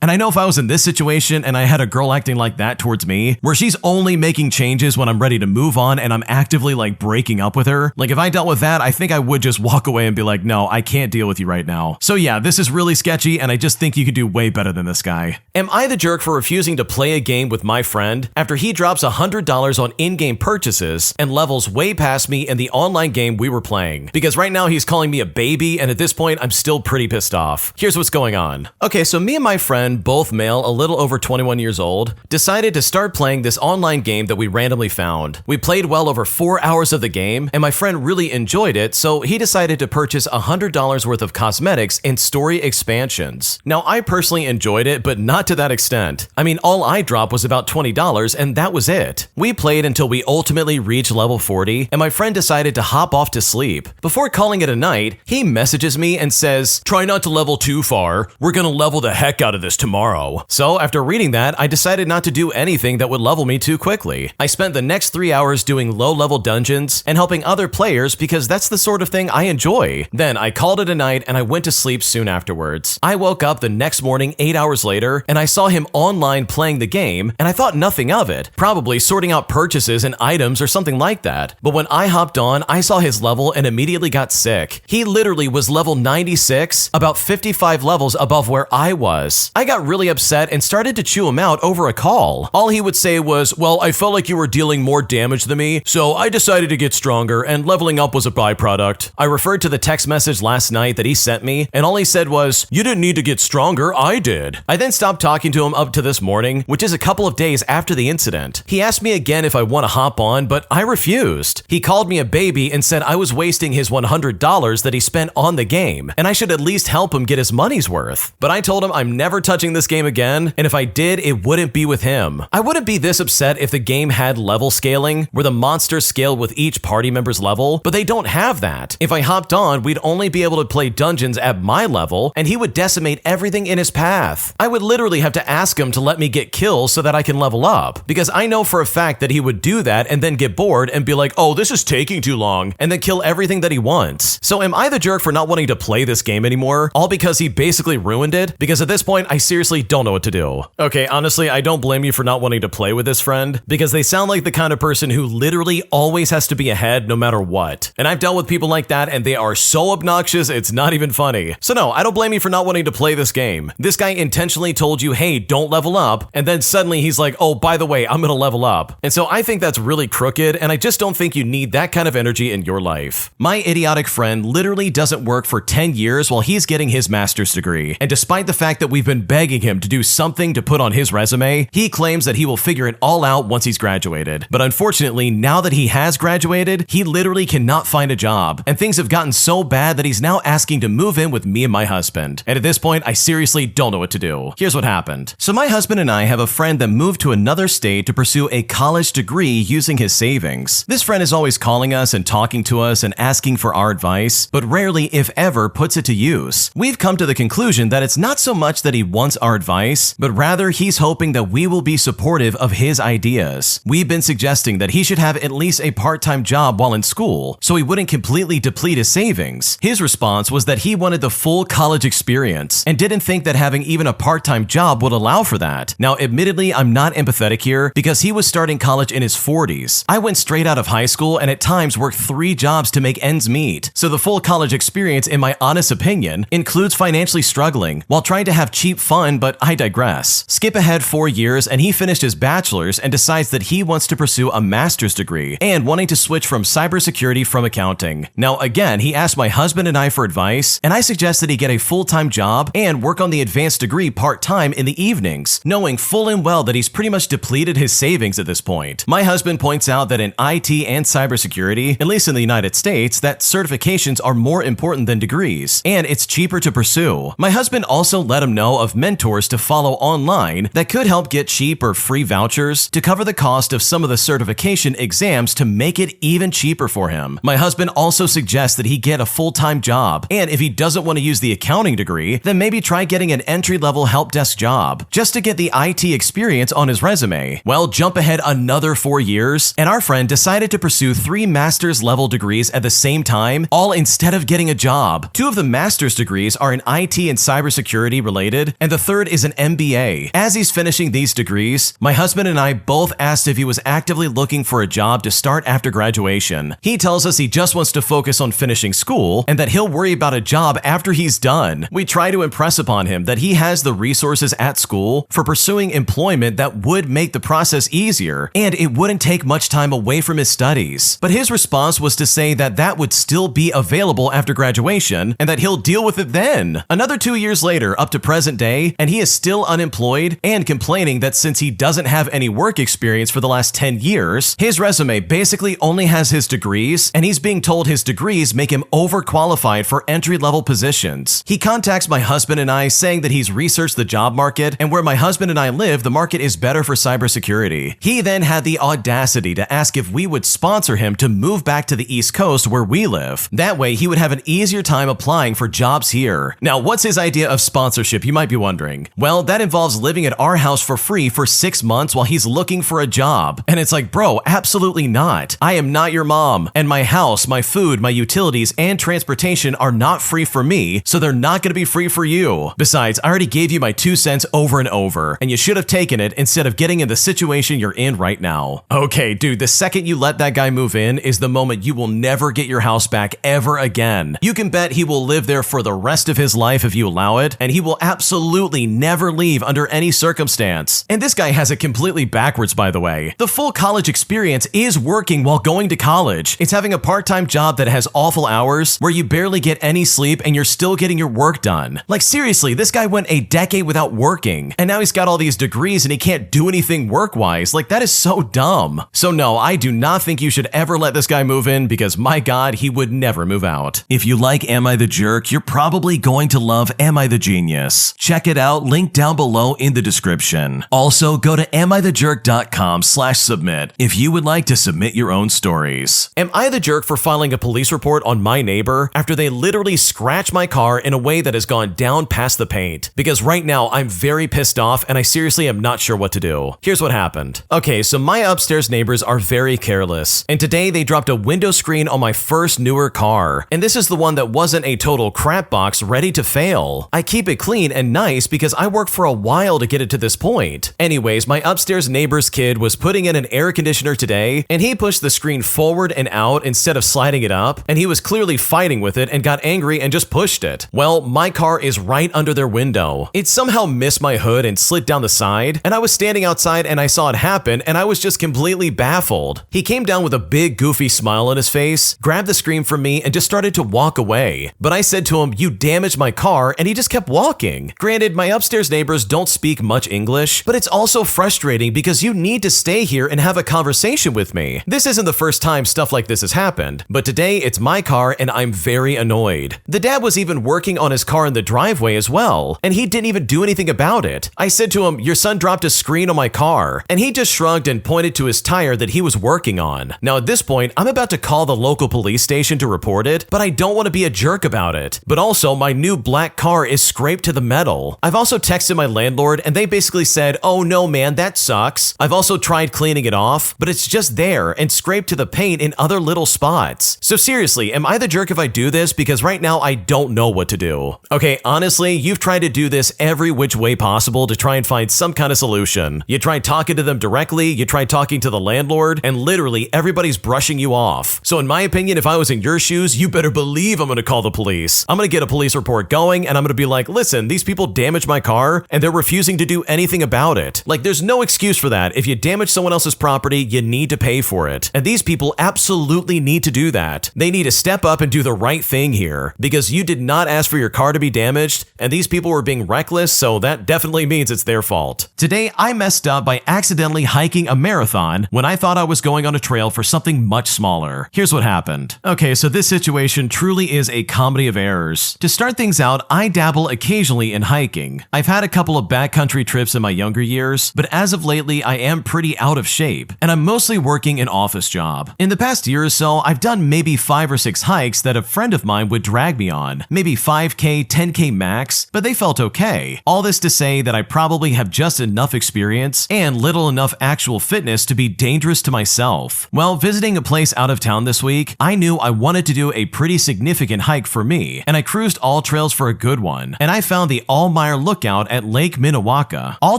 and I know if I was in this situation and I had a girl acting like that towards me, where she's only making changes when I'm ready to move on and I'm actively like breaking up with her, like if I dealt with that, I think I would just walk away and be like, no, I can't deal with you right now. So yeah, this is really sketchy, and I just think you could do way better than this guy. Am I the jerk for refusing to play a game with my friend after he drops $100 on in-game purchases and levels way past me in the online game we were playing? Because right now he's calling me a baby, and at this point I'm still pretty pissed off. Here's what's going on. Okay, so me and my friend, both male, a little over 21 years old, decided to start playing this online game that we randomly found. We played well over 4 hours of the game, and my friend really enjoyed it, so he decided to purchase $100 worth of cosmetics and story expansions. Now, I personally enjoyed it, but not to that extent. I mean, all I dropped was about $20, and that was it. We played until we ultimately reached level 40, and my friend decided to hop off to sleep. Before calling it a night, he messages me and says, "Try not to level too far. We're gonna level the heck out of this tomorrow." So after reading that, I decided not to do anything that would level me too quickly. I spent the next 3 hours doing low-level dungeons and helping other players because that's the sort of thing I enjoy. Then I called it a night and I went to sleep soon afterwards. I woke up the next morning 8 hours later and I saw him online playing the game, and I thought nothing of it, probably sorting out purchases and items or something like that. But when I hopped on, I saw his level and immediately got sick. He literally was level 96, about 55 levels above where I was. I got really upset and started to chew him out over a call. All he would say was, "Well, I felt like you were dealing more damage than me, so I decided to get stronger, and leveling up was a byproduct." I referred to the text message last night that he sent me, and all he said was, "You didn't need to get stronger, I did." I then stopped talking to him up to this morning, which is a couple of days after the incident. He asked me again if I want to hop on, but I refused. He called me a baby and said I was wasting his $100 that he spent on the game, and I should at least help him get his money's worth. But I told him I'm never touching this game again, and if I did, it wouldn't be with him. I wouldn't be this upset if the game had level scaling, where the monsters scale with each party member's level, but they don't have that. If I hopped on, we'd only be able to play dungeons at my level, and he would decimate everything in his path. I would literally have to ask him to let me get kills so that I can level up, because I know for a fact that he would do that and then get bored and be like, "Oh, this is taking too long," and then kill everything that he wants. So am I the jerk for not wanting to play this game anymore, all because he basically ruined it? Because at this point, I seriously don't know what to do. Okay, honestly, I don't blame you for not wanting to play with this friend, because they sound like the kind of person who literally always has to be ahead no matter what. And I've dealt with people like that, and they are so obnoxious, it's not even funny. So no, I don't blame you for not wanting to play this game. This guy intentionally told you, "Hey, don't level up," and then suddenly he's like, "Oh, by the way, I'm gonna level up." And so I think that's really crooked, and I just don't think you need that kind of energy in your life. My idiotic friend literally doesn't work for 10 years while he's getting his master's degree, and despite the fact that we've been begging him to do something to put on his resume, he claims that he will figure it all out once he's graduated. But unfortunately, now that he has graduated, he literally cannot find a job, and things have gotten so bad that he's now asking to move in with me and my husband. And at this point, I seriously don't know what to do. Here's what happened. So my husband and I have a friend that moved to another state to pursue a college degree using his savings. This friend is always calling us and talking to us and asking for our advice, but rarely, if ever, puts it to use. We've come to the conclusion that it's not so much that he wants our advice, but rather he's hoping that we will be supportive of his ideas. We've been suggesting that he should have at least a part-time job while in school, so he wouldn't completely deplete his savings. His response was that he wanted the full college experience and didn't think that having even a part-time job would allow for that. Now, admittedly, I'm not empathetic here because he was starting college in his 40s. I went straight out of high school and at times worked 3 jobs to make ends meet. So the full college experience, in my honest opinion, includes financially struggling while trying to have cheap fun, but I digress. Skip ahead 4 years and he finished his bachelor's and decides that he wants to pursue a master's degree and wanting to switch from cybersecurity from accounting. Now again, he asked my husband and I for advice, and I suggest that he get a full-time job and work on the advanced degree part-time in the evenings, knowing full and well that he's pretty much depleted his savings at this point. My husband points out that in IT and cybersecurity, at least in the United States, that certifications are more important than degrees, and it's cheaper to pursue. My husband also let him know of mentors to follow online that could help get cheap or free vouchers to cover the cost of some of the certification exams to make it even cheaper for him. My husband also suggests that he get a full-time job, and if he doesn't want to use the accounting degree, then maybe try getting an entry-level help desk job just to get the IT experience on his resume. Well, jump ahead another 4 years, and our friend decided to pursue 3 master's level degrees at the same time, all instead of getting a job. 2 of the master's degrees are in IT and cybersecurity related, and the third is an MBA. As he's finishing these degrees, my husband and I both asked if he was actively looking for a job to start after graduation. He tells us he just wants to focus on finishing school and that he'll worry about a job after he's done. We try to impress upon him that he has the resources at school for pursuing employment that would make the process easier and it wouldn't take much time away from his studies. But his response was to say that that would still be available after graduation and that he'll deal with it then. Another 2 years later, up to present day, and he is still unemployed and complaining that since he doesn't have any work experience for the last 10 years, his resume basically only has his degrees, and he's being told his degrees make him overqualified for entry-level positions. He contacts my husband and I saying that he's researched the job market, and where my husband and I live, the market is better for cybersecurity. He then had the audacity to ask if we would sponsor him to move back to the East Coast where we live. That way, he would have an easier time applying for jobs here. Now, what's his idea of sponsorship, you might be wondering? Well, that involves living at our house for free for 6 months while he's looking for a job. And it's like, bro, absolutely not. I am not your mom, and my house, my food, my utilities, and transportation are not free for me, so they're not going to be free for you. Besides, I already gave you my 2 cents over and over, and you should have taken it instead of getting in the situation you're in right now. Okay, dude, the second you let that guy move in is the moment you will never get your house back ever again. You can bet he will live there for the rest of his life if you allow it, and he will absolutely never leave under any circumstance. And this guy has it completely backwards, by the way. The full college experience is working while going to college. It's having a part-time job that has awful hours where you barely get any sleep and you're still getting your work done. Like seriously, this guy went a decade without working, and now he's got all these degrees and he can't do anything work-wise. Like that is so dumb. So no, I do not think you should ever let this guy move in because my God, he would never move out. If you like Am I the Jerk, you're probably going to love Am I the Genius. Check it out, link down below in the description. Also, go to amithejerk.com/submit if you would like to submit your own stories. Am I the jerk for filing a police report on my neighbor after they literally scratched my car in a way that has gone down past the paint? Because right now I'm very pissed off and I seriously am not sure what to do. Here's what happened. Okay, so my upstairs neighbors are very careless, and today they dropped a window screen on my first newer car, and this is the one that wasn't a total crap box ready to fail. I keep it clean and nice because I worked for a while to get it to this point. Anyways, my upstairs neighbor's kid was putting in an air conditioner today, and he pushed the screen forward and out instead of sliding it up, and he was clearly fighting with it and got angry and just pushed it. Well, my car is right under their window. It somehow missed my hood and slid down the side, and I was standing outside and I saw it happen, and I was just completely baffled. He came down with a big goofy smile on his face, grabbed the screen from me, and just started to walk away. But I said to him, "You damaged my car," and he just kept walking. Granted, my upstairs neighbors don't speak much English, but it's also frustrating because you need to stay here and have a conversation with me. This isn't the first time stuff like this has happened, but today it's my car and I'm very annoyed. The dad was even working on his car in the driveway as well, and he didn't even do anything about it. I said to him, "Your son dropped a screen on my car," and he just shrugged and pointed to his tire that he was working on. Now at this point, I'm about to call the local police station to report it, but I don't want to be a jerk about it. But also, my new black car is scraped to the metal. I've also texted my landlord and they basically said, "Oh no man, that sucks." I've also tried cleaning it off, but it's just there and scraped to the paint in other little spots. thoughts. So seriously, am I the jerk if I do this? Because right now I don't know what to do. Okay, honestly, you've tried to do this every which way possible to try and find some kind of solution. You tried talking to them directly, you tried talking to the landlord, and literally everybody's brushing you off. So in my opinion, if I was in your shoes, you better believe I'm gonna call the police. I'm gonna get a police report going, and I'm gonna be like, listen, these people damaged my car, and they're refusing to do anything about it. Like, there's no excuse for that. If you damage someone else's property, you need to pay for it. And these people absolutely need to do that. They need to step up and do the right thing here, because you did not ask for your car to be damaged, and these people were being reckless, so that definitely means it's their fault. Today, I messed up by accidentally hiking a marathon when I thought I was going on a trail for something much smaller. Here's what happened. Okay, so this situation truly is a comedy of errors. To start things out, I dabble occasionally in hiking. I've had a couple of backcountry trips in my younger years, but as of lately, I am pretty out of shape, and I'm mostly working an office job. In the past year or so, I've done maybe 5 or 6 hikes that a friend of mine would drag me on, maybe 5K, 10K max, but they felt okay. All this to say that I probably have just enough experience and little enough actual fitness to be dangerous to myself. While visiting a place out of town this week, I knew I wanted to do a pretty significant hike for me, and I cruised All Trails for a good one, and I found the Allmeyer Lookout at Lake Minnewaca. All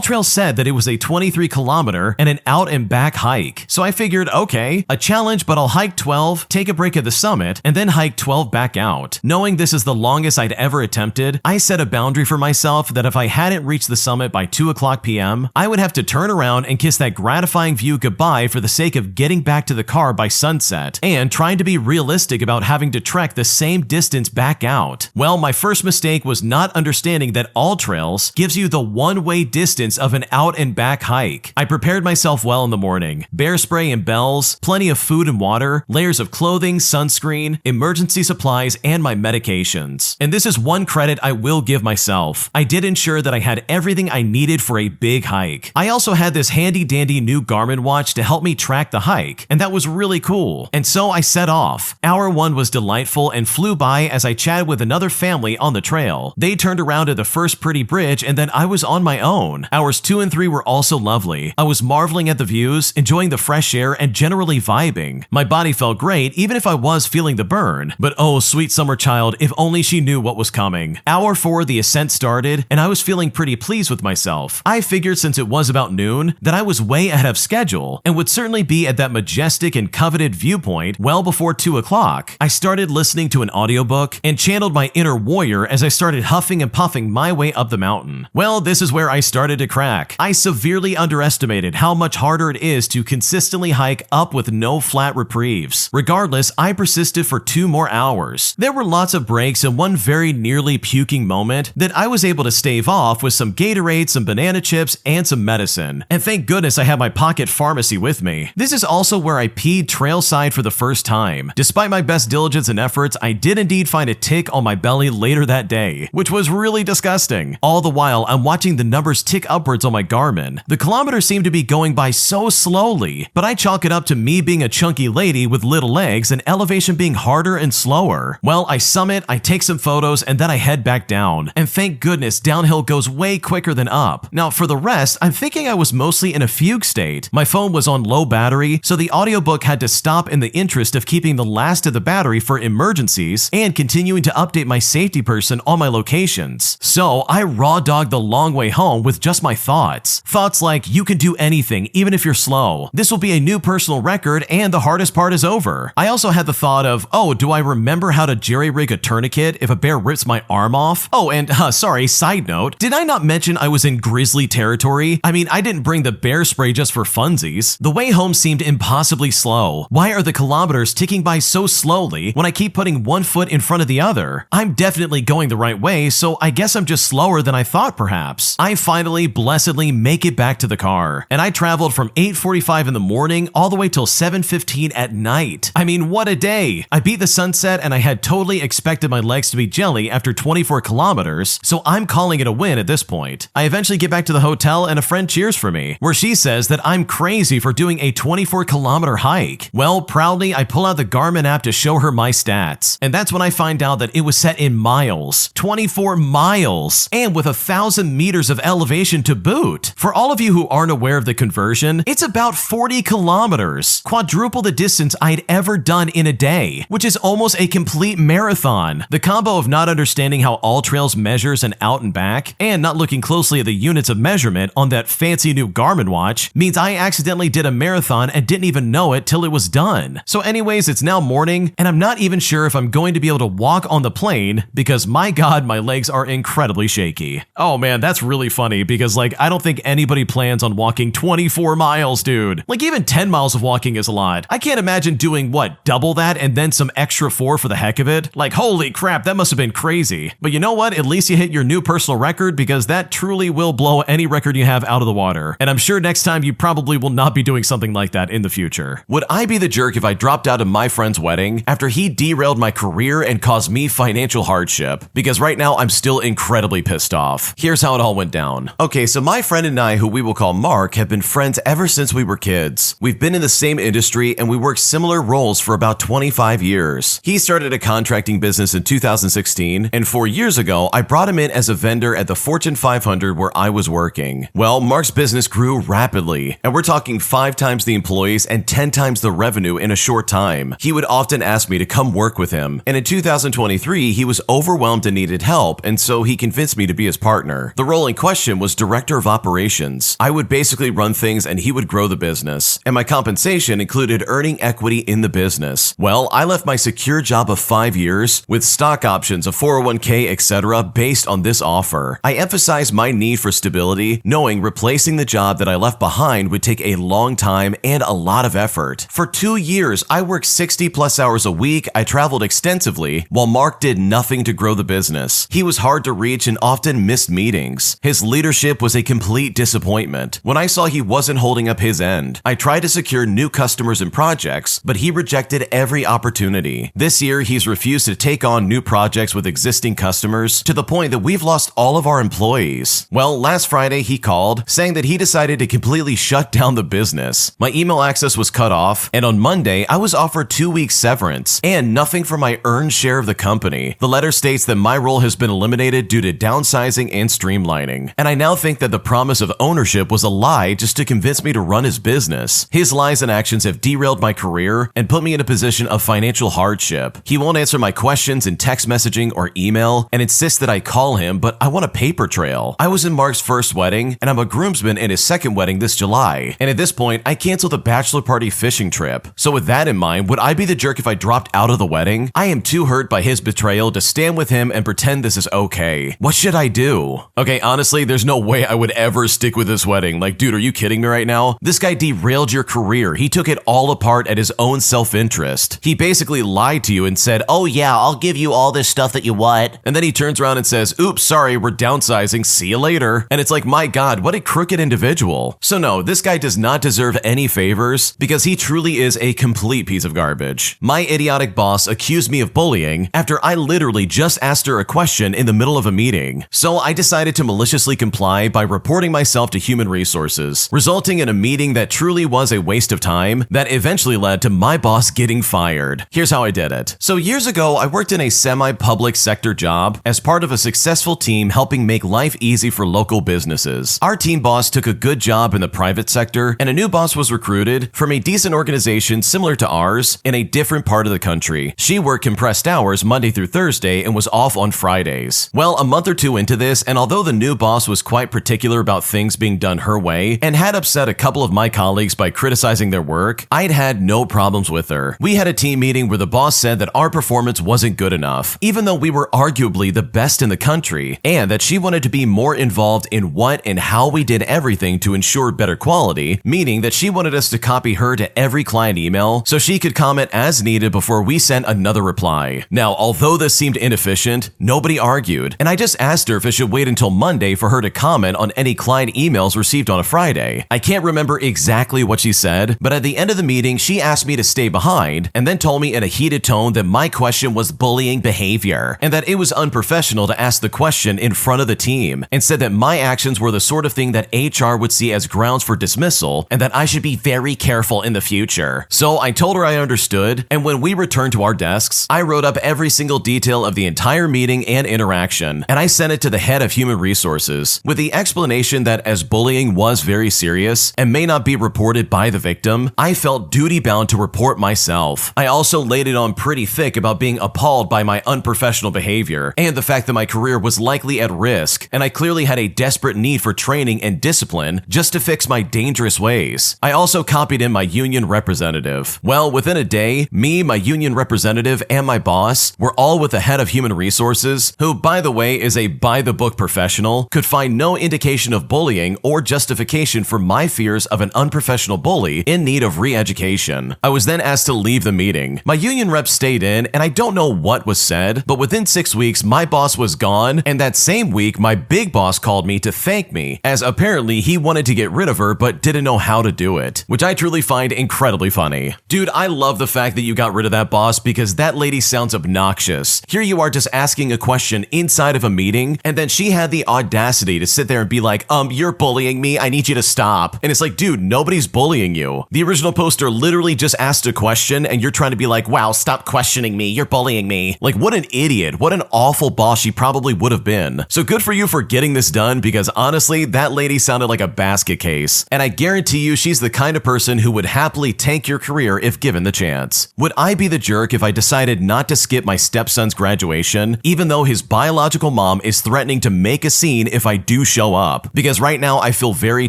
Trails said that it was a 23-kilometer and an out and back hike, so I figured, okay, a challenge, but I'll hike 12, take a break at the summit, and then hike 12 back out. Knowing this is the longest I'd ever attempted, I set a boundary for myself that if I hadn't reached the summit by 2:00 p.m., I would have to turn around and kiss that gratifying view goodbye for the sake of getting back to the car by sunset, and trying to be realistic about having to trek the same distance back out. Well, my first mistake was not understanding that All Trails gives you the one-way distance of an out and back hike. I prepared myself well in the morning. Bear spray and bells, plenty of food and water, layers of clothing, sunscreen, emergency supplies, and my medications. And this is one credit I will give myself. I did ensure that I had everything I needed for a big hike. I also had this handy-dandy new Garmin watch to help me track the hike, and that was really cool. And so I set off. Hour 1 was delightful and flew by as I chatted with another family on the trail. They turned around at the first pretty bridge, and then I was on my own. Hours 2 and 3 were also lovely. I was marveling at the views, enjoying the fresh air, and generally vibing. My body felt great, even if I was feeling the burn. But oh, sweet summer child, if only she knew what was coming. Hour 4, the ascent started, and I was feeling pretty pleased with myself. I figured since it was about noon, that I was way ahead of schedule, and would certainly be at that majestic and coveted viewpoint well before 2:00. I started listening to an audiobook, and channeled my inner warrior as I started huffing and puffing my way up the mountain. Well, this is where I started to crack. I severely underestimated how much harder it is to consistently hike up with no flat reprieves. Regardless, I persisted for 2 more hours. There were lots of breaks and one very nearly puking moment that I was able to stave off with some Gatorade, some banana chips, and some medicine. And thank goodness I had my pocket pharmacy with me. This is also where I peed trailside for the first time. Despite my best diligence and efforts, I did indeed find a tick on my belly later that day, which was really disgusting. All the while, I'm watching the numbers tick upwards on my Garmin. The kilometers seem to be going by so slowly, but I chalk it up to me being a chunky lady with little legs and elevation being harder and slower. Well, I summit, I take some photos, and then I head back down. And thank goodness downhill goes way quicker than up. Now for the rest, I'm thinking I was mostly in a fugue state. My phone was on low battery, so the audiobook had to stop in the interest of keeping the last of the battery for emergencies and continuing to update my safety person on my locations. So I raw dogged the long way home with just my thoughts. Thoughts like, you can do anything even if you're slow. This will be a new personal record and the hardest part is over. I also had the thought of, oh, do I remember how to jerry-rig a tourniquet if a bear rips my arm off? Oh, and sorry, side note, did I not mention I was in grizzly territory? I mean, I didn't bring the bear spray just for funsies. The way home seemed impossibly slow. Why are the kilometers ticking by so slowly when I keep putting one foot in front of the other? I'm definitely going the right way, so I guess I'm just slower than I thought perhaps. I finally, blessedly make it back to the car, and I traveled from 8:45 in the morning all the way till 7:15 at night. I mean, what a day! I beat the sunset and I had totally expected my legs to be jelly after 24 kilometers, so I'm calling it a win at this point. I eventually get back to the hotel and a friend cheers for me, where she says that I'm crazy for doing a 24-kilometer hike. Well, proudly, I pull out the Garmin app to show her my stats, and that's when I find out that it was set in miles. 24 miles! And with 1,000 meters of elevation to boot. For all of you who aren't aware of the conversion, it's about 40 kilometers, quadruple the distance I'd ever done in a day, which is almost a complete marathon. The combo of not understanding how AllTrails measures an out and back and not looking closely at the units of measurement on that fancy new Garmin watch means I accidentally did a marathon and didn't even know it till it was done. So anyways, it's now morning and I'm not even sure if I'm going to be able to walk on the plane because my god, my legs are incredibly shaky. Oh man, that's really funny because I don't think anybody plans on walking 24 miles, dude. Even 10 miles of walking is a lot. I can't imagine doing double that and then some extra 4 for the heck of it. Holy crap, that must have been crazy. But you know what? At least you hit your new personal record because that truly will blow any record you have out of the water. And I'm sure next time you probably will not be doing something like that in the future. Would I be the jerk if I dropped out of my friend's wedding after he derailed my career and caused me financial hardship? Because right now I'm still incredibly pissed off. Here's how it all went down. Okay, so my friend and I, who we will call Mark, have been friends ever since we were kids. We've been in the same industry and we worked similar roles for about 25 years. He started a contracting business in 2016, and 4 years ago, I brought him in as a vendor at the Fortune 500 where I was working. Well, Mark's business grew rapidly, and we're talking 5 times the employees and 10 times the revenue in a short time. He would often ask me to come work with him, and in 2023, he was overwhelmed and needed help, and so he convinced me to be his partner. The role in question was Director of Operations. I would basically run things and he would grow the business, and my compensation included earning equity in the business. Well, I left my secure job of 5 years with stock options, a 401k, etc. based on this offer. I emphasized my need for stability, knowing replacing the job that I left behind would take a long time and a lot of effort. For 2 years, I worked 60 plus hours a week, I traveled extensively, while Mark did nothing to grow the business. He was hard to reach and often missed meetings. His leadership was a complete disappointment. When I saw he wasn't holding up his end, I tried to secure new customers and projects, but he rejected every opportunity. This year, he's refused to take on new projects with existing customers to the point that we've lost all of our employees. Well, last Friday, he called, saying that he decided to completely shut down the business. My email access was cut off, and on Monday, I was offered 2 weeks severance and nothing for my earned share of the company. The letter states that my role has been eliminated due to downsizing and streamlining, and I now think that the promise of ownership was a lie just to convince me to run his business. His lies and actions have derailed my career and put me in a position of financial hardship. He won't answer my questions in text messaging or email and insists that I call him, but I want a paper trail. I was in Mark's first wedding, and I'm a groomsman in his second wedding this July, and at this point, I canceled the bachelor party fishing trip. So with that in mind, would I be the jerk if I dropped out of the wedding? I am too hurt by his betrayal to stand with him and pretend this is okay. What should I do? Okay, honestly, there's no way I would ever stick with this wedding. Dude, are you kidding me right now? This guy derailed your career. He took it all apart at his own self-interest. He basically lied to you and said, "Oh yeah, I'll give you all this stuff that you want." And then he turns around and says, "Oops, sorry, we're downsizing. See you later." And it's my God, what a crooked individual. So no, this guy does not deserve any favors because he truly is a complete piece of garbage. My idiotic boss accused me of bullying after I literally just asked her a question in the middle of a meeting. So I decided to maliciously comply by reporting myself to Human Resources, resulting in a meeting that truly was a waste of time that eventually led to my boss getting fired. Here's how I did it. So years ago, I worked in a semi-public sector job as part of a successful team helping make life easy for local businesses. Our team boss took a good job in the private sector, and a new boss was recruited from a decent organization similar to ours in a different part of the country. She worked compressed hours Monday through Thursday and was off on Fridays. Well, a month or two into this, and although the new boss was quite particular about things being done her way and had upset a couple of my colleagues by criticizing their work, I'd had no problems with her. We had a team meeting where the boss said that our performance wasn't good enough, even though we were arguably the best in the country, and that she wanted to be more involved in what and how we did everything to ensure better quality, meaning that she wanted us to copy her to every client email so she could comment as needed before we sent another reply. Now, although this seemed inefficient, nobody argued, and I just asked her if it should wait until Monday for her to comment on any client emails received on a Friday. I can't remember exactly what she said, but at the end of the meeting, she asked me to stay behind and then told me in a heated tone that my question was bullying behavior and that it was unprofessional to ask the question in front of the team, and said that my actions were the sort of thing that HR would see as grounds for dismissal and that I should be very careful in the future. So I told her I understood, and when we returned to our desks, I wrote up every single detail of the entire meeting and interaction, and I sent it to the head of Human Resources with the explanation that as bullying was very serious and may not be reported by the victim, I felt duty-bound to report my myself. I also laid it on pretty thick about being appalled by my unprofessional behavior and the fact that my career was likely at risk, and I clearly had a desperate need for training and discipline just to fix my dangerous ways. I also copied in my union representative. Well, within a day, me, my union representative, and my boss were all with the head of human resources, who, by the way, is a by-the-book professional, could find no indication of bullying or justification for my fears of an unprofessional bully in need of re-education. I was then asked to leave the meeting. My union rep stayed in, and I don't know what was said, but within 6 weeks, my boss was gone, and that same week, my big boss called me to thank me, as apparently he wanted to get rid of her but didn't know how to do it, which I truly find incredibly funny. Dude, I love the fact that you got rid of that boss because that lady sounds obnoxious. Here you are just asking a question inside of a meeting, and then she had the audacity to sit there and be like, you're bullying me, I need you to stop. And it's like, dude, nobody's bullying you. The original poster literally just asked a question and you're trying to be like, wow, stop questioning me, you're bullying me. Like, what an idiot, what an awful boss she probably would have been. So good for you for getting this done, because honestly, that lady sounded like a basket case. And I guarantee you she's the kind of person who would happily tank your career if given the chance. Would I be the jerk if I decided not to skip my stepson's graduation, even though his biological mom is threatening to make a scene if I do show up? Because right now I feel very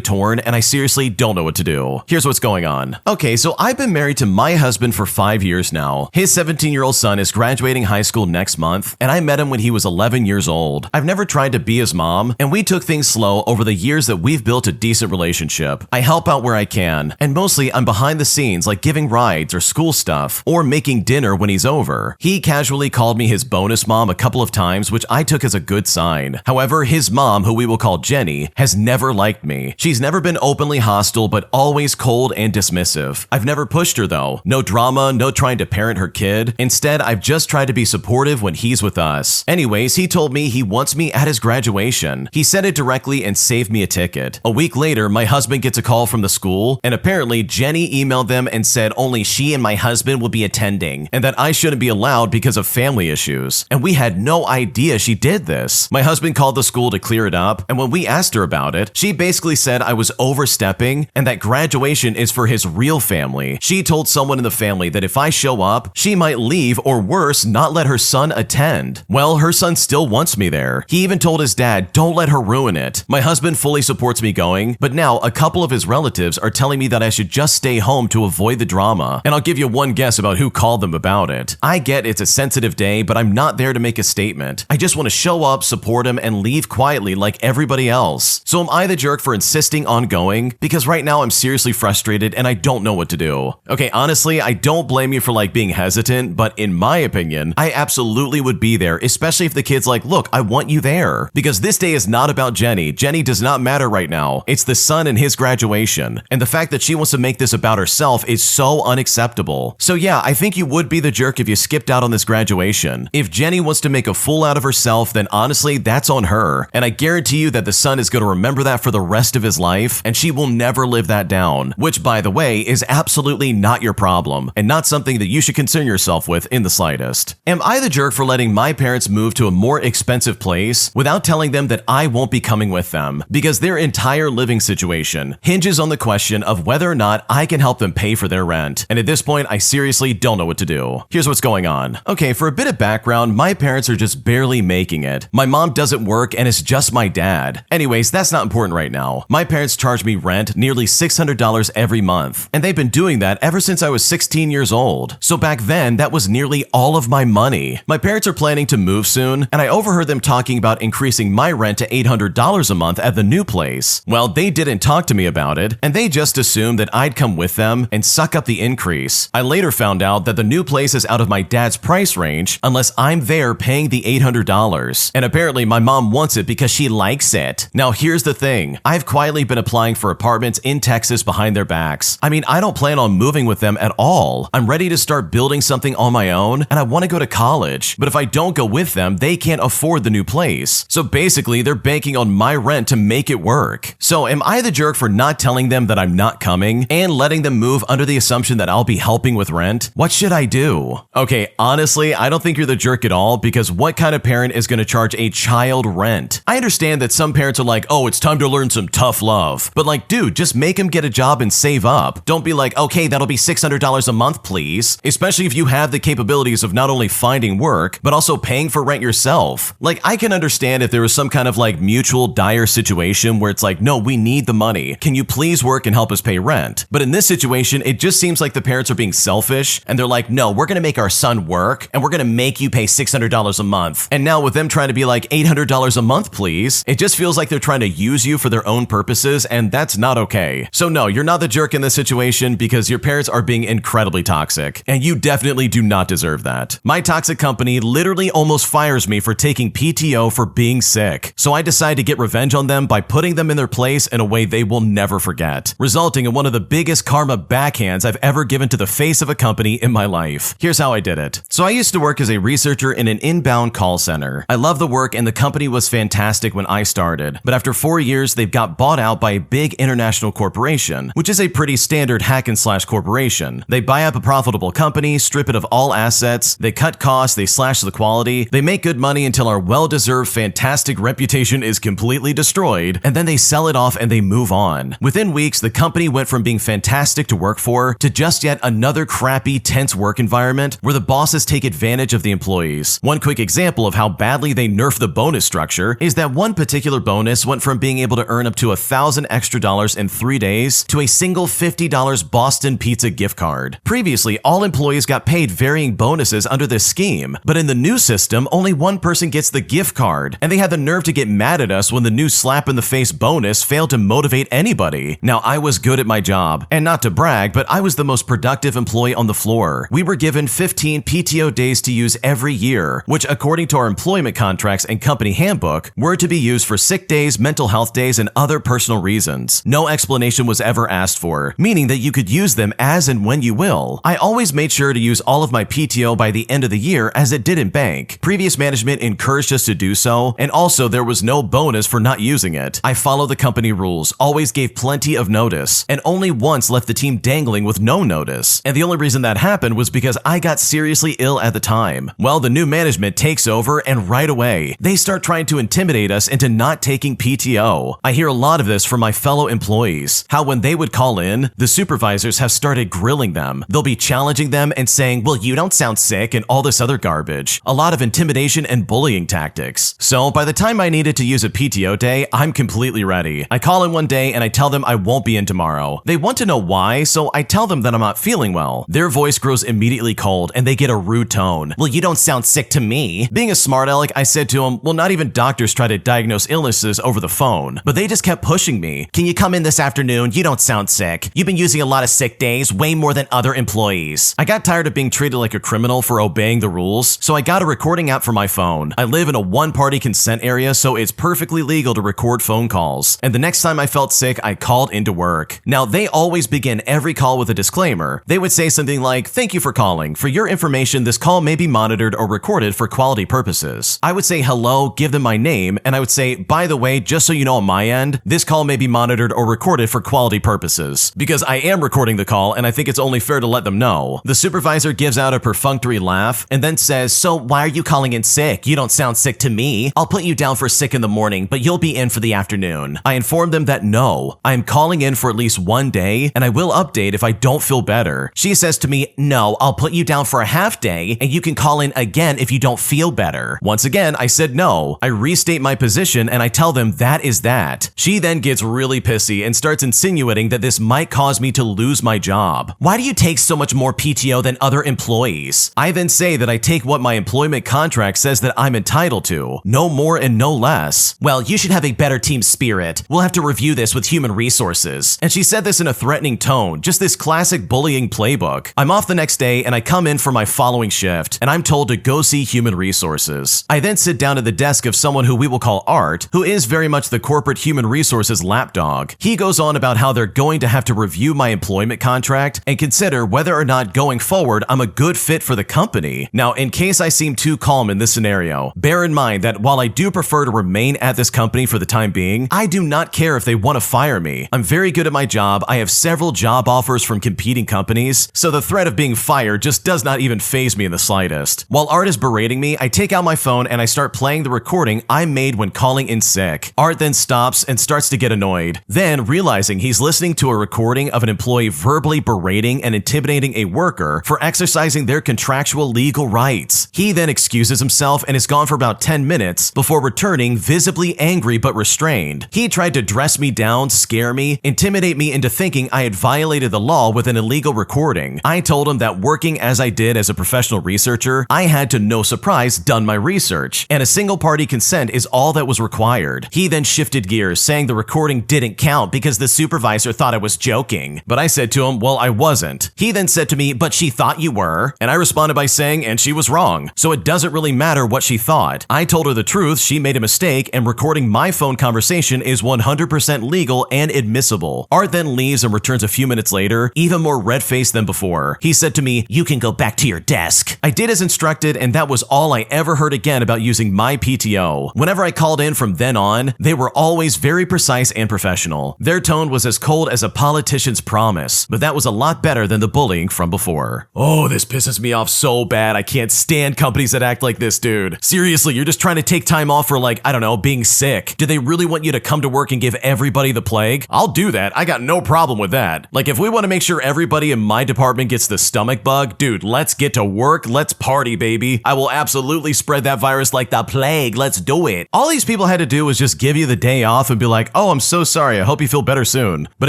torn and I seriously don't know what to do. Here's what's going on. Okay, so I've been married to my husband for 5 years now. His 17-year-old son is graduating high school next month, and I met him when he was 11 years old. I've never tried to be his mom, and we took things slow over the years that we've built a decent relationship. I help out where I can, and mostly I'm behind the scenes, like giving rides or school stuff, or making dinner when he's over. He casually called me his bonus mom a couple of times, which I took as a good sign. However, his mom, who we will call Jenny, has never liked me. She's never been openly hostile, but always cold and dismissive. I've never pushed her though. No drama, no trying to parent her kid. Instead, I've just tried to be supportive when he's with us. Anyways, he told me he wants me at his graduation. He said it directly and saved me a ticket. A week later, my husband gets a call from the school, and apparently Jenny emailed them and said only she and my husband will be attending, and that I shouldn't be allowed because of family issues. And we had no idea she did this. My husband called the school to clear it up, and when we asked her about it, she basically said I was overstepping and that graduation is for his real family. She told someone in the family that if I show up, she might leave or worse, not let her son attend. Well, her son still wants me there. He even told his dad, don't let her ruin it. My husband fully supports me going, but now a couple of his relatives are telling me that I should just stay home to avoid the drama. And I'll give you one guess about who called them about it. I get it's a sensitive day, but I'm not there to make a statement. I just want to show up, support him, and leave quietly like everybody else. So am I the jerk for insisting on going? Because right now I'm seriously frustrated and I don't know what to do. Okay, honestly, I don't blame you for being hesitant, but in my opinion, I absolutely would be there, especially if the kid's like, look, I want you there. Because this day is not about Jenny. Jenny does not matter right now. It's the son and his graduation. And the fact that she wants to make this about herself is so unacceptable. So yeah, I think you would be the jerk if you skipped out on this graduation. If Jenny wants to make a fool out of herself, then honestly, that's on her. And I guarantee you that the son is going to remember that for the rest of his life, and she will never live that down. Which, by the way, is absolutely not your problem, and not something that you should concern yourself with in the slightest. Am I the jerk for letting my parents move to a more expensive place without telling them that I won't be coming with them? Because their entire living situation hinges on the question of whether or not I can help them pay for their rent. And at this point, I seriously don't know what to do. Here's what's going on. Okay, for a bit of background, my parents are just barely making it. My mom doesn't work and it's just my dad. Anyways, that's not important right now. My parents charge me rent nearly $600 every month, and they've been doing that ever since I was 16 years old. So back then, that was nearly all of my money. My parents are planning to move soon, and I overheard them talking about increasing my rent to $800 a month at the new place. Well, they didn't talk to me about it, and they just assumed that I'd come with them and suck up the increase. I later found out that the new place is out of my dad's price range unless I'm there paying the $800. And apparently my mom wants it because she likes it. Now here's the thing. I've quietly been applying for apartments in Texas behind their backs. I mean, I don't plan on moving with them at all. I'm ready to start building something on my own, and I want to go to college. But if I don't go with them, they can't afford the new place. So basically, they're banking on my rent to make it work. So am I the jerk for not telling them that I'm not coming and letting them move under the assumption that I'll be helping with rent? What should I do? Okay, honestly, I don't think you're the jerk at all, because what kind of parent is going to charge a child rent? I understand that some parents are like, oh, it's time to learn some tough love. But dude, just make him get a job and save up. Don't be like, okay, that'll be $600 $600 a month, please? Especially if you have the capabilities of not only finding work, but also paying for rent yourself. Like, I can understand if there was some kind of like mutual dire situation where it's like, no, we need the money. Can you please work and help us pay rent? But in this situation, it just seems like the parents are being selfish and they're like, no, we're going to make our son work and we're going to make you pay $600 a month. And now with them trying to be like $800 a month, please, it just feels like they're trying to use you for their own purposes, and that's not okay. So no, you're not the jerk in this situation because your parents are being incredibly toxic, and you definitely do not deserve that. My toxic company literally almost fires me for taking PTO for being sick, so I decide to get revenge on them by putting them in their place in a way they will never forget, resulting in one of the biggest karma backhands I've ever given to the face of a company in my life. Here's how I did it. So I used to work as a researcher in an inbound call center. I love the work and the company was fantastic when I started, but after 4 years, they've got bought out by a big international corporation, which is a pretty standard hack and slash corporation. They buy up a profitable company, strip it of all assets, they cut costs, they slash the quality, they make good money until our well-deserved fantastic reputation is completely destroyed, and then they sell it off and they move on. Within weeks, the company went from being fantastic to work for to just yet another crappy, tense work environment where the bosses take advantage of the employees. One quick example of how badly they nerfed the bonus structure is that one particular bonus went from being able to earn up to $1,000 extra in 3 days to a single $50 Boston Pizza gift card. Previously, all employees got paid varying bonuses under this scheme, but in the new system, only one person gets the gift card, and they had the nerve to get mad at us when the new slap-in-the-face bonus failed to motivate anybody. Now, I was good at my job, and not to brag, but I was the most productive employee on the floor. We were given 15 PTO days to use every year, which according to our employment contracts and company handbook, were to be used for sick days, mental health days, and other personal reasons. No explanation was ever asked for, meaning that you could use them as and when you will. I always made sure to use all of my PTO by the end of the year as it did in bank. Previous management encouraged us to do so, and also there was no bonus for not using it. I followed the company rules, always gave plenty of notice, and only once left the team dangling with no notice. And the only reason that happened was because I got seriously ill at the time. Well, the new management takes over and right away, they start trying to intimidate us into not taking PTO. I hear a lot of this from my fellow employees, how when they would call in, the supervisors have started grilling them. They'll be challenging them and saying, well, you don't sound sick and all this other garbage. A lot of intimidation and bullying tactics. So by the time I needed to use a PTO day, I'm completely ready. I call in one day and I tell them I won't be in tomorrow. They want to know why, so I tell them that I'm not feeling well. Their voice grows immediately cold and they get a rude tone. Well, you don't sound sick to me. Being a smart aleck, I said to them, well, not even doctors try to diagnose illnesses over the phone, but they just kept pushing me. Can you come in this afternoon? You don't sound sick. You've been using a lot of sick days, way more than other employees. I got tired of being treated like a criminal for obeying the rules, so I got a recording app for my phone. I live in a one-party consent area, so it's perfectly legal to record phone calls. And the next time I felt sick, I called into work. Now, they always begin every call with a disclaimer. They would say something like, thank you for calling. For your information, this call may be monitored or recorded for quality purposes. I would say hello, give them my name, and I would say, by the way, just so you know on my end, this call may be monitored or recorded for quality purposes. Because I am recording the call and I think it's only fair to let them know. The supervisor gives out a perfunctory laugh and then says, so why are you calling in sick? You don't sound sick to me. I'll put you down for sick in the morning, but you'll be in for the afternoon. I inform them that no, I am calling in for at least one day and I will update if I don't feel better. She says to me, no, I'll put you down for a half day and you can call in again if you don't feel better. Once again, I said no. I restate my position and I tell them that is that. She then gets really pissy and starts insinuating that this might cause me to lose my job. Why do you take so much more PTO than other employees? I then say that I take what my employment contract says that I'm entitled to, no more and no less. Well, you should have a better team spirit. We'll have to review this with human resources. And she said this in a threatening tone, just this classic bullying playbook. I'm off the next day and I come in for my following shift and I'm told to go see human resources. I then sit down at the desk of someone who we will call Art, who is very much the corporate human resources lapdog. He goes on about how they're going to have to review my employment contract and consider whether or not going forward I'm a good fit for the company. Now, in case I seem too calm in this scenario, bear in mind that while I do prefer to remain at this company for the time being, I do not care if they want to fire me. I'm very good at my job. I have several job offers from competing companies, so the threat of being fired just does not even faze me in the slightest. While Art is berating me, I take out my phone and I start playing the recording I made when calling in sick. Art then stops and starts to get annoyed. Then, realizing he's listening to a recording of an employee verbally berating and and intimidating a worker for exercising their contractual legal rights. He then excuses himself and is gone for about 10 minutes before returning visibly angry but restrained. He tried to dress me down, scare me, intimidate me into thinking I had violated the law with an illegal recording. I told him that working as I did as a professional researcher, I had to no surprise done my research, and a single party consent is all that was required. He then shifted gears, saying the recording didn't count because the supervisor thought I was joking. But I said to him, well, I wasn't. He then said to me, but she thought you were. And I responded by saying, and she was wrong. So it doesn't really matter what she thought. I told her the truth, she made a mistake, and recording my phone conversation is 100% legal and admissible. Art then leaves and returns a few minutes later, even more red-faced than before. He said to me, you can go back to your desk. I did as instructed, and that was all I ever heard again about using my PTO. Whenever I called in from then on, they were always very precise and professional. Their tone was as cold as a politician's promise, but that was a lot better than the bullying from before. Oh, this pisses me off so bad. I can't stand companies that act like this, dude. Seriously, you're just trying to take time off for I don't know, being sick. Do they really want you to come to work and give everybody the plague? I'll do that. I got no problem with that. If we want to make sure everybody in my department gets the stomach bug, dude, let's get to work. Let's party, baby. I will absolutely spread that virus like the plague. Let's do it. All these people had to do was just give you the day off and be like, oh, I'm so sorry. I hope you feel better soon. But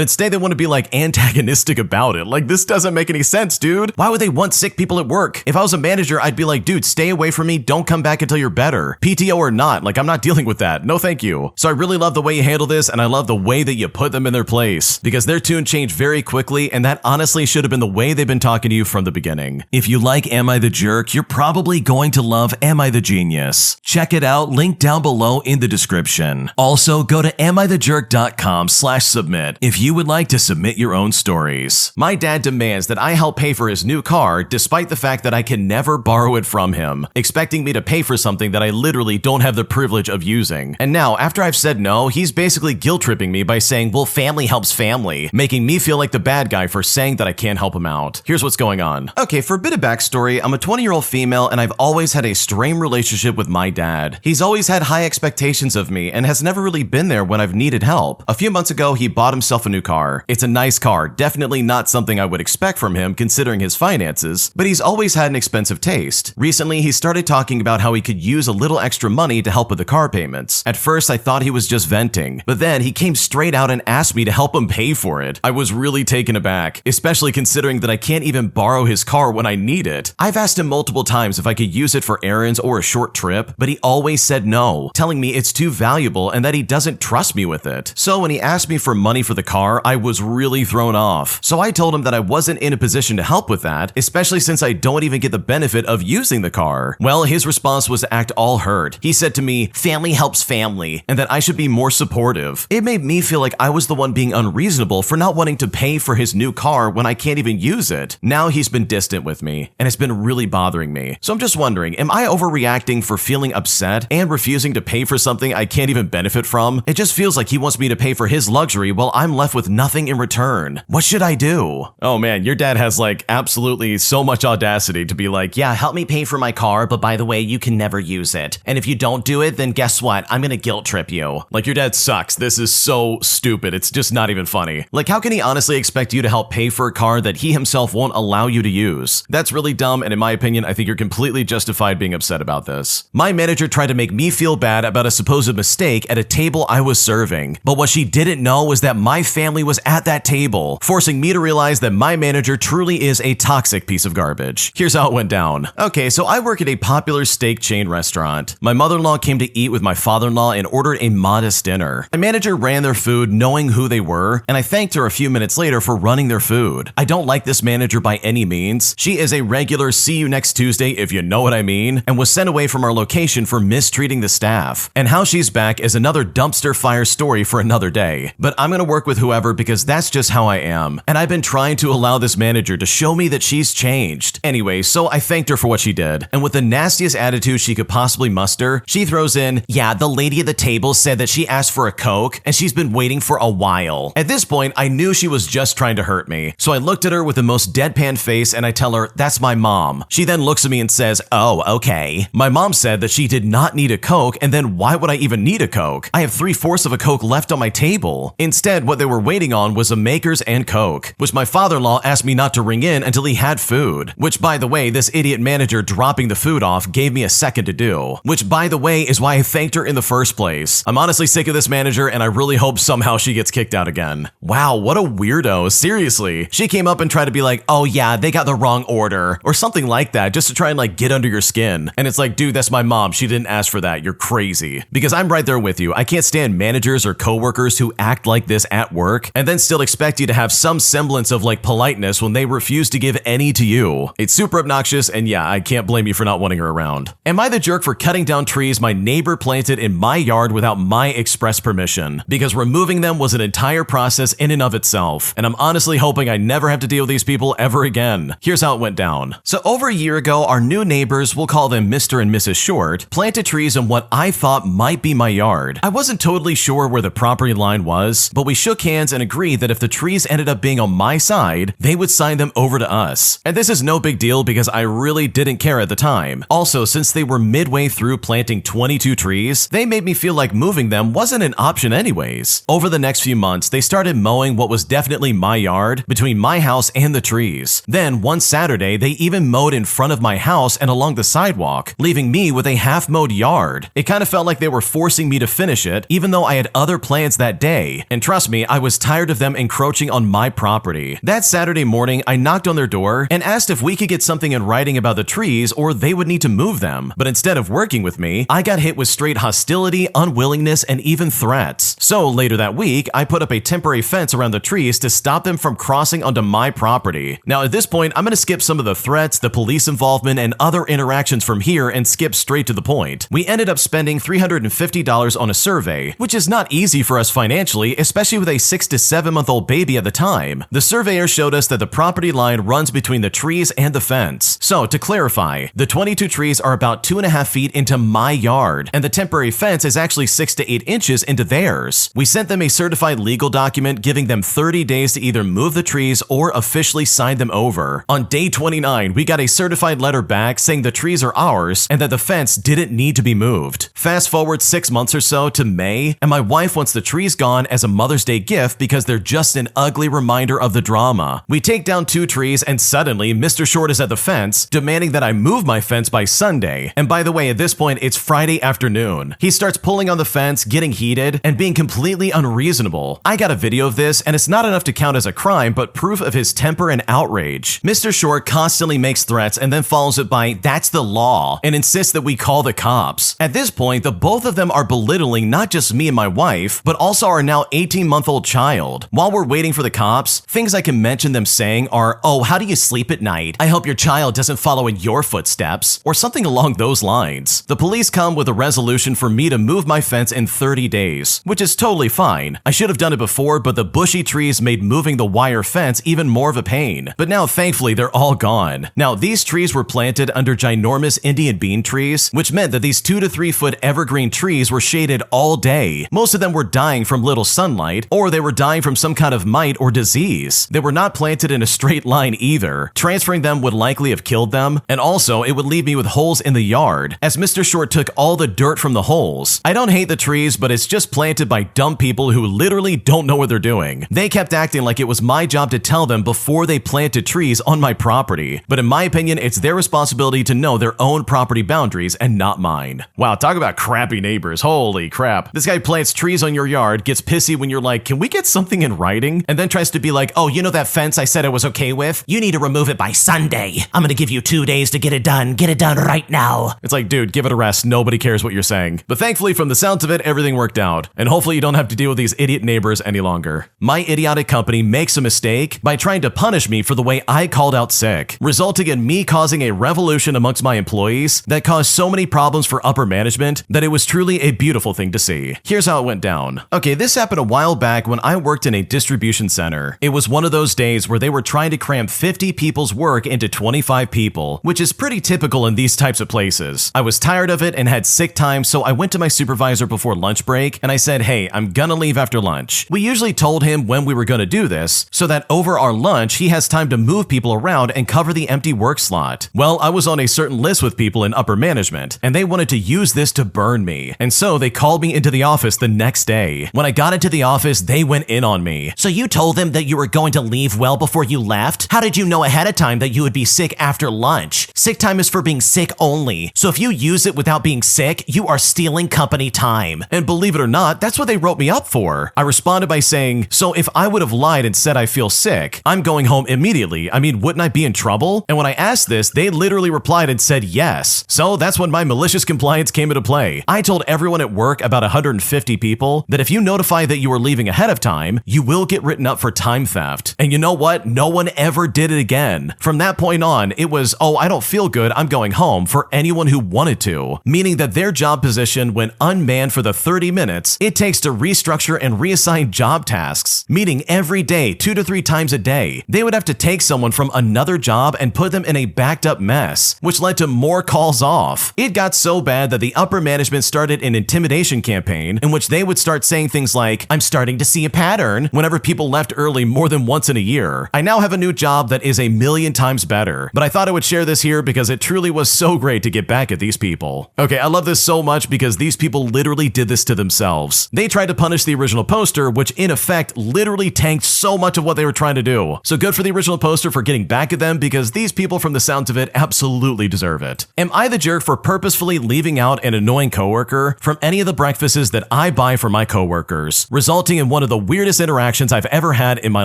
instead they want to be antagonistic about it. This doesn't make any sense, dude. Why would they want sick people at work? If I was a manager, I'd be like, dude, stay away from me. Don't come back until you're better. PTO or not, I'm not dealing with that. No, thank you. So I really love the way you handle this, and I love the way that you put them in their place, because their tune changed very quickly, and that honestly should have been the way they've been talking to you from the beginning. If you like Am I the Jerk, you're probably going to love Am I the Genius. Check it out, link down below in the description. Also, go to amithejerk.com/submit if you would like to submit your own stories. My dad demands that I help pay for his new car despite the fact that I can never borrow it from him, expecting me to pay for something that I literally don't have the privilege of using. And now, after I've said no, he's basically guilt-tripping me by saying, well, family helps family, making me feel like the bad guy for saying that I can't help him out. Here's what's going on. Okay, for a bit of backstory, I'm a 20-year-old female and I've always had a strained relationship with my dad. He's always had high expectations of me and has never really been there when I've needed help. A few months ago, he bought himself a new car. It's a nice car, definitely not something I would expect from him considering his finances, but he's always had an expensive taste. Recently, he started talking about how he could use a little extra money to help with the car payments. At first, I thought he was just venting, but then he came straight out and asked me to help him pay for it. I was really taken aback, especially considering that I can't even borrow his car when I need it. I've asked him multiple times if I could use it for errands or a short trip, but he always said no, telling me it's too valuable and that he doesn't trust me with it. So when he asked me for money for the car, I was really thrown off. So I told him that I wasn't in a position to help with that, especially since I don't even get the benefit of using the car. Well, his response was to act all hurt. He said to me, family helps family, and that I should be more supportive. It made me feel like I was the one being unreasonable for not wanting to pay for his new car when I can't even use it. Now he's been distant with me, and it's been really bothering me. So I'm just wondering, am I overreacting for feeling upset and refusing to pay for something I can't even benefit from? It just feels like he wants me to pay for his luxury while I'm left with nothing in return. What should I do? Oh man, your dad has absolutely so much audacity to be like, yeah, help me pay for my car, but by the way, you can never use it. And if you don't do it, then guess what? I'm gonna guilt trip you. Your dad sucks. This is so stupid. It's just not even funny. How can he honestly expect you to help pay for a car that he himself won't allow you to use? That's really dumb, and in my opinion, I think you're completely justified being upset about this. My manager tried to make me feel bad about a supposed mistake at a table I was serving, but what she didn't know was that my family was at that table, forcing me to realize that my manager truly is a toxic piece of garbage. Here's how it went down. Okay, so I work at a popular steak chain restaurant. My mother-in-law came to eat with my father-in-law and ordered a modest dinner. My manager ran their food knowing who they were, and I thanked her a few minutes later for running their food. I don't like this manager by any means. She is a regular see you next Tuesday if you know what I mean, and was sent away from our location for mistreating the staff. And how she's back is another dumpster fire story for another day. But I'm gonna work with whoever because that's just how I am. And I've been trying to allow this manager to show me that she's changed. Anyway, so I thanked her for what she did. And with the nastiest attitude she could possibly muster, she throws in, yeah, the lady at the table said that she asked for a Coke and she's been waiting for a while. At this point, I knew she was just trying to hurt me. So I looked at her with the most deadpan face and I tell her, that's my mom. She then looks at me and says, oh, okay. My mom said that she did not need a Coke, and then why would I even need a Coke? I have 3/4 of a Coke left on my table. Instead, what they were waiting on was a Makers and Coke, which my father-in-law in-law asked me not to ring in until he had food, which by the way, this idiot manager dropping the food off gave me a second to do, which by the way is why I thanked her in the first place. I'm honestly sick of this manager and I really hope somehow she gets kicked out again. Wow, what a weirdo, seriously. She came up and tried to be like, oh yeah, they got the wrong order, or something like that, just to try and like get under your skin. And it's like, dude, that's my mom, she didn't ask for that, you're crazy. Because I'm right there with you, I can't stand managers or coworkers who act like this at work and then still expect you to have some semblance of like politeness when they refuse to give any to you. It's super obnoxious and yeah, I can't blame you for not wanting her around. Am I the jerk for cutting down trees my neighbor planted in my yard without my express permission? Because removing them was an entire process in and of itself, and I'm honestly hoping I never have to deal with these people ever again. Here's how it went down. So over a year ago, our new neighbors, we'll call them Mr. and Mrs. Short, planted trees in what I thought might be my yard. I wasn't totally sure where the property line was, but we shook hands and agreed that if the trees ended up being on my side, they would sign them over to us. And this is no big deal because I really didn't care at the time. Also, since they were midway through planting 22 trees, they made me feel like moving them wasn't an option anyways. Over the next few months, they started mowing what was definitely my yard between my house and the trees. Then one Saturday, they even mowed in front of my house and along the sidewalk, leaving me with a half-mowed yard. It kind of felt like they were forcing me to finish it, even though I had other plans that day. And trust me, I was tired of them encroaching on my property. That Saturday morning, I knocked on their door and asked if we could get something in writing about the trees or they would need to move them. But instead of working with me, I got hit with straight hostility, unwillingness, and even threats. So later that week, I put up a temporary fence around the trees to stop them from crossing onto my property. Now at this point, I'm going to skip some of the threats, the police involvement, and other interactions from here and skip straight to the point. We ended up spending $350 on a survey, which is not easy for us financially, especially with a 6 to 7 month old baby at the time. The surveyor showed us that the property line runs between the trees and the fence. So to clarify, the 22 trees are about 2.5 feet into my yard, and the temporary fence is actually 6 to 8 inches into theirs. We sent them a certified legal document giving them 30 days to either move the trees or officially sign them over. On day 29, we got a certified letter back saying the trees are ours and that the fence didn't need to be moved. Fast forward 6 months or so to May, and my wife wants the trees gone as a Mother's Day gift because they're just an ugly reminder of the drama. We take down 2 trees and suddenly Mr. Short is at the fence, demanding that I move my fence by Sunday. And by the way, at this point, it's Friday afternoon. He starts pulling on the fence, getting heated, and being completely unreasonable. I got a video of this, and it's not enough to count as a crime, but proof of his temper and outrage. Mr. Short constantly makes threats and then follows it by, "That's the law," and insists that we call the cops. At this point, the both of them are belittling not just me and my wife, but also our now 18-month-old child. While we're waiting for the cops, things I can mention them saying are, "Oh, how do you sleep at night? I hope your child doesn't follow in your footsteps," or something along those lines. The police come with a resolution for me to move my fence in 30 days, which is totally fine. I should have done it before, but the bushy trees made moving the wire fence even more of a pain. But now, thankfully, they're all gone. Now, these trees were planted under ginormous Indian bean trees, which meant that these 2 to 3 foot evergreen trees were shaded all day. Most of them were dying from little sunlight, or they were dying from some kind of mite or disease. They were not planted in a straight line either. Transferring them would likely have killed them, and also it would leave me with holes in the yard, as Mr. Short took all the dirt from the holes. I don't hate the trees, but it's just planted by dumb people who literally don't know what they're doing. They kept acting like it was my job to tell them before they planted trees on my property. But in my opinion, it's their responsibility to know their own property boundaries and not mine. Wow, talk about crappy neighbors. Holy crap. This guy plants trees on your yard, gets pissy when you're like, "Can we get something in writing?" And then tries to be like, "Oh, you know that fence I said I was okay with? You need to remove it by Sunday. I'm gonna give you 2 days to get it done. Get it done right now." It's like, dude, give it a rest. Nobody cares what you're saying. But thankfully, from the sounds of it, everything worked out. And hopefully you don't have to deal with these idiot neighbors any longer. My idiotic company makes a mistake by trying to punish me for the way I called out sick, resulting in me causing a revolution amongst my employees that caused so many problems for upper management that it was truly a beautiful thing to see. Here's how it went down. Okay, this happened a while back when I worked in a distribution center. It was one of those days where they were trying to cram 50 people's work into 25 people, which is pretty typical in these types of places. I was tired of it and had sick time, so I went to my supervisor before lunch break and I said, "Hey, I'm gonna leave after lunch." We usually told him when we were gonna do this, so that over our lunch he has time to move people around and cover the empty work slot. Well, I was on a certain list with people in upper management, and they wanted to use this to burn me. And so they called me into the office the next day. When I got into the office, they went in on me. "So you told them that you were going to leave well before you left? How did you know ahead of time that you would be sick after lunch? Sick time is for being sick only. So if you use it without being sick, you are stealing company time. And believe it or not, that's what they wrote me up for. I responded by saying, so if I would have lied and said I feel sick, I'm going home immediately. I mean, wouldn't I be in trouble? And when I asked this, they literally replied and said yes. So that's when my malicious compliance came into play. I told everyone at work, about 150 people, that if you notify that you are leaving ahead of time, you will get written up for time theft. And you know what? No one ever did it again. From that point on, it was, oh, I don't feel good, I'm going home, for anyone who wanted to, meaning that their job position went unmanned for the 30 minutes it takes to restructure and reassign job tasks, meaning every day, 2 to 3 times a day. They would have to take someone from another job and put them in a backed up mess, which led to more calls off. It got so bad that the upper management started an intimidation campaign in which they would start saying things like, I'm starting to see a pattern, whenever people left early more than once in a year. I now have a new job that is a million times better, but I thought I would share this here because it truly was so great to get back at these people. Okay, I love this so much because these people literally did this to themselves. They tried to punish the original poster, which in effect literally tanked so much of what they were trying to do. So good for the original poster for getting back at them, because these people, from the sounds of it, absolutely deserve it. Am I the jerk for purposefully leaving out an annoying coworker from any of the breakfasts that I buy for my coworkers, resulting in one of the weirdest interactions I've ever had in my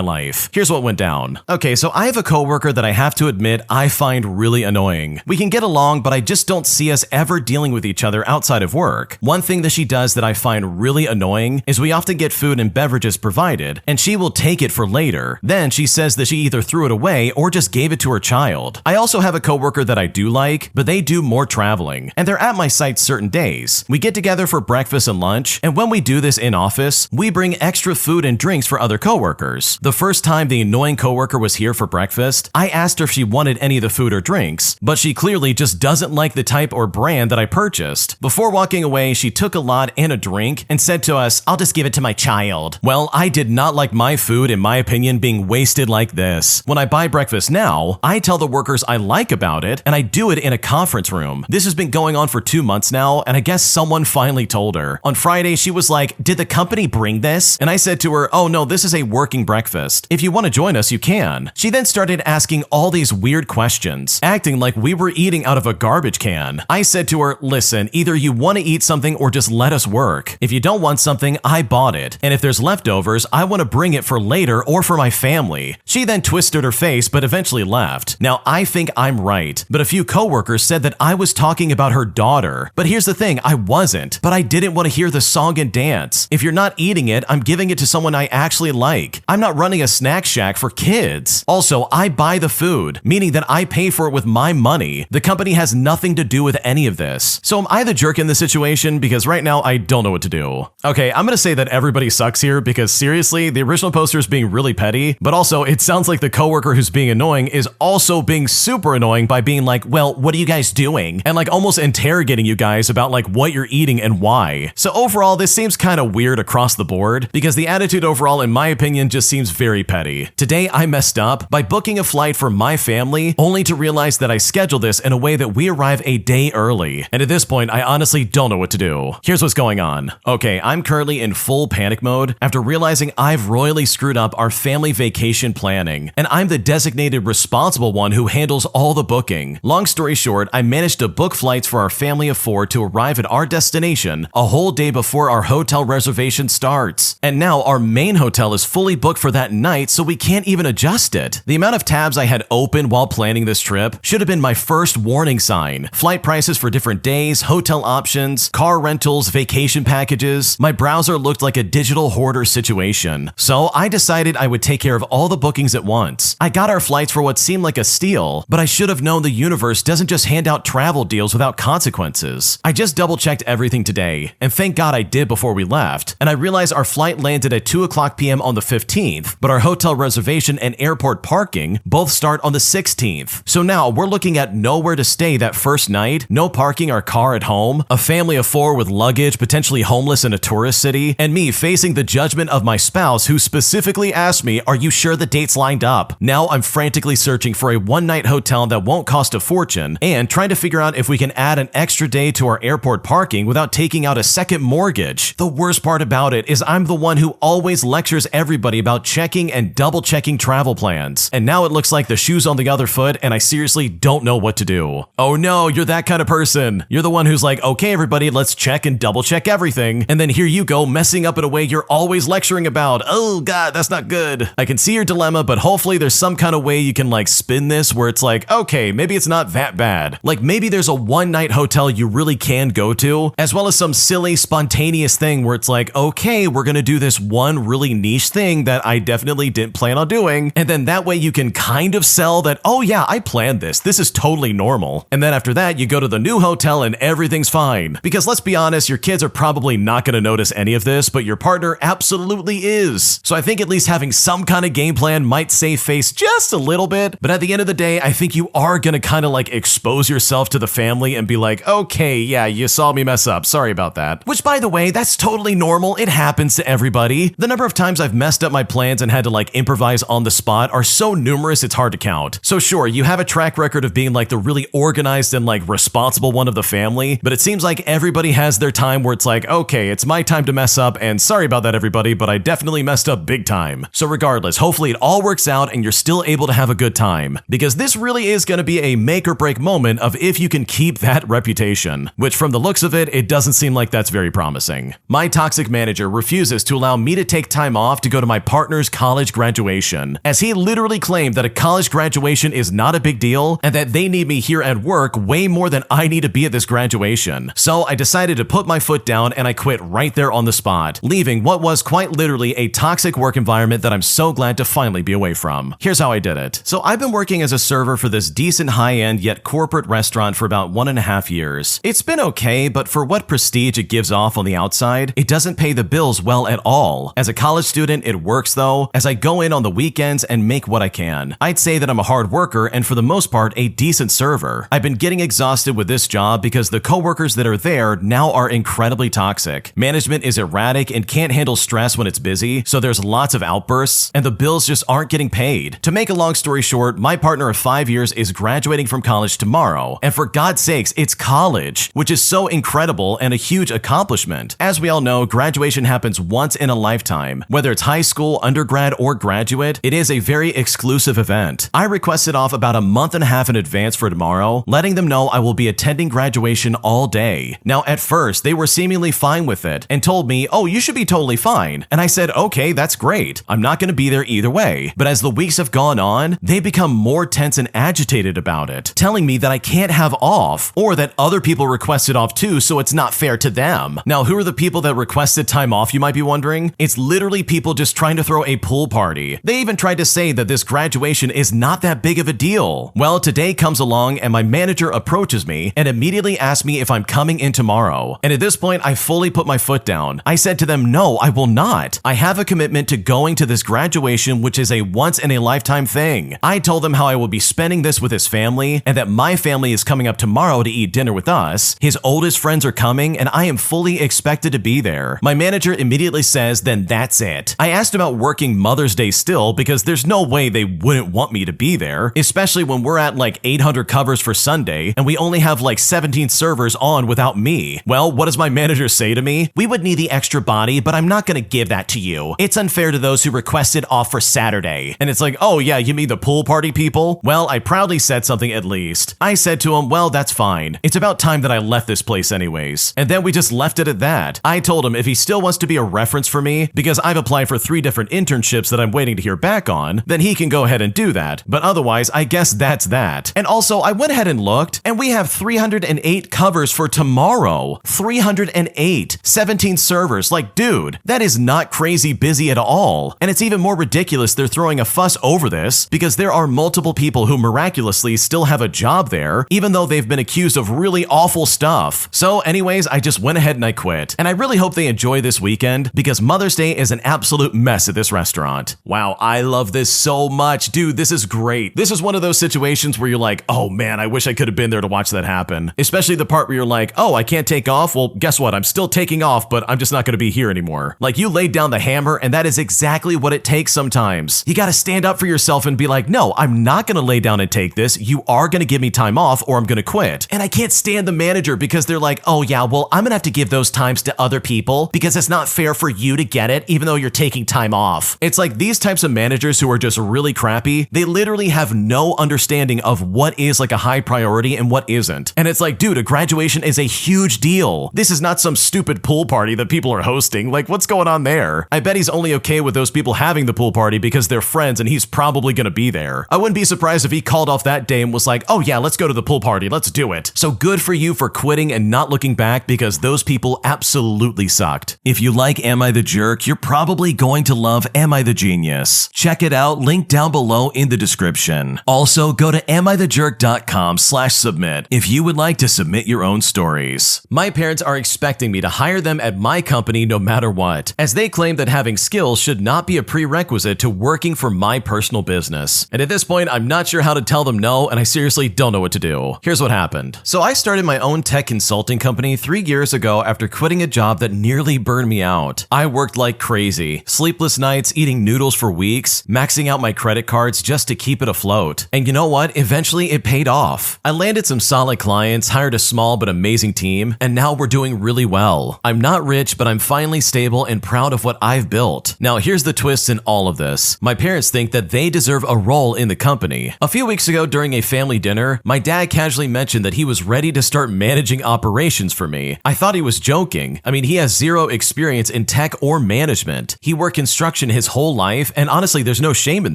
life? Here's what went down. Okay, so I have a coworker that I have to admit I find really annoying. We can get along, but I just don't see us ever dealing with each other outside of work. One thing that she does that I find really annoying is we often get food and beverages provided, and she will take it for later. Then she says that she either threw it away or just gave it to her child. I also have a coworker that I do like, but they do more traveling, and they're at my site certain days. We get together for breakfast and lunch, and when we do this in office, we bring extra food and drinks for other coworkers. The first time the annoying coworker was here for breakfast, I asked her if she wanted any of the food or drinks, but she clearly just doesn't like the type or brand that I purchased. Before walking away, she took a lot and a drink and said to us, I'll just give it to my child. Well, I did not like my food, in my opinion, being wasted like this. When I buy breakfast now, I tell the workers I like about it, and I do it in a conference room. This has been going on for 2 months now, and I guess someone finally told her. On Friday, she was like, did the company bring this? And I said to her, oh no, this is a working breakfast. If you want to join us, you can. She then started asking all these weird questions, acting like we were eating out of a garbage can. I said to her, listen, either you want to eat something or just let us work. If you don't want something, I bought it. And if there's leftovers, I want to bring it for later or for my family. She then twisted her face, but eventually left. Now, I think I'm right, but a few coworkers said that I was talking about her daughter. But here's the thing, I wasn't, but I didn't want to hear the song and dance. If you're not eating it, I'm giving it to someone I actually like. I'm not running a snack shack for kids. Also, I buy the food, meaning that I pay for it with my money. The company has nothing to do with any of this. So am I the jerk in this situation? Because right now, I don't know what to do. Okay, I'm gonna say that everybody sucks here, because seriously, the original poster is being really petty, but also it sounds like the coworker who's being annoying is also being super annoying by being like, well, what are you guys doing? And like almost interrogating you guys about like what you're eating and why. So overall, this seems kind of weird across the board, because the attitude overall, in my opinion, just seems very petty. Today, I messed up by booking a flight for my family, only to realize that I scheduled this in a way that we arrive a day early. And at this point, I honestly don't know what to do. Here's what's going on. Okay, I'm currently in full panic mode after realizing I've royally screwed up our family vacation planning, and I'm the designated responsible one who handles all the booking. Long story short, I managed to book flights for our family of 4 to arrive at our destination a whole day before our hotel reservation starts. And now our main hotel is fully booked for that night, so we can't even adjust it. The amount of tabs I had open while planning this trip should have been my first warning sign. Flight prices for different days, hotel options, car rentals, vacation packages. My browser looked like a digital hoarder situation. So I decided I would take care of all the bookings at once. I got our flights for what seemed like a steal, but I should have known the universe doesn't just hand out travel deals without consequences. I just double checked everything today, and thank God I did before we left, and I realized our flight landed at 2:00 p.m. on the 15th, but our hotel reservation and airport parking both start on the 16th. So now we're looking at nowhere to stay that first night, no parking our car at home, a family of 4 with luggage, potentially homeless in a tourist city, and me facing the judgment of my spouse who specifically asked me, are you sure the dates lined up? Now I'm frantically searching for a one-night hotel that won't cost a fortune and trying to figure out if we can add an extra day to our airport parking without taking out a second mortgage. The worst part about it is I'm the one who always lectures everybody about checking and double checking travel plans. And now it looks like the shoe's on the other foot and I seriously don't know what to do. Oh no, you're that kind of person. You're the one who's like, okay, everybody, let's check and double check everything. And then here you go messing up in a way you're always lecturing about. Oh God, that's not good. I can see your dilemma, but hopefully there's some kind of way you can like spin this where it's like, okay, maybe it's not that bad. Like maybe there's a one-night hotel you really can go to, as well as some silly spontaneous thing where it's like, okay, we're gonna do this one really niche thing that I definitely didn't plan on doing. And then that way you can kind of sell that, oh yeah, I planned this. This is totally normal. And then after that, you go to the new hotel and everything's fine. Because let's be honest, your kids are probably not gonna notice any of this, but your partner absolutely is. So I think at least having some kind of game plan might save face just a little bit. But at the end of the day, I think you are gonna kind of like expose yourself to the family and be like, okay, yeah, you saw me mess up. Sorry about that. Which by the way, that's totally normal. It happens to everybody. The number of times I've messed up my plans and had to like improvise on the spot are so numerous it's hard to count. So sure, you have a track record of being like the really organized and like responsible one of the family, but it seems like everybody has their time where it's like, okay, it's my time to mess up and sorry about that everybody, but I definitely messed up big time. So regardless, hopefully it all works out and you're still able to have a good time, because this really is going to be a make or break moment of if you can keep that reputation, which from the looks of it, it doesn't seem like that's very promising. My toxic manager refuses to allow me to take time off to go to my partner's college graduation, as he literally claimed that a college graduation is not a big deal and that they need me here at work way more than I need to be at this graduation. So I decided to put my foot down and I quit right there on the spot, leaving what was quite literally a toxic work environment that I'm so glad to finally be away from. Here's how I did it. So I've been working as a server for this decent high-end yet corporate restaurant for about 1.5 years. It's been okay, but for what prestige it gives off on the outside, it doesn't pay the bills well at all. As a college student, it works though, as I go in on the weekends and make what I can. I'd say that I'm a hard worker and for the most part a decent server. I've been getting exhausted with this job because the coworkers that are there now are incredibly toxic. Management is erratic and can't handle stress when it's busy, so there's lots of outbursts and the bills just aren't getting paid. To make a long story short, my partner of 5 years is graduating from college tomorrow, and for God's sakes, it's college, which is so incredible and a huge accomplishment. As we all know, graduation happens once in a lifetime. Whether it's high school, undergrad, or graduate, it is a very exclusive event. I requested off about a month and a half in advance for tomorrow, letting them know I will be attending graduation all day. Now, at first, they were seemingly fine with it and told me, oh, you should be totally fine. And I said, okay, that's great. I'm not going to be there either way. But as the weeks have gone on, they become more tense and agitated about it, telling me that I can't have off or that other people requested off too, so it's not fair to them. Now, who are the people that requested time off, you might be wondering? It's literally people just trying to throw a pool party. They even tried to say that this graduation is not that big of a deal. Well, today comes along and my manager approaches me and immediately asks me if I'm coming in tomorrow. And at this point, I fully put my foot down. I said to them, no, I will not. I have a commitment to going to this graduation, which is a once in a lifetime thing. I told them how I will be spending this with his family and that my family is coming up tomorrow to eat dinner with us. His oldest friends are coming and I am fully expected to be there. My manager immediately says, then that's it. I asked about working Mother's Day still because there's no way they wouldn't want me to be there, especially when we're at like 800 covers for Sunday and we only have like 17 servers on without me. Well, what does my manager say to me? We would need the extra body, but I'm not going to give that to you. It's unfair to those who requested off for Saturday. And it's like, oh yeah, you mean the pool party people? Well, I proudly said something at least. I said to him, well, that's fine. It's about time that I left this place anyways. And then we just left it at that. I told him if he still wants to be a reference for me, because I've applied for 3 different internships that I'm waiting to hear back on, then he can go ahead and do that. But otherwise, I guess that's that. And also, I went ahead and looked, and we have 308 covers for tomorrow. 308. 17 servers. Like, dude, that is not crazy busy at all. And it's even more ridiculous they're throwing a fuss over this, because there are multiple people who miraculously still have a job there, even though they've been accused of really awful stuff. So anyways, I just went ahead and I quit. And I really hope they enjoy this weekend, because Mother's Day is an absolute mess at this restaurant. Wow, I love this so much. Dude, this is great. This is one of those situations where you're like, oh man, I wish I could have been there to watch that happen. Especially the part where you're like, oh, I can't take off. Well, guess what? I'm still taking off, but I'm just not going to be here anymore. Like, you laid down the hammer, and that is exactly what it takes sometimes. You got to stand up for yourself and be like, no, I'm not going to lay down and take this. You are going to give me time off or I'm going to quit. And I can't stand the manager because they're like, oh yeah, well, I'm going to have to give those times to other people because it's not fair for you to get it even though you're taking time off. It's like these types types of managers who are just really crappy, they literally have no understanding of what is like a high priority and what isn't. And it's like, dude, a graduation is a huge deal. This is not some stupid pool party that people are hosting. Like, what's going on there? I bet he's only okay with those people having the pool party because they're friends and he's probably gonna be there. I wouldn't be surprised if he called off that day and was like, oh yeah, let's go to the pool party, let's do it. So good for you for quitting and not looking back, because those people absolutely sucked. If you like Am I the Jerk, you're probably going to love Am I the Genius. Check it out, link down below in the description. Also, go to amithejerk.com/submit if you would like to submit your own stories. My parents are expecting me to hire them at my company no matter what, as they claim that having skills should not be a prerequisite to working for my personal business. And at this point, I'm not sure how to tell them no, and I seriously don't know what to do. Here's what happened. So I started my own tech consulting company 3 years ago after quitting a job that nearly burned me out. I worked like crazy, sleepless nights, eating noodles for weeks, maxing out my credit cards just to keep it afloat. And you know what? Eventually it paid off. I landed some solid clients, hired a small but amazing team, and now we're doing really well. I'm not rich, but I'm finally stable and proud of what I've built. Now here's the twist in all of this. My parents think that they deserve a role in the company. A few weeks ago during a family dinner, my dad casually mentioned that he was ready to start managing operations for me. I thought he was joking. I mean, he has zero experience in tech or management. He worked construction his whole life, and honestly, there's no shame in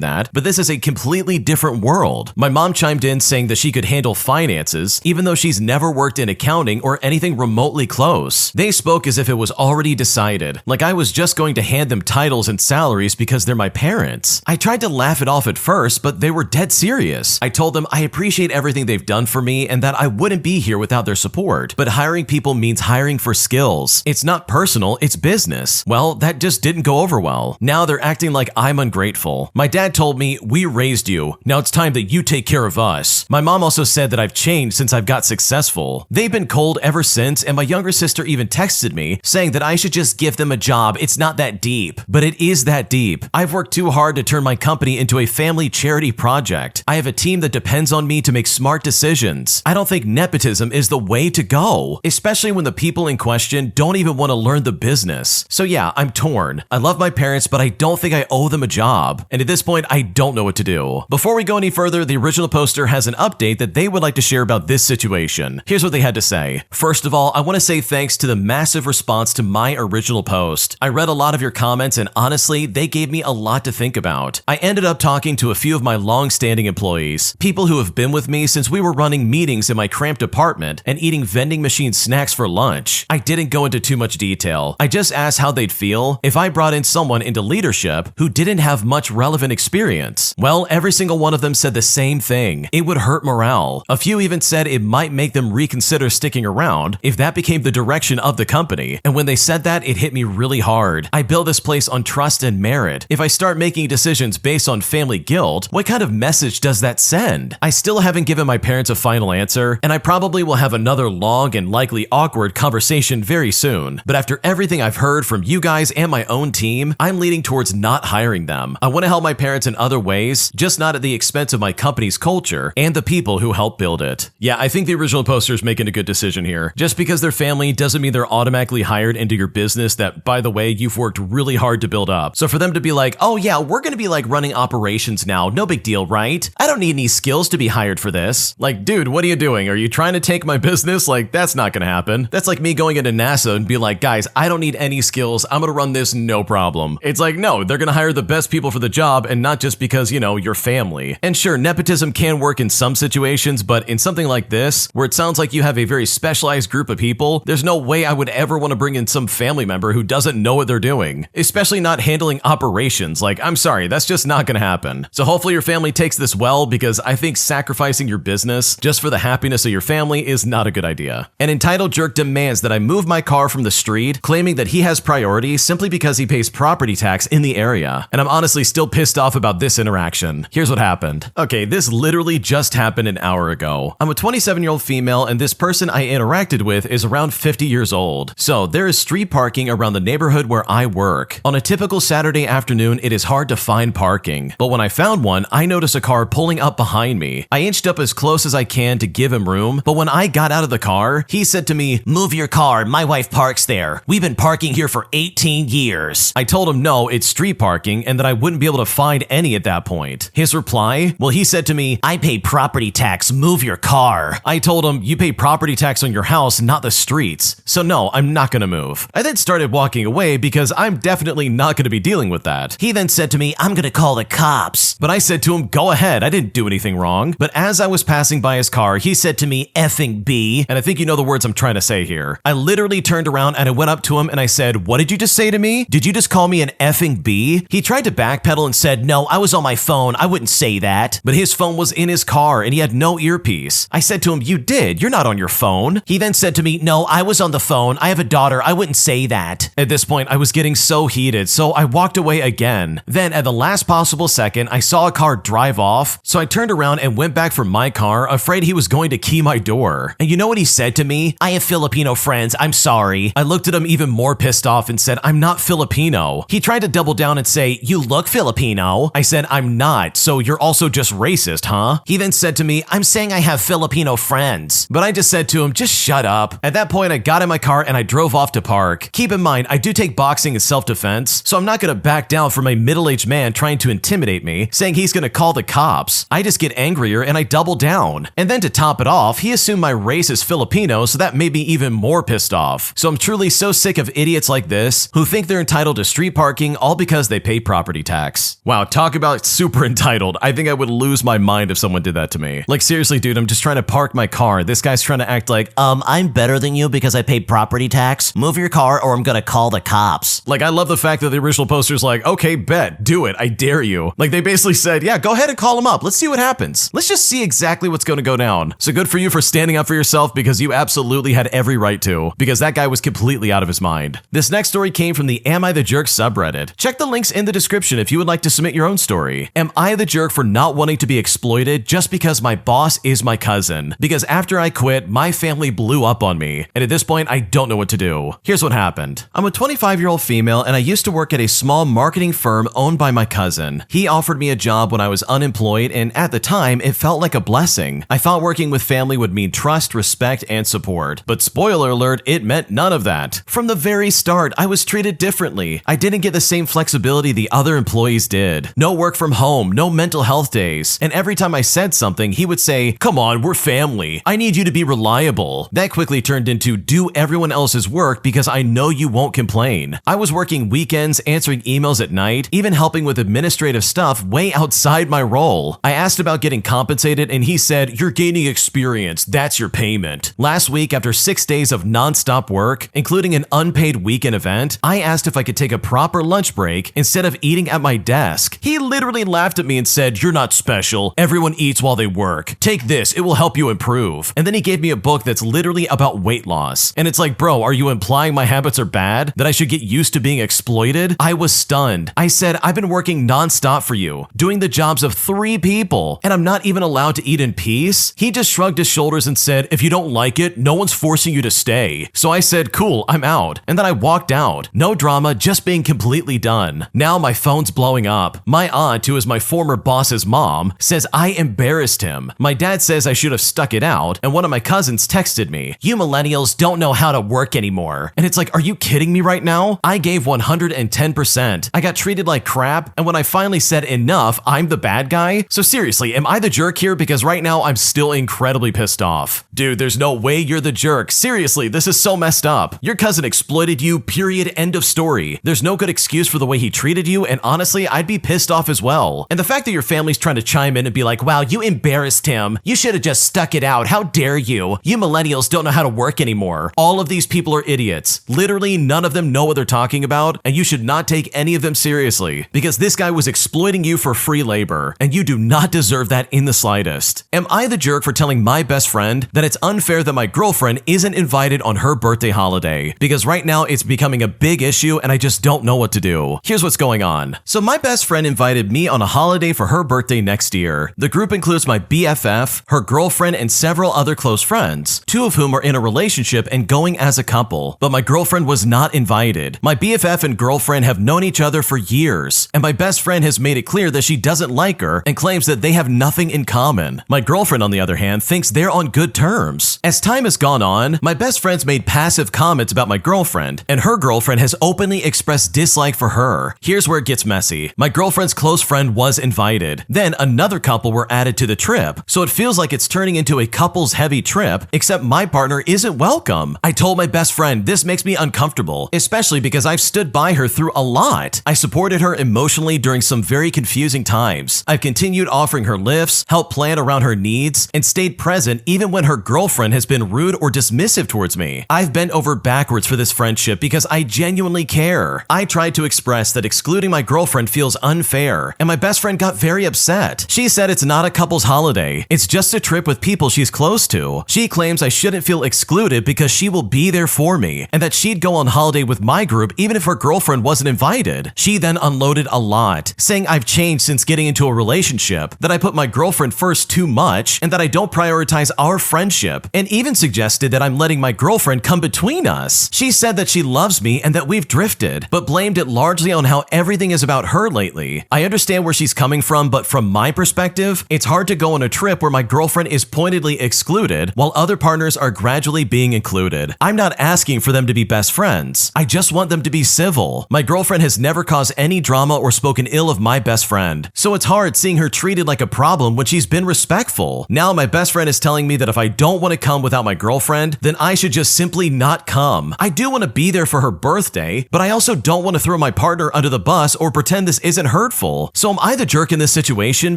that, but this is a completely different world. My mom chimed in saying that she could handle finances, even though she's never worked in accounting or anything remotely close. They spoke as if it was already decided, like I was just going to hand them titles and salaries because they're my parents. I tried to laugh it off at first, but they were dead serious. I told them I appreciate everything they've done for me and that I wouldn't be here without their support, but hiring people means hiring for skills. It's not personal, it's business. Well, that just didn't go over well. Now they're acting like I'm ungrateful. My dad told me, we raised you. Now it's time that you take care of us. My mom also said that I've changed since I've got successful. They've been cold ever since, and my younger sister even texted me saying that I should just give them a job. It's not that deep. But it is that deep. I've worked too hard to turn my company into a family charity project. I have a team that depends on me to make smart decisions. I don't think nepotism is the way to go, especially when the people in question don't even want to learn the business. So yeah, I'm torn. I love my parents, but I don't think I owe them a job. And at this point, I don't know what to do. Before we go any further, the original poster has an update that they would like to share about this situation. Here's what they had to say. First of all, I want to say thanks to the massive response to my original post. I read a lot of your comments, and honestly, they gave me a lot to think about. I ended up talking to a few of my long-standing employees, people who have been with me since we were running meetings in my cramped apartment and eating vending machine snacks for lunch. I didn't go into too much detail. I just asked how they'd feel if I brought in someone into leadership who didn't have much relevant experience. Well, every single one of them said the same thing. It would hurt morale. A few even said it might make them reconsider sticking around if that became the direction of the company. And when they said that, it hit me really hard. I built this place on trust and merit. If I start making decisions based on family guilt, what kind of message does that send? I still haven't given my parents a final answer, and I probably will have another long and likely awkward conversation very soon. But after everything I've heard from you guys and my own team, I'm leaning towards not hiring them. I want to help my parents in other ways, just not at the expense of my company's culture and the people who help build it. Yeah, I think the original poster is making a good decision here. Just because they're family doesn't mean they're automatically hired into your business that, by the way, you've worked really hard to build up. So for them to be like, oh yeah, we're gonna be like running operations now, no big deal, right? I don't need any skills to be hired for this. Like, dude, what are you doing? Are you trying to take my business? Like, that's not gonna happen. That's like me going into NASA and be like, guys, I don't need any skills. I'm gonna run this no problem. It's like, no, they're gonna hire the best people for the job, and not just because, you know, you're family. And sure, nepotism can work in some situations, but in something like this, where it sounds like you have a very specialized group of people, there's no way I would ever want to bring in some family member who doesn't know what they're doing, especially not handling operations. Like, I'm sorry, that's just not gonna happen. So hopefully your family takes this well, because I think sacrificing your business just for the happiness of your family is not a good idea. An entitled jerk demands that I move my car from the street, claiming that he has priority simply because he pays property tax in the area. And I'm honestly still pissed off about this interaction. Here's what happened. Okay, this literally just happened an hour ago. I'm a 27-year-old female, and this person I interacted with is around 50 years old. So there is street parking around the neighborhood where I work. On a typical Saturday afternoon, it is hard to find parking. But when I found one, I noticed a car pulling up behind me. I inched up as close as I can to give him room, but when I got out of the car, he said to me, "Move your car, my wife parks there. We've been parking here for 18 years. I told him no, it's street parking, and that I wouldn't be able to find any at that point. His reply? Well, he said to me, I pay property tax, move your car. I told him, you pay property tax on your house, not the streets. So no, I'm not gonna move. I then started walking away because I'm definitely not gonna be dealing with that. He then said to me, I'm gonna call the cops. But I said to him, go ahead, I didn't do anything wrong. But as I was passing by his car, he said to me, effing B. And I think you know the words I'm trying to say here. I literally turned around and I went up to him and I said, what did you just say to me? Did you just call me an effing B? He tried to backpedal and said, no, I was on my phone. I wouldn't say that. But his phone was in his car and he had no earpiece. I said to him, you did. You're not on your phone. He then said to me, no, I was on the phone. I have a daughter. I wouldn't say that. At this point, I was getting so heated, so I walked away again. Then at the last possible second, I saw a car drive off, so I turned around and went back for my car, afraid he was going to key my door. And you know what he said to me? I have Filipino friends. I'm sorry. I looked at him even more pissed off and said, I'm not Filipino. He tried to double down and say, you look Filipino. I said, I'm not, so you're also just racist, huh? He then said to me, I'm saying I have Filipino friends. But I just said to him, just shut up. At that point, I got in my car and I drove off to park. Keep in mind, I do take boxing as self-defense, so I'm not gonna back down from a middle-aged man trying to intimidate me, saying he's gonna call the cops. I just get angrier and I double down. And then to top it off, he assumed my race is Filipino, so that made me even more pissed off. So I'm truly so sick of idiots like this who think they're entitled to street parking all because they pay property tax. Wow, talk about super entitled. I think I would lose my mind if someone did that to me. Like seriously, dude, I'm just trying to park my car. This guy's trying to act like, I'm better than you because I pay property tax. Move your car or I'm gonna call the cops. Like, I love the fact that the original poster's like, okay, bet, do it, I dare you. Like, they basically said, yeah, go ahead and call him up. Let's see what happens. Let's just see exactly what's gonna go down. So good for you for standing up for yourself because you absolutely had every right to, because that guy was completely out of his mind. This next story came from the Am I the Jerk subreddit. Check the links in the description if you would like to submit your own story. Am I the jerk for not wanting to be exploited just because my boss is my cousin? Because after I quit, my family blew up on me, and at this point, I don't know what to do. Here's what happened. I'm a 25-year-old female, and I used to work at a small marketing firm owned by my cousin. He offered me a job when I was unemployed, and at the time, it felt like a blessing. I thought working with family would mean trust, respect, and support. But spoiler alert, it meant none of that. From the very start, I was treated differently. I didn't get the same flexibility the other employees did. No work from home, no mental health days, and every time I said something, he would say, come on, we're family. I need you to be reliable. That quickly turned into do everyone else's work because I know you won't complain. I was working weekends, answering emails at night, even helping with administrative stuff way outside my role. I asked about getting compensated and he said, you're gaining experience, that's your payment. Last week, after 6 days of non-stop work, including an unpaid weekend event, I asked if I could take a proper lunch break instead of eating at my desk. He literally laughed at me and said, you're not special. Everyone eats while they work. Take this, it will help you improve. And then he gave me a book that's literally about weight loss. And it's like, bro, are you implying my habits are bad? That I should get used to being exploited? I was stunned. I said, I've been working nonstop for you, doing the jobs of 3 people, and I'm not even allowed to eat in peace? He just shrugged his shoulders and said, if you don't like it, no one's forcing you to stay. So I said, cool, I'm out. And then I walked out. No drama, just being completely done. Now my phone's blowing up. My aunt, who is my former boss's mom, says I embarrassed him. My dad says I should have stuck it out, and one of my cousins texted me, you millennials don't know how to work anymore. And it's like, are you kidding me right now? I gave 110%. I got treated like crap, and when I finally said enough, I'm the bad guy? So seriously, am I the jerk here? Because right now I'm still incredibly pissed off. Dude, there's no way you're the jerk. Seriously, this is so messed up. Your cousin exploited you, period, end of story. There's no good excuse for the way he treated you, and honestly, I'd be pissed off as well. And the fact that your family's trying to chime in and be like, wow, you embarrassed him. You should have just stuck it out. How dare you? You millennials don't know how to work anymore. All of these people are idiots. Literally, none of them know what they're talking about, and you should not take any of them seriously, because this guy was exploiting you for free labor, and you do not deserve that in the slightest. Am I the jerk for telling my best friend that it's unfair that my girlfriend isn't invited on her birthday holiday? Because right now it's becoming a big issue and I just don't know what to do. Here's what's going on. So my best friend invited me on a holiday for her birthday next year. The group includes my BFF, her girlfriend, and several other close friends, 2 of whom are in a relationship and going as a couple. But my girlfriend was not invited. My BFF and girlfriend have known each other for years, and my best friend has made it clear that she doesn't like her and claims that they have nothing in common. My girlfriend, on the other hand, thinks they're on good terms. As time has gone on, my best friend's made passive comments about my girlfriend, and her girlfriend has openly expressed dislike for her. Here's where where it gets messy. My girlfriend's close friend was invited. Then another couple were added to the trip, so it feels like it's turning into a couples heavy trip, except my partner isn't welcome. I told my best friend this makes me uncomfortable, especially because I've stood by her through a lot. I supported her emotionally during some very confusing times. I've continued offering her lifts, helped plan around her needs, and stayed present even when her girlfriend has been rude or dismissive towards me. I've bent over backwards for this friendship because I genuinely care. I tried to express that excluding my girlfriend feels unfair, and my best friend got very upset. She said it's not a couple's holiday, it's just a trip with people she's close to. She claims I shouldn't feel excluded because she will be there for me, and that she'd go on holiday with my group even if her girlfriend wasn't invited. She then unloaded a lot, saying I've changed since getting into a relationship, that I put my girlfriend first too much, and that I don't prioritize our friendship, and even suggested that I'm letting my girlfriend come between us. She said that she loves me and that we've drifted, but blamed it largely on how everything is about her lately. I understand where she's coming from, but from my perspective, it's hard to go on a trip where my girlfriend is pointedly excluded while other partners are gradually being included. I'm not asking for them to be best friends. I just want them to be civil. My girlfriend has never caused any drama or spoken ill of my best friend, so it's hard seeing her treated like a problem when she's been respectful. Now my best friend is telling me that if I don't want to come without my girlfriend, then I should just simply not come. I do want to be there for her birthday, but I also don't want to throw my partner under the bus or pretend this isn't hurtful. So am I the jerk in this situation?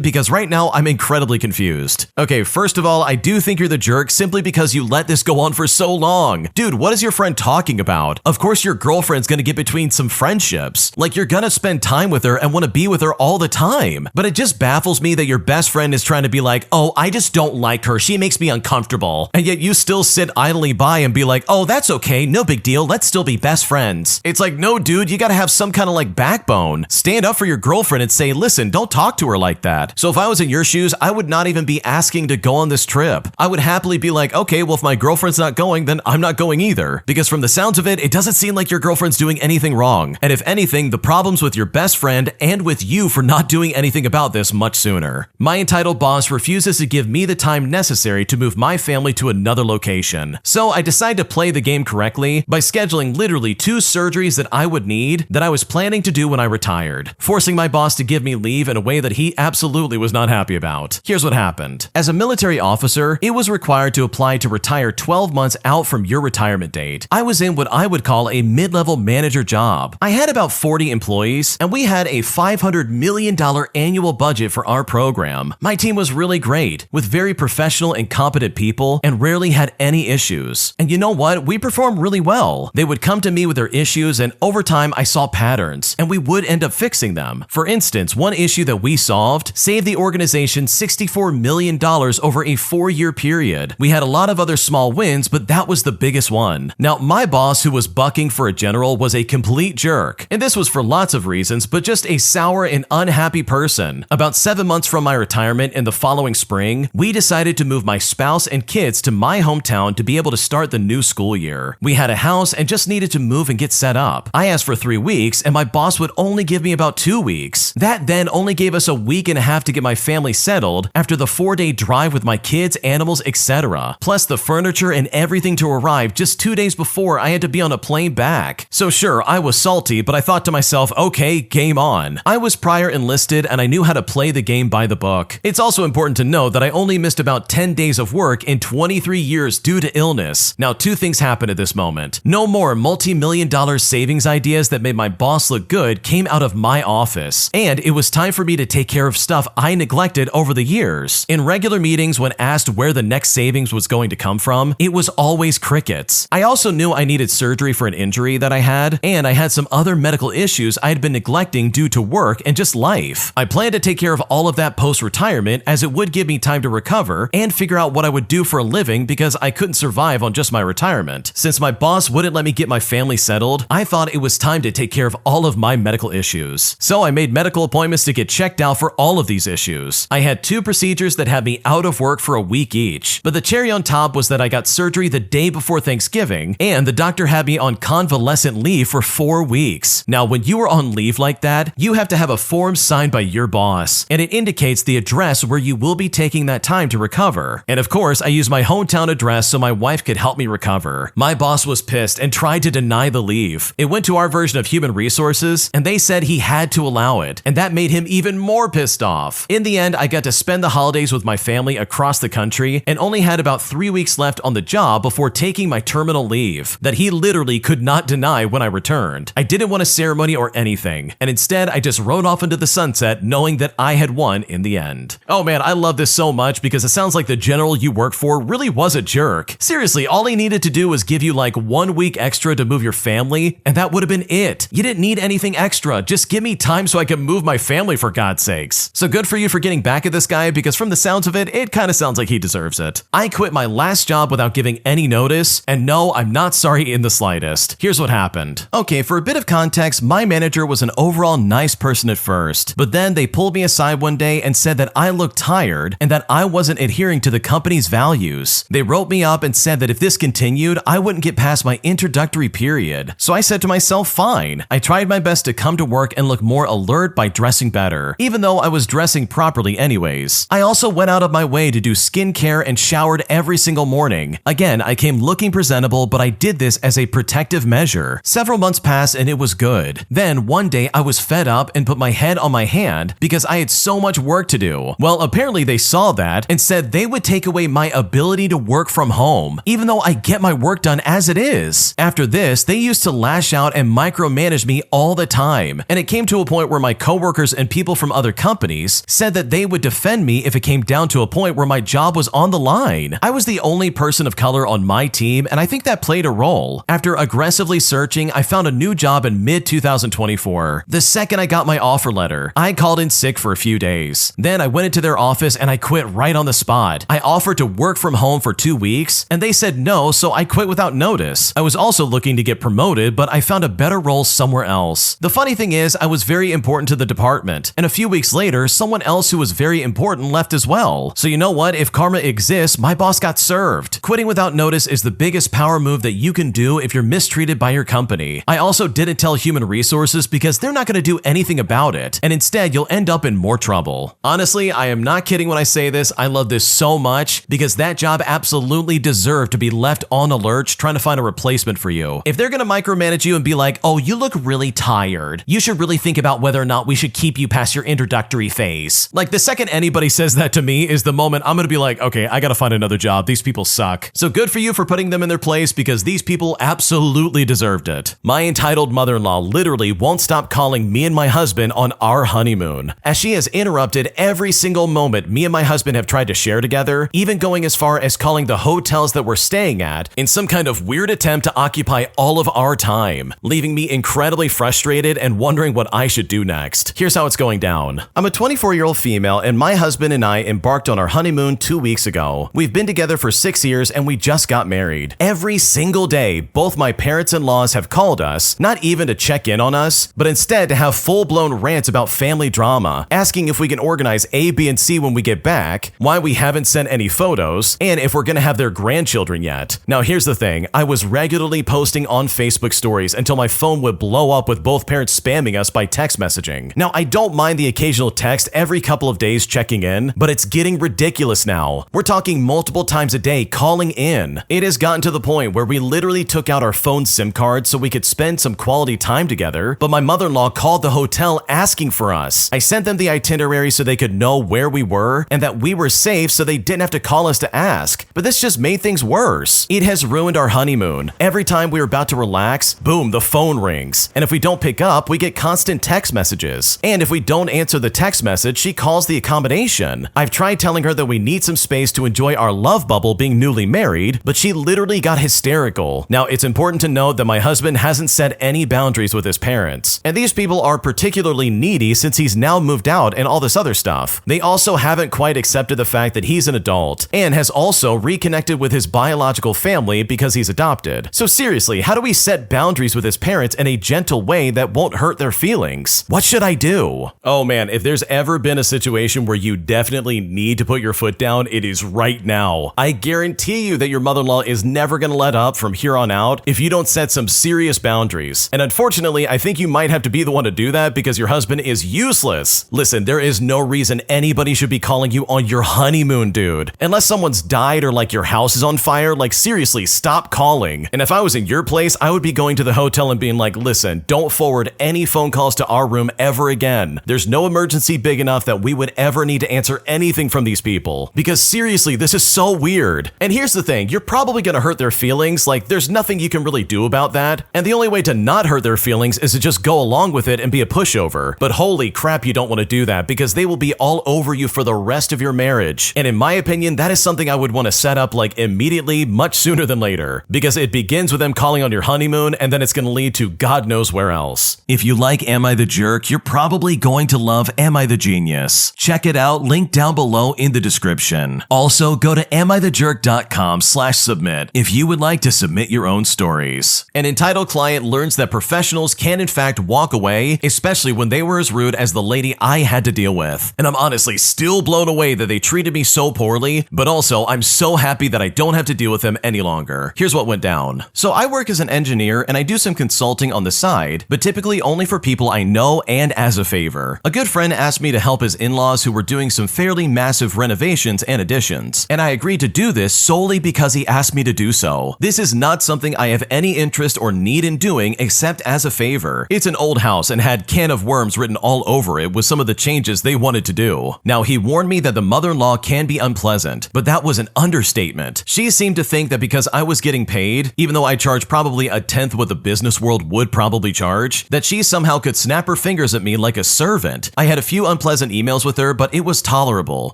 Because right now I'm incredibly confused. Okay, first of all, I do think you're the jerk simply because you let this go on for so long. Dude, what is your friend talking about? Of course your girlfriend's gonna get between some friendships. Like, you're gonna spend time with her and want to be with her all the time. But it just baffles me that your best friend is trying to be like, oh, I just don't like her, she makes me uncomfortable. And yet you still sit idly by and be like, oh, that's okay, no big deal, let's still be best friends. It's like, no dude, you gotta have some kind of like backbone. Stand up for your girlfriend and say, listen, don't talk to her like that. So if I was in your shoes, I would not even be asking to go on this trip. I would happily be like, okay, well if my girlfriend's not going, then I'm not going either. Because from the sounds of it, it doesn't seem like your girlfriend's doing anything wrong. And if anything, the problem's with your best friend and with you for not doing anything about this much sooner. My entitled boss refuses to give me the time necessary to move my family to another location. So I decide to play the game correctly by scheduling literally 2 surgeries that I would need that I was planning to do when I retired, forcing my boss to give me leave in a way that he absolutely was not happy about. Here's what happened. As a military officer, it was required to apply to retire 12 months out from your retirement date. I was in what I would call a mid-level manager job. I had about 40 employees, and we had a $500 million annual budget for our program. My team was really great, with very professional and competent people, and rarely had any issues. And you know what? We performed really well. They would come to me with their issues, and over time I saw patterns, and we would end up fixing them. For instance, one issue that we solved saved the organization $64 million over a 4-year period. We had a lot of other small wins, but that was the biggest one. Now, my boss, who was bucking for a general, was a complete jerk. And this was for lots of reasons, but just a sour and unhappy person. About 7 months from my retirement in the following spring, we decided to move my spouse and kids to my hometown to be able to start the new school year. We had a house and just needed to move and get set up. I asked for 3 weeks, and my boss would only give me about 2 weeks. That then only gave us a week and a half to get my family settled after the 4-day drive with my kids, animals, etc. Plus the furniture and everything to arrive just 2 days before I had to be on a plane back. So sure, I was salty, but I thought to myself, okay, game on. I was prior enlisted and I knew how to play the game by the book. It's also important to know that I only missed about 10 days of work in 23 years due to illness. Now, 2 things happened at this moment. No more multi-million-dollar savings ideas that made my boss look good came out of my office, and it was time for me to take care of stuff I neglected over the years. In regular meetings, when asked where the next savings was going to come from, it was always crickets. I also knew I needed surgery for an injury that I had, and I had some other medical issues I had been neglecting due to work and just life. I planned to take care of all of that post-retirement, as it would give me time to recover and figure out what I would do for a living because I couldn't survive on just my retirement. Since my boss wouldn't let me get my family settled, I thought it was time to take care of all of my medical issues. So I made medical appointments to get checked out for all of these issues. I had 2 procedures that had me out of work for a week each, but the cherry on top was that I got surgery the day before Thanksgiving, and the doctor had me on convalescent leave for 4 weeks. Now, when you are on leave like that, you have to have a form signed by your boss, and it indicates the address where you will be taking that time to recover. And of course, I used my hometown address so my wife could help me recover. My boss was pissed and tried to deny the leave. It went to our version of human resources, and they they said he had to allow it, and that made him even more pissed off. In the end, I got to spend the holidays with my family across the country and only had about 3 weeks left on the job before taking my terminal leave that he literally could not deny when I returned. I didn't want a ceremony or anything, and instead I just rode off into the sunset knowing that I had won in the end. Oh man, I love this so much because it sounds like the general you work for really was a jerk. Seriously, all he needed to do was give you like 1 week extra to move your family, and that would have been it. You didn't need anything extra, just give me time so I can move my family for God's sakes. So good for you for getting back at this guy because from the sounds of it, it kind of sounds like he deserves it. I quit my last job without giving any notice, and no, I'm not sorry in the slightest. Here's what happened. Okay, for a bit of context, my manager was an overall nice person at first, but then they pulled me aside one day and said that I looked tired and that I wasn't adhering to the company's values. They wrote me up and said that if this continued, I wouldn't get past my introductory period. So I said to myself, fine. I tried my best to come to work and look more alert by dressing better, even though I was dressing properly anyways. I also went out of my way to do skincare and showered every single morning. Again, I came looking presentable, but I did this as a protective measure. Several months passed and it was good. Then one day I was fed up and put my head on my hand because I had so much work to do. Well, apparently they saw that and said they would take away my ability to work from home, even though I get my work done as it is. After this, they used to lash out and micromanage me all the time, and it came to a point where my coworkers and people from other companies said that they would defend me if it came down to a point where my job was on the line. I was the only person of color on my team, and I think that played a role. After aggressively searching, I found a new job in mid-2024. The second I got my offer letter, I called in sick for a few days. Then I went into their office and I quit right on the spot. I offered to work from home for 2 weeks, and they said no, so I quit without notice. I was also looking to get promoted, but I found a better role somewhere else. The funny thing is, I was very important to the department, and a few weeks later, someone else who was very important left as well. So you know what? If karma exists, my boss got served. Quitting without notice is the biggest power move that you can do if you're mistreated by your company. I also didn't tell human resources because they're not going to do anything about it, and instead you'll end up in more trouble. Honestly, I am not kidding when I say this. I love this so much because that job absolutely deserved to be left on a lurch trying to find a replacement for you. If they're going to micromanage you and be like, oh, you look really tired, you should really think about whether or not we should keep you past your introductory phase. Like the second anybody says that to me is the moment I'm going to be like, okay, I got to find another job. These people suck. So good for you for putting them in their place because these people absolutely deserved it. My entitled mother-in-law literally won't stop calling me and my husband on our honeymoon, as she has interrupted every single moment me and my husband have tried to share together, even going as far as calling the hotels that we're staying at in some kind of weird attempt to occupy all of our time, leaving me incredibly frustrated and wondering what I should do next. Here's how it's going down. I'm a 24-year-old female and my husband and I embarked on our honeymoon 2 weeks ago. We've been together for 6 years and we just got married. Every single day, both my parents-in-laws have called us, not even to check in on us, but instead to have full-blown rants about family drama, asking if we can organize A, B, and C when we get back, why we haven't sent any photos, and if we're gonna have their grandchildren yet. Now here's the thing, I was regularly posting on Facebook stories until my phone would blow up with both parents spamming us by text messaging. Now I don't mind the occasional text every couple of days checking in, but it's getting ridiculous now. We're talking multiple times a day calling in. It has gotten to the point where we literally took out our phone SIM cards so we could spend some quality time together, but my mother-in-law called the hotel asking for us. I sent them the itinerary so they could know where we were and that we were safe so they didn't have to call us to ask. But this just made things worse. It has ruined our honeymoon. Every time we were about to relax, boom, the phone rings. And if we don't pick up, we get constant text messages. And if we don't answer the text message, she calls the accommodation. I've tried telling her that we need some space to enjoy our love bubble being newly married, but she literally got hysterical. Now, it's important to note that my husband hasn't set any boundaries with his parents. And these people are particularly needy since he's now moved out and all this other stuff. They also haven't quite accepted the fact that he's an adult and has also reconnected with his biological family because he's adopted. So seriously, how do we set boundaries with his parents in a gentle way that won't hurt their feelings? What should I do? Oh man, if there's ever been a situation where you definitely need to put your foot down, it is right now. I guarantee you that your mother-in-law is never gonna let up from here on out if you don't set some serious boundaries. And unfortunately, I think you might have to be the one to do that because your husband is useless. Listen, there is no reason anybody should be calling you on your honeymoon, dude. Unless someone's died or like your house is on fire, like seriously, stop calling. And if I was in your place, I would be going to the hotel and being like, listen, don't forward any phone calls to our room ever again. There's no emergency big enough that we would ever need to answer anything from these people. Because seriously, this is so weird. And here's the thing, you're probably gonna hurt their feelings, like there's nothing you can really do about that. And the only way to not hurt their feelings is to just go along with it and be a pushover. But holy crap, you don't want to do that because they will be all over you for the rest of your marriage. And in my opinion, that is something I would want to set up like immediately, much sooner than later. Because it begins with them calling on your honeymoon and then it's going to lead to God knows where else. If you like Am I the Jerk, you're probably going to love Am I the Genius. Check it out, link down below in the description. Also, go to amithejerk.com/submit if you would like to submit your own stories. An entitled client learns that professionals can in fact walk away, especially when they were as rude as the lady I had to deal with. And I'm honestly still blown away that they treated me so poorly, but also I'm so happy that I don't have to deal with them any longer. Here's what went down. So I work as an engineer and I do some consulting on the side, but typically only for people I know and as a favor. A good friend asked me to help his in-laws who were doing some fairly massive renovations and additions, and I agreed to do this solely because he asked me to do so. This is not something I have any interest or need in doing except as a favor. It's an old house and had can of worms written all over it with some of the changes they wanted to do. Now, he warned me that the mother-in-law can be unpleasant, but that was an understatement. She seemed to think that because I was getting paid, even though I charged probably a tenth what the business world would probably charge, that she somehow could snap her fingers at me like a servant. I had a few unpleasant emails with her, but it was tolerable.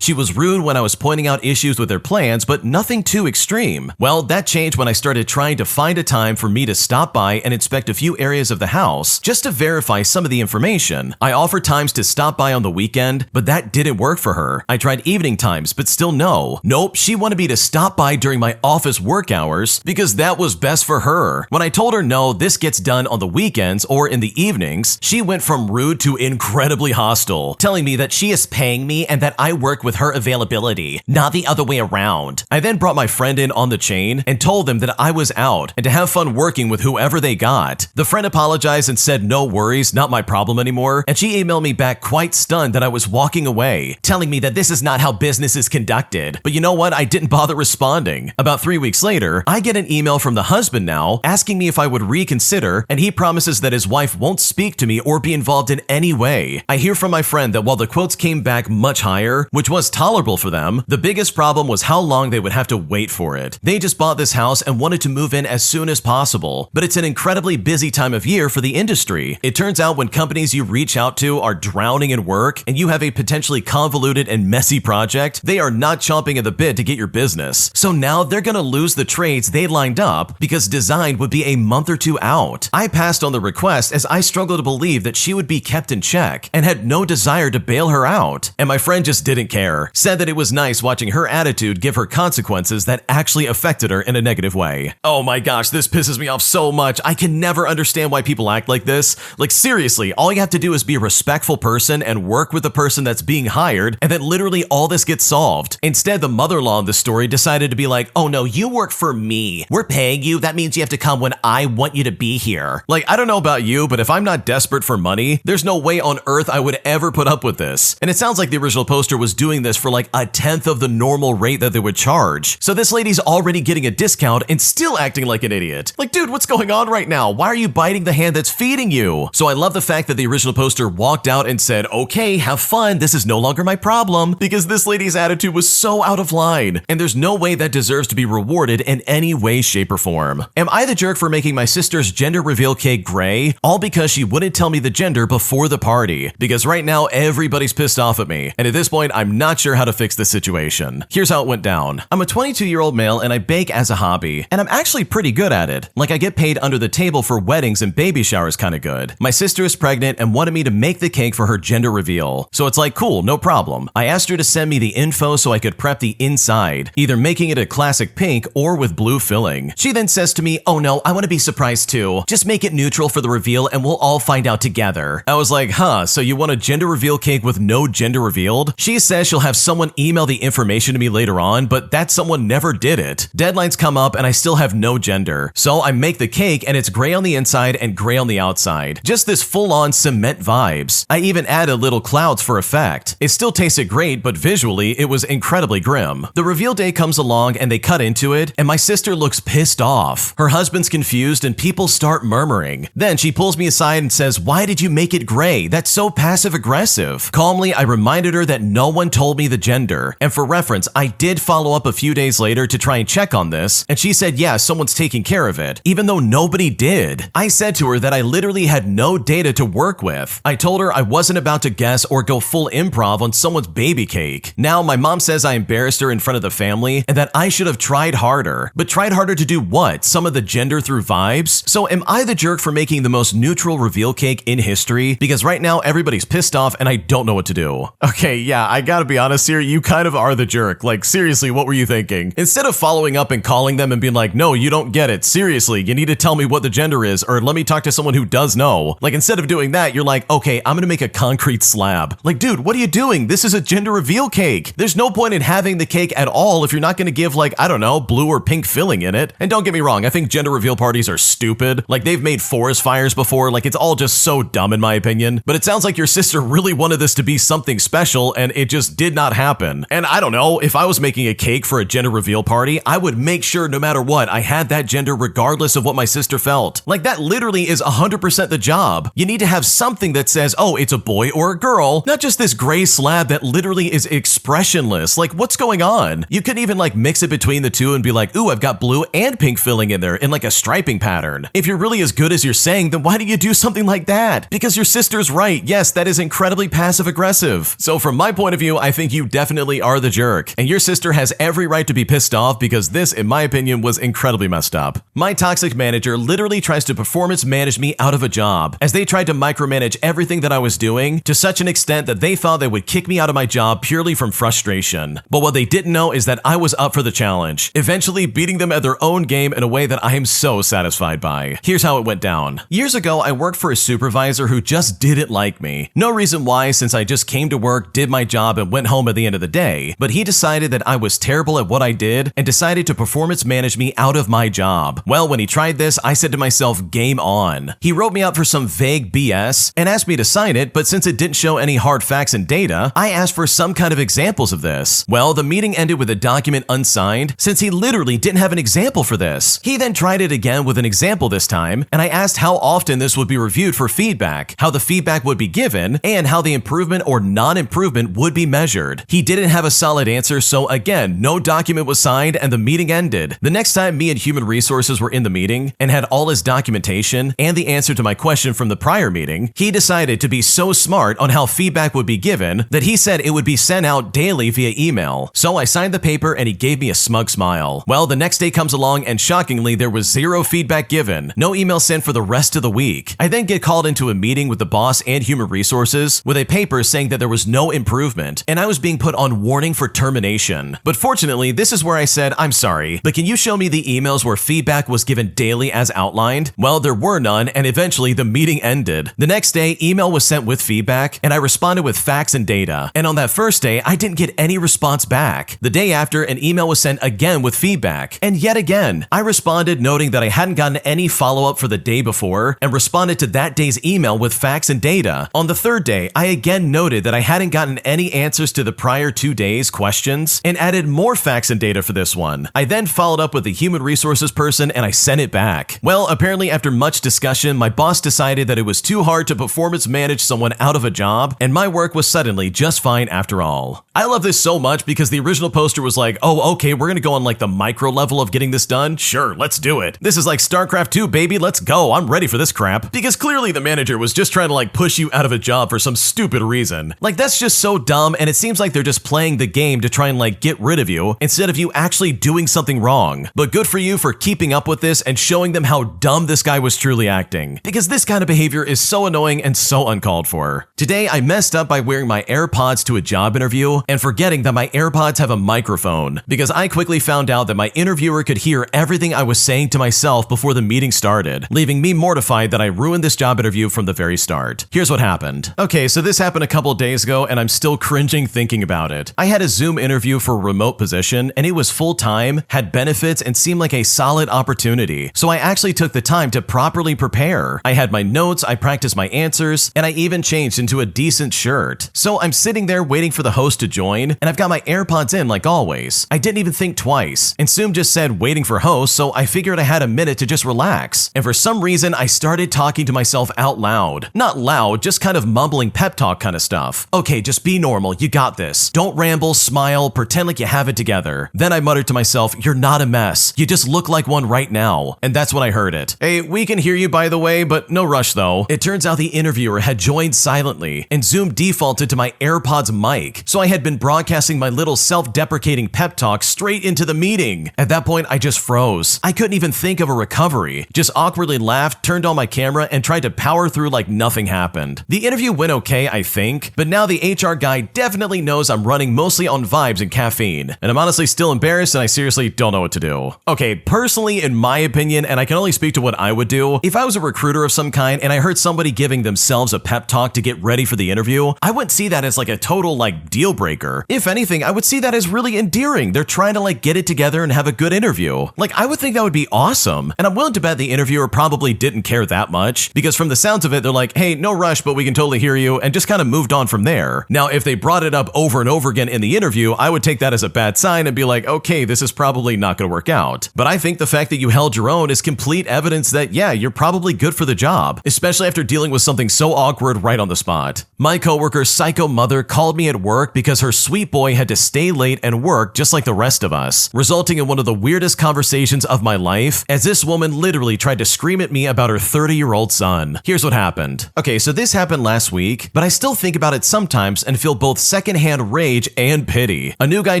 She was rude when I was pointing out issues with their plans, but nothing too extreme. Well, that changed when I started trying to find a time for me to stop by and inspect a few areas of the house just to verify some of the information. I offered times to stop by on the weekend, but that didn't work for her. I tried evening times, but still no. Nope, she wanted me to stop by during my office work hours because that was best for her. When I told her no, this gets done on the weekends or in the evenings, she went from rude to incredibly hostile, telling me that she is paying me and that I work with her availability, not the other way around. I then brought my friend in on the chain and told them that I was out and to have fun working with whoever they got. The friend apologized and said no worries, not my problem anymore, and she emailed me back quite stunned that I was walking away, telling me that this is not how business is conducted. But you know what? I didn't bother responding. About 3 weeks later, I get an email from the husband now asking me if I would reconsider, and he promises that his wife won't speak to me or be involved in any way. I hear from my friend that while the quotes came back much higher, which was tolerable for them, the biggest problem was how long they would have to wait for it. They just bought this house and wanted to move in as soon as possible, but it's an incredibly busy time of year for the industry. It turns out when companies you reach out to are drowning in work and you have a potentially convoluted and messy project, they are not chomping at the bit to get your business. So now they're gonna lose the trades they lined up because design would be a month or two out. I passed on the request as I struggled to believe that she would be kept in check and had no desire to bail her out. And my friend just didn't care, said that it was nice watching her attitude give her consequences that actually affected her in a negative way. Oh my gosh, this pisses me off so much. I can never understand why people act like this. Like seriously, all you have to do is be a respectful person and work with the person that's being hired, and then literally all this gets solved. Instead, the mother-in-law in the story decided to be like, oh no, you work for me. We're paying you. That means you have to come when I want you to be here. Like, I don't know about you, but if I'm not desperate for money, there's no way on earth I would ever put up with this. And it sounds like the original poster was doing this for like a tenth of the normal rate that they would charge. So this lady's already getting a discount and still acting like an idiot. Like, dude, what's going on right now? Why are you biting the hand that's feeding you? So I love the fact that the original poster walked out and said, okay, have fun. This is no longer my problem, because this lady's attitude was so out of line, and there's no way that deserves to be rewarded in any way, shape, or form. Am I the jerk for making my sister's gender reveal cake gray? All because she wouldn't tell me the gender before the party. Because right now, everybody's pissed off at me, and at this point, I'm not sure how to fix the situation. Here's how it went down. I'm a 22-year-old male, and I bake as a hobby, and I'm actually pretty good at it. Like, I get paid under the table for weddings and baby showers kinda good. My sister is pregnant and wanted me to make the cake for her gender reveal. So it's like, cool, no problem. I asked her to send me the info so I could prep the inside, either making it a classic pink or with blue filling. She then says to me, oh no, I want to be surprised too. Just make it neutral for the reveal and we'll all find out together. I was like, huh, so you want a gender reveal cake with no gender revealed? She says she'll have someone email the information to me later on, but that someone never did it. Deadlines come up and I still have no gender. So I make the cake and it's gray on the inside and gray on the outside. Just this full-on cement vibes. I even added little clouds for effect. It still tasted great, but visually it was incredibly grim. The reveal day comes along and they cut into it, and my sister looks pissed off. Her husband's confused and people start murmuring. Then she pulls me aside and says, "Why did you make it gray? That's so passive-aggressive." Calmly, I reminded her that no one told me the gender. And for reference, I did follow up a few days later to try and check on this, and she said, yeah, someone's taking care of it, even though nobody did. I said to her that I literally had no data to work with. I told her I wasn't about to guess or go full improv on someone's baby cake. Now, my mom says I embarrassed her in front of the family and that I should have tried harder. But tried harder to do what? Some of the gender through vibes? So am I the jerk for making the most neutral reveal cake in history? Because right now everybody's pissed off and I don't know what to do. Okay, yeah, I gotta be honest here, you kind of are the jerk. Like, seriously, what were you thinking? Instead of following up and calling them and being like, no, you don't get it. Seriously, you need to tell me what the gender is, or let me talk to someone who does know. Like, instead of doing that, you're like, okay, I'm gonna make a concrete slab. Like, dude, what are you doing? This is a gender reveal cake. There's no point in having the cake at all if you're not gonna give, like, I don't know, blue or pink filling in it. And don't get me wrong, I think gender reveal parties are stupid. Like, they've made forest fires before. Like, it's all just so dumb in my opinion. But it sounds like your sister really wanted this to be something special and it just did not happen. And I don't know, if I was making a cake for a gender reveal party, I would make sure no matter what, I had that gender regardless of what my sister felt. Like, that literally is 100% the job. You need to have something that says, oh, it's a boy or a girl, not just this gray slab that literally is expressionless. Like, what's going on? You couldn't even like mix it between the two and be like, ooh, I've got blue and pink filling in there in like a striping pattern. If you're really as good as you're saying, then why do you do something like that? Because your sister's right. Yes, that is incredibly passive aggressive. So from my point of view, I think you definitely are the jerk. And your sister has every right to be pissed off because this, in my opinion, was incredibly messed up. My toxic manager literally tries to performance manage me out of a job, as they tried to micromanage everything that I was doing to such an extent that they thought they would kick me out of my job purely from frustration. But what they didn't know is that I was up for the challenge, eventually beating them at their own game in a way that I am so satisfied by. Here's how it went down. Years ago, I worked for a supervisor who just didn't like me. No reason why, since I just came to work, did my job, and went home at the end of the day, but he decided that I was terrible at what I did and decided to performance manage me out of my job. Well, when he tried this, I said to myself, game on. He wrote me up for some vague BS and asked me to sign it, but since it didn't show any hard facts and data, I asked for some kind of examples of this. Well, the meeting ended with a document unsigned since he literally didn't have an example for this. He then tried it again with an example this time, and I asked how often this would be reviewed for feedback, how the feedback would be given, and how the improvement or non-improvement would be measured. He didn't have a solid answer, so again, no document was signed and the meeting ended. The next time me and Human Resources were in the meeting and had all his documentation and the answer to my question from the prior meeting, he decided to be so smart on how feedback would be given that he said it would be sent out daily via email. So I signed the paper and he gave me a smug smile. Well, the next day comes along and shockingly there was zero feedback given, no email sent for the rest of the week. I then get called into a meeting with the boss and Human Resources with a paper saying that there was no improvement and I was being put on warning for termination. But fortunately, this is where I said, I'm sorry, but can you show me the emails where feedback was given daily as outlined? Well, there were none, and eventually the meeting ended. The next day, email was sent with feedback, and I responded with facts and data. And on that first day, I didn't get any response back. The day after, an email was sent again with feedback. And yet again, I responded noting that I hadn't gotten any follow-up for the day before, and responded to that day's email with facts and data. On the third day, I again noted that I hadn't gotten any answers to the prior 2 days' questions, and added more facts and data for this one. I then followed up with the Human Resources person and I sent it back. Well, apparently after much discussion, my boss decided that it was too hard to performance manage someone out of a job, and my work was suddenly just fine after all. I love this so much because the original poster was like, oh, okay, we're gonna go on like the micro level of getting this done. Sure, let's do it. This is like StarCraft 2, baby, let's go. I'm ready for this crap. Because clearly the manager was just trying to like push you out of a job for some stupid reason. Like, that's just so dumb, and it seems like they're just playing the game to try and like get rid of you instead of you actually doing something wrong. But good for you for keeping up with this and showing them how dumb this guy was truly acting, because this kind of behavior is so annoying and so uncalled for. Today, I messed up by wearing my AirPods to a job interview and forgetting that my AirPods have a microphone, because I quickly found out that my interviewer could hear everything I was saying to myself before the meeting started, leaving me mortified that I ruined this job interview from the very start. Here's what happened. Okay, so this happened a couple days ago and I'm still cringing thinking about it. I had a Zoom interview for a remote position and it was full-time, had benefits, and seemed like a solid opportunity. So I actually took the time to properly prepare. I had my notes, I practiced my answers, and I even changed into a decent shirt. So I'm sitting there waiting for the host to join, and I've got my AirPods in like always. I didn't even think twice, and Zoom just said waiting for host, so I figured I had a minute to just relax. And for some reason, I started talking talking to myself out loud. Not loud, just kind of mumbling pep talk kind of stuff. Okay, just be normal, you got this. Don't ramble, smile, pretend like you have it together. Then I muttered to myself, you're not a mess. You just look like one right now. And that's when I heard it. Hey, we can hear you by the way, but no rush though. It turns out the interviewer had joined silently, and Zoom defaulted to my AirPods mic, so I had been broadcasting my little self-deprecating pep talk straight into the meeting. At that point, I just froze. I couldn't even think of a recovery. Just awkwardly laughed, turned on my camera, and tried to power through like nothing happened. The interview went okay, I think, but now the HR guy definitely knows I'm running mostly on vibes and caffeine, and I'm honestly still embarrassed and I seriously don't know what to do. Okay, personally, in my opinion, and I can only speak to what I would do, if I was a recruiter of some kind and I heard somebody giving themselves a pep talk to get ready for the interview, I wouldn't see that as like a total like deal breaker. If anything, I would see that as really endearing. They're trying to like get it together and have a good interview. Like, I would think that would be awesome. And I'm willing to bet the interviewer probably didn't care that much, because from the sounds of it, they're like, hey, no rush, but we can totally hear you, and just kind of moved on from there. Now, if they brought it up over and over again in the interview, I would take that as a bad sign and be like, okay, this is probably not going to work out. But I think the fact that you held your own is complete evidence that, yeah, you're probably good for the job, especially after dealing with something so awkward right on the spot. My coworker's psycho mother called me at work because her sweet boy had to stay late and work just like the rest of us, resulting in one of the weirdest conversations of my life, as this woman literally tried to scream at me about her 30-year-old son. Here's what happened. Okay, so this happened last week, but I still think about it sometimes and feel both secondhand rage and pity. A new guy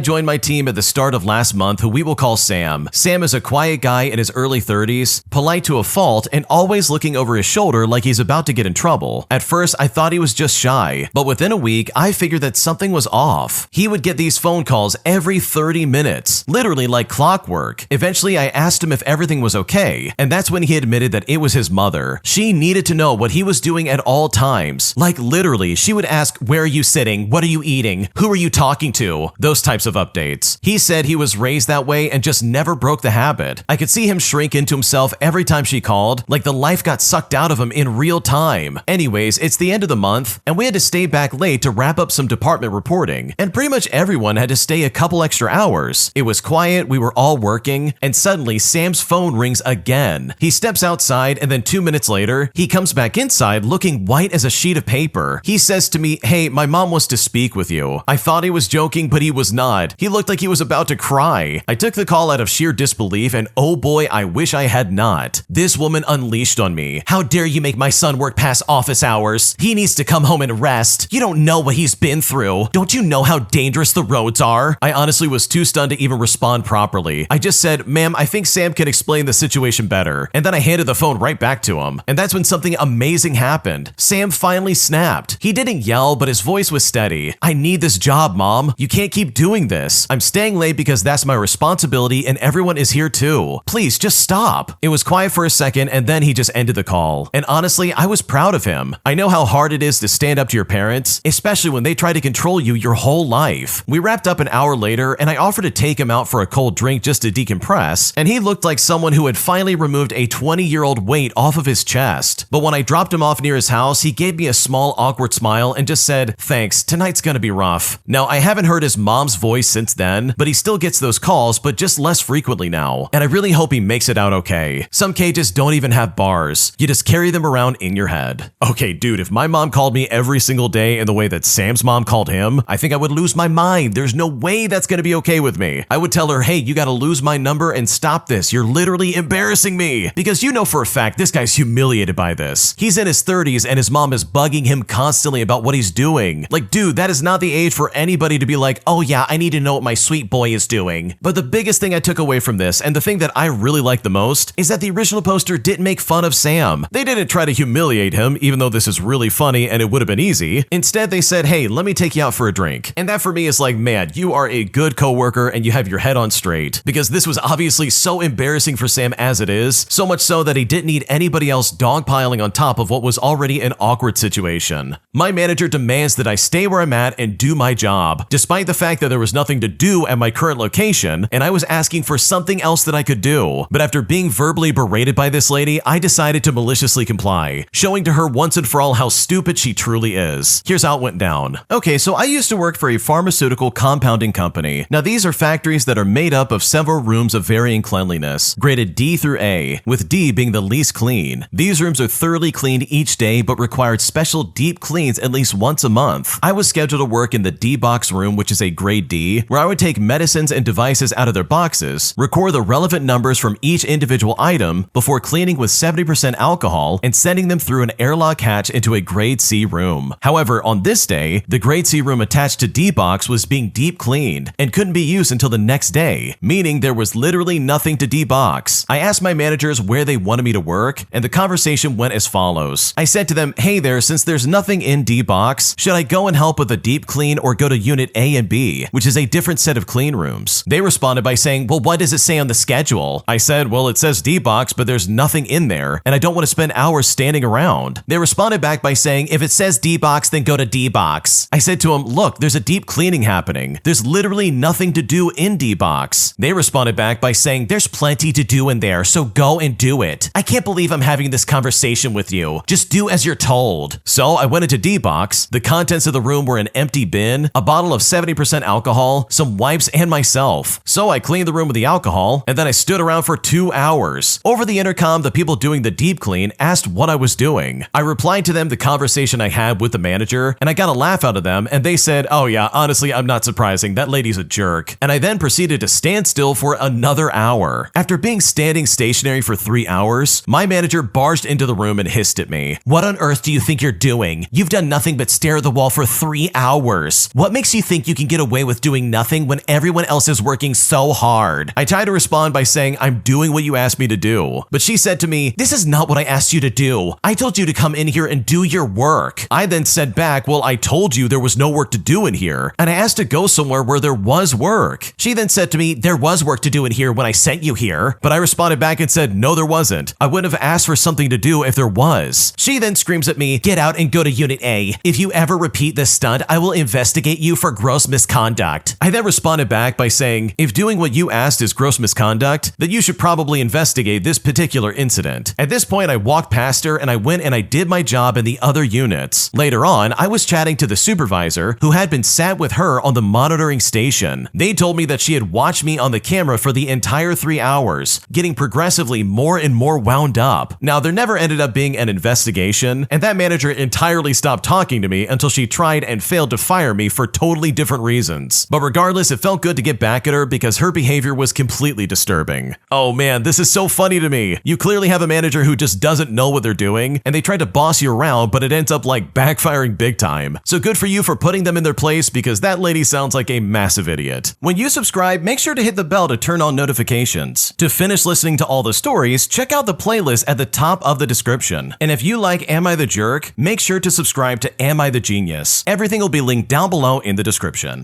joined my team at the start of last month who we will call Sam. Sam is a quiet guy in his early 30s, polite to a fault, and always looking over his shoulder like he's about to get in trouble. At first, I thought he was just shy, but within a week, I figured that something was off. He would get these phone calls every 30 minutes, literally like clockwork. Eventually, I asked him if everything was okay, and that's when he admitted that it was his mother. She needed to know what he was doing at all times. Like literally, she would ask, where are you sitting? What are you eating? Who are you talking to? Those types of updates. He said he was raised that way and just never broke the habit. I could see him shrink into himself every time she called, like the life got sucked out of him in real time. Anyways, it's the end of the month, and we had to stay back late to wrap up some department reporting, and pretty much everyone had to stay a couple extra hours. It was quiet, we were all working, and suddenly Sam's phone rings again. He steps outside, and then 2 minutes later, he comes back inside looking white as a sheet of paper. He says to me, hey, my mom wants to speak with you. I thought he was joking, but he was not. He looked like he was about to cry. I took the call out of sheer disbelief, and oh boy, I wish I had not. This woman unleashed on me. How dare you make my son work past office hours? He needs to come home and rest. You don't know what he's been through. Don't you know how dangerous the roads are? I honestly was too stunned to even respond properly. I just said, ma'am, I think Sam can explain the situation better. And then I handed the phone right back to him. And that's when something amazing happened. Sam finally snapped. He didn't yell, but his voice was steady. I need this job, Mom. You can't keep doing this. I'm staying late because that's my responsibility and everyone is here too. Please, just stop. It was quiet for a second and then he just ended the call. And honestly, I was proud of him. I know how hard it is to stand up to your parents, especially when they try to control you your whole life. We wrapped up an hour later and I offered to take him out for a cold drink just to decompress, and he looked like someone who had finally removed a 20-year-old weight off of his chest. But when I dropped him off near his house, he gave me a small awkward smile and just said, thanks, tonight's gonna be rough. Now, I haven't heard his mom's voice since then, but he still gets those calls, but just less frequently now. And I really hope he makes it out okay. Some cages don't even have bars. You just carry them around in your head. Okay, dude, if my mom called me every single day in the way that Sam's mom called him, I think I would lose my mind. There's no way that's gonna be okay with me. I would tell her, hey, you gotta lose my number and stop this. You're literally embarrassing me. Because you know for a fact this guy's humiliated by this. He's in his 30s and his mom is bugging him constantly about what he's doing. Like, dude, that is not the age for anybody to be like, oh yeah, I need to know what my sweet boy is doing. But the biggest thing I took away from this, and the thing that I really like the most, is that the original poster didn't make fun of Sam. They didn't try to humiliate him, even though this is really funny and it would have been easy. Instead, they said, hey, let me take you out for a drink. And that for me is like, man, you are a good coworker and you have your head on straight. Because this was obviously so embarrassing for Sam as it is, so much so that he didn't need anybody else dogpiling on top of what was already an awkward situation. My manager demands that I stay where I'm at and do my job, despite the fact that there was nothing to do at my current location, and I was asking for something else that I could do. But after being verbally berated by this lady, I decided to maliciously comply, showing to her once and for all how stupid she truly is. Here's how it went down. Okay, so I used to work for a pharmaceutical compounding company. Now these are factories that are made up of several rooms of varying cleanliness, graded D through A, with D being the least clean. clean. These rooms are thoroughly cleaned each day but required special deep cleans at least once a month. I was scheduled to work in the D-box room, which is a grade D, where I would take medicines and devices out of their boxes, record the relevant numbers from each individual item before cleaning with 70% alcohol and sending them through an airlock hatch into a grade C room. However, on this day, the grade C room attached to D-box was being deep cleaned and couldn't be used until the next day, meaning there was literally nothing to D-box. I asked my managers where they wanted me to work, and the conversation went as follows. I said to them, "Hey there, since there's nothing in D-box, should I go and help with a deep clean or go to unit A and B, which is a different set of clean rooms?" They responded by saying, "Well, what does it say on the schedule?" I said, "Well, it says D-box, but there's nothing in there, and I don't want to spend hours standing around." They responded back by saying, "If it says D-box, then go to D-box." I said to them, "Look, there's a deep cleaning happening. There's literally nothing to do in D-box." They responded back by saying, "There's plenty to do in there, so go and do it. I can't believe I'm having this conversation with you. Just do as you're told." So I went into D-box. The contents of the room were an empty bin, a bottle of 70% alcohol, some wipes, and myself. So I cleaned the room with the alcohol, and then I stood around for 2 hours. Over the intercom, the people doing the deep clean asked what I was doing. I replied to them the conversation I had with the manager, and I got a laugh out of them, and they said, "Oh yeah, honestly, I'm not surprising. That lady's a jerk." And I then proceeded to stand still for another hour. After being standing stationary for 3 hours, my manager barged into the room and hissed at me. "What on earth do you think you're doing? You've done nothing but stare at the wall for 3 hours. What makes you think you can get away with doing nothing when everyone else is working so hard?" I tried to respond by saying, "I'm doing what you asked me to do." But she said to me, "This is not what I asked you to do. I told you to come in here and do your work." I then said back, "Well, I told you there was no work to do in here, and I asked to go somewhere where there was work." She then said to me, "There was work to do in here when I sent you here." But I responded back and said, "No, there wasn't. I wouldn't have asked for something to do if there was." She then screams at me, "Get out and go to Unit A. If you ever repeat this stunt, I will investigate you for gross misconduct." I then responded back by saying, "If doing what you asked is gross misconduct, then you should probably investigate this particular incident." At this point, I walked past her and I went and I did my job in the other units. Later on, I was chatting to the supervisor who had been sat with her on the monitoring station. They told me that she had watched me on the camera for the entire 3 hours, getting progressively more and more wound up. Now, there never ended up being an investigation, and that manager entirely stopped talking to me until she tried and failed to fire me for totally different reasons. But regardless, it felt good to get back at her because her behavior was completely disturbing. Oh man, this is so funny to me. You clearly have a manager who just doesn't know what they're doing, and they try to boss you around, but it ends up like backfiring big time. So good for you for putting them in their place, because that lady sounds like a massive idiot. When you subscribe, make sure to hit the bell to turn on notifications. To finish listening to all the stories, check out the playlist at the top of the description. And if you like Am I the Jerk, make sure to subscribe to Am I the Genius. Everything will be linked down below in the description.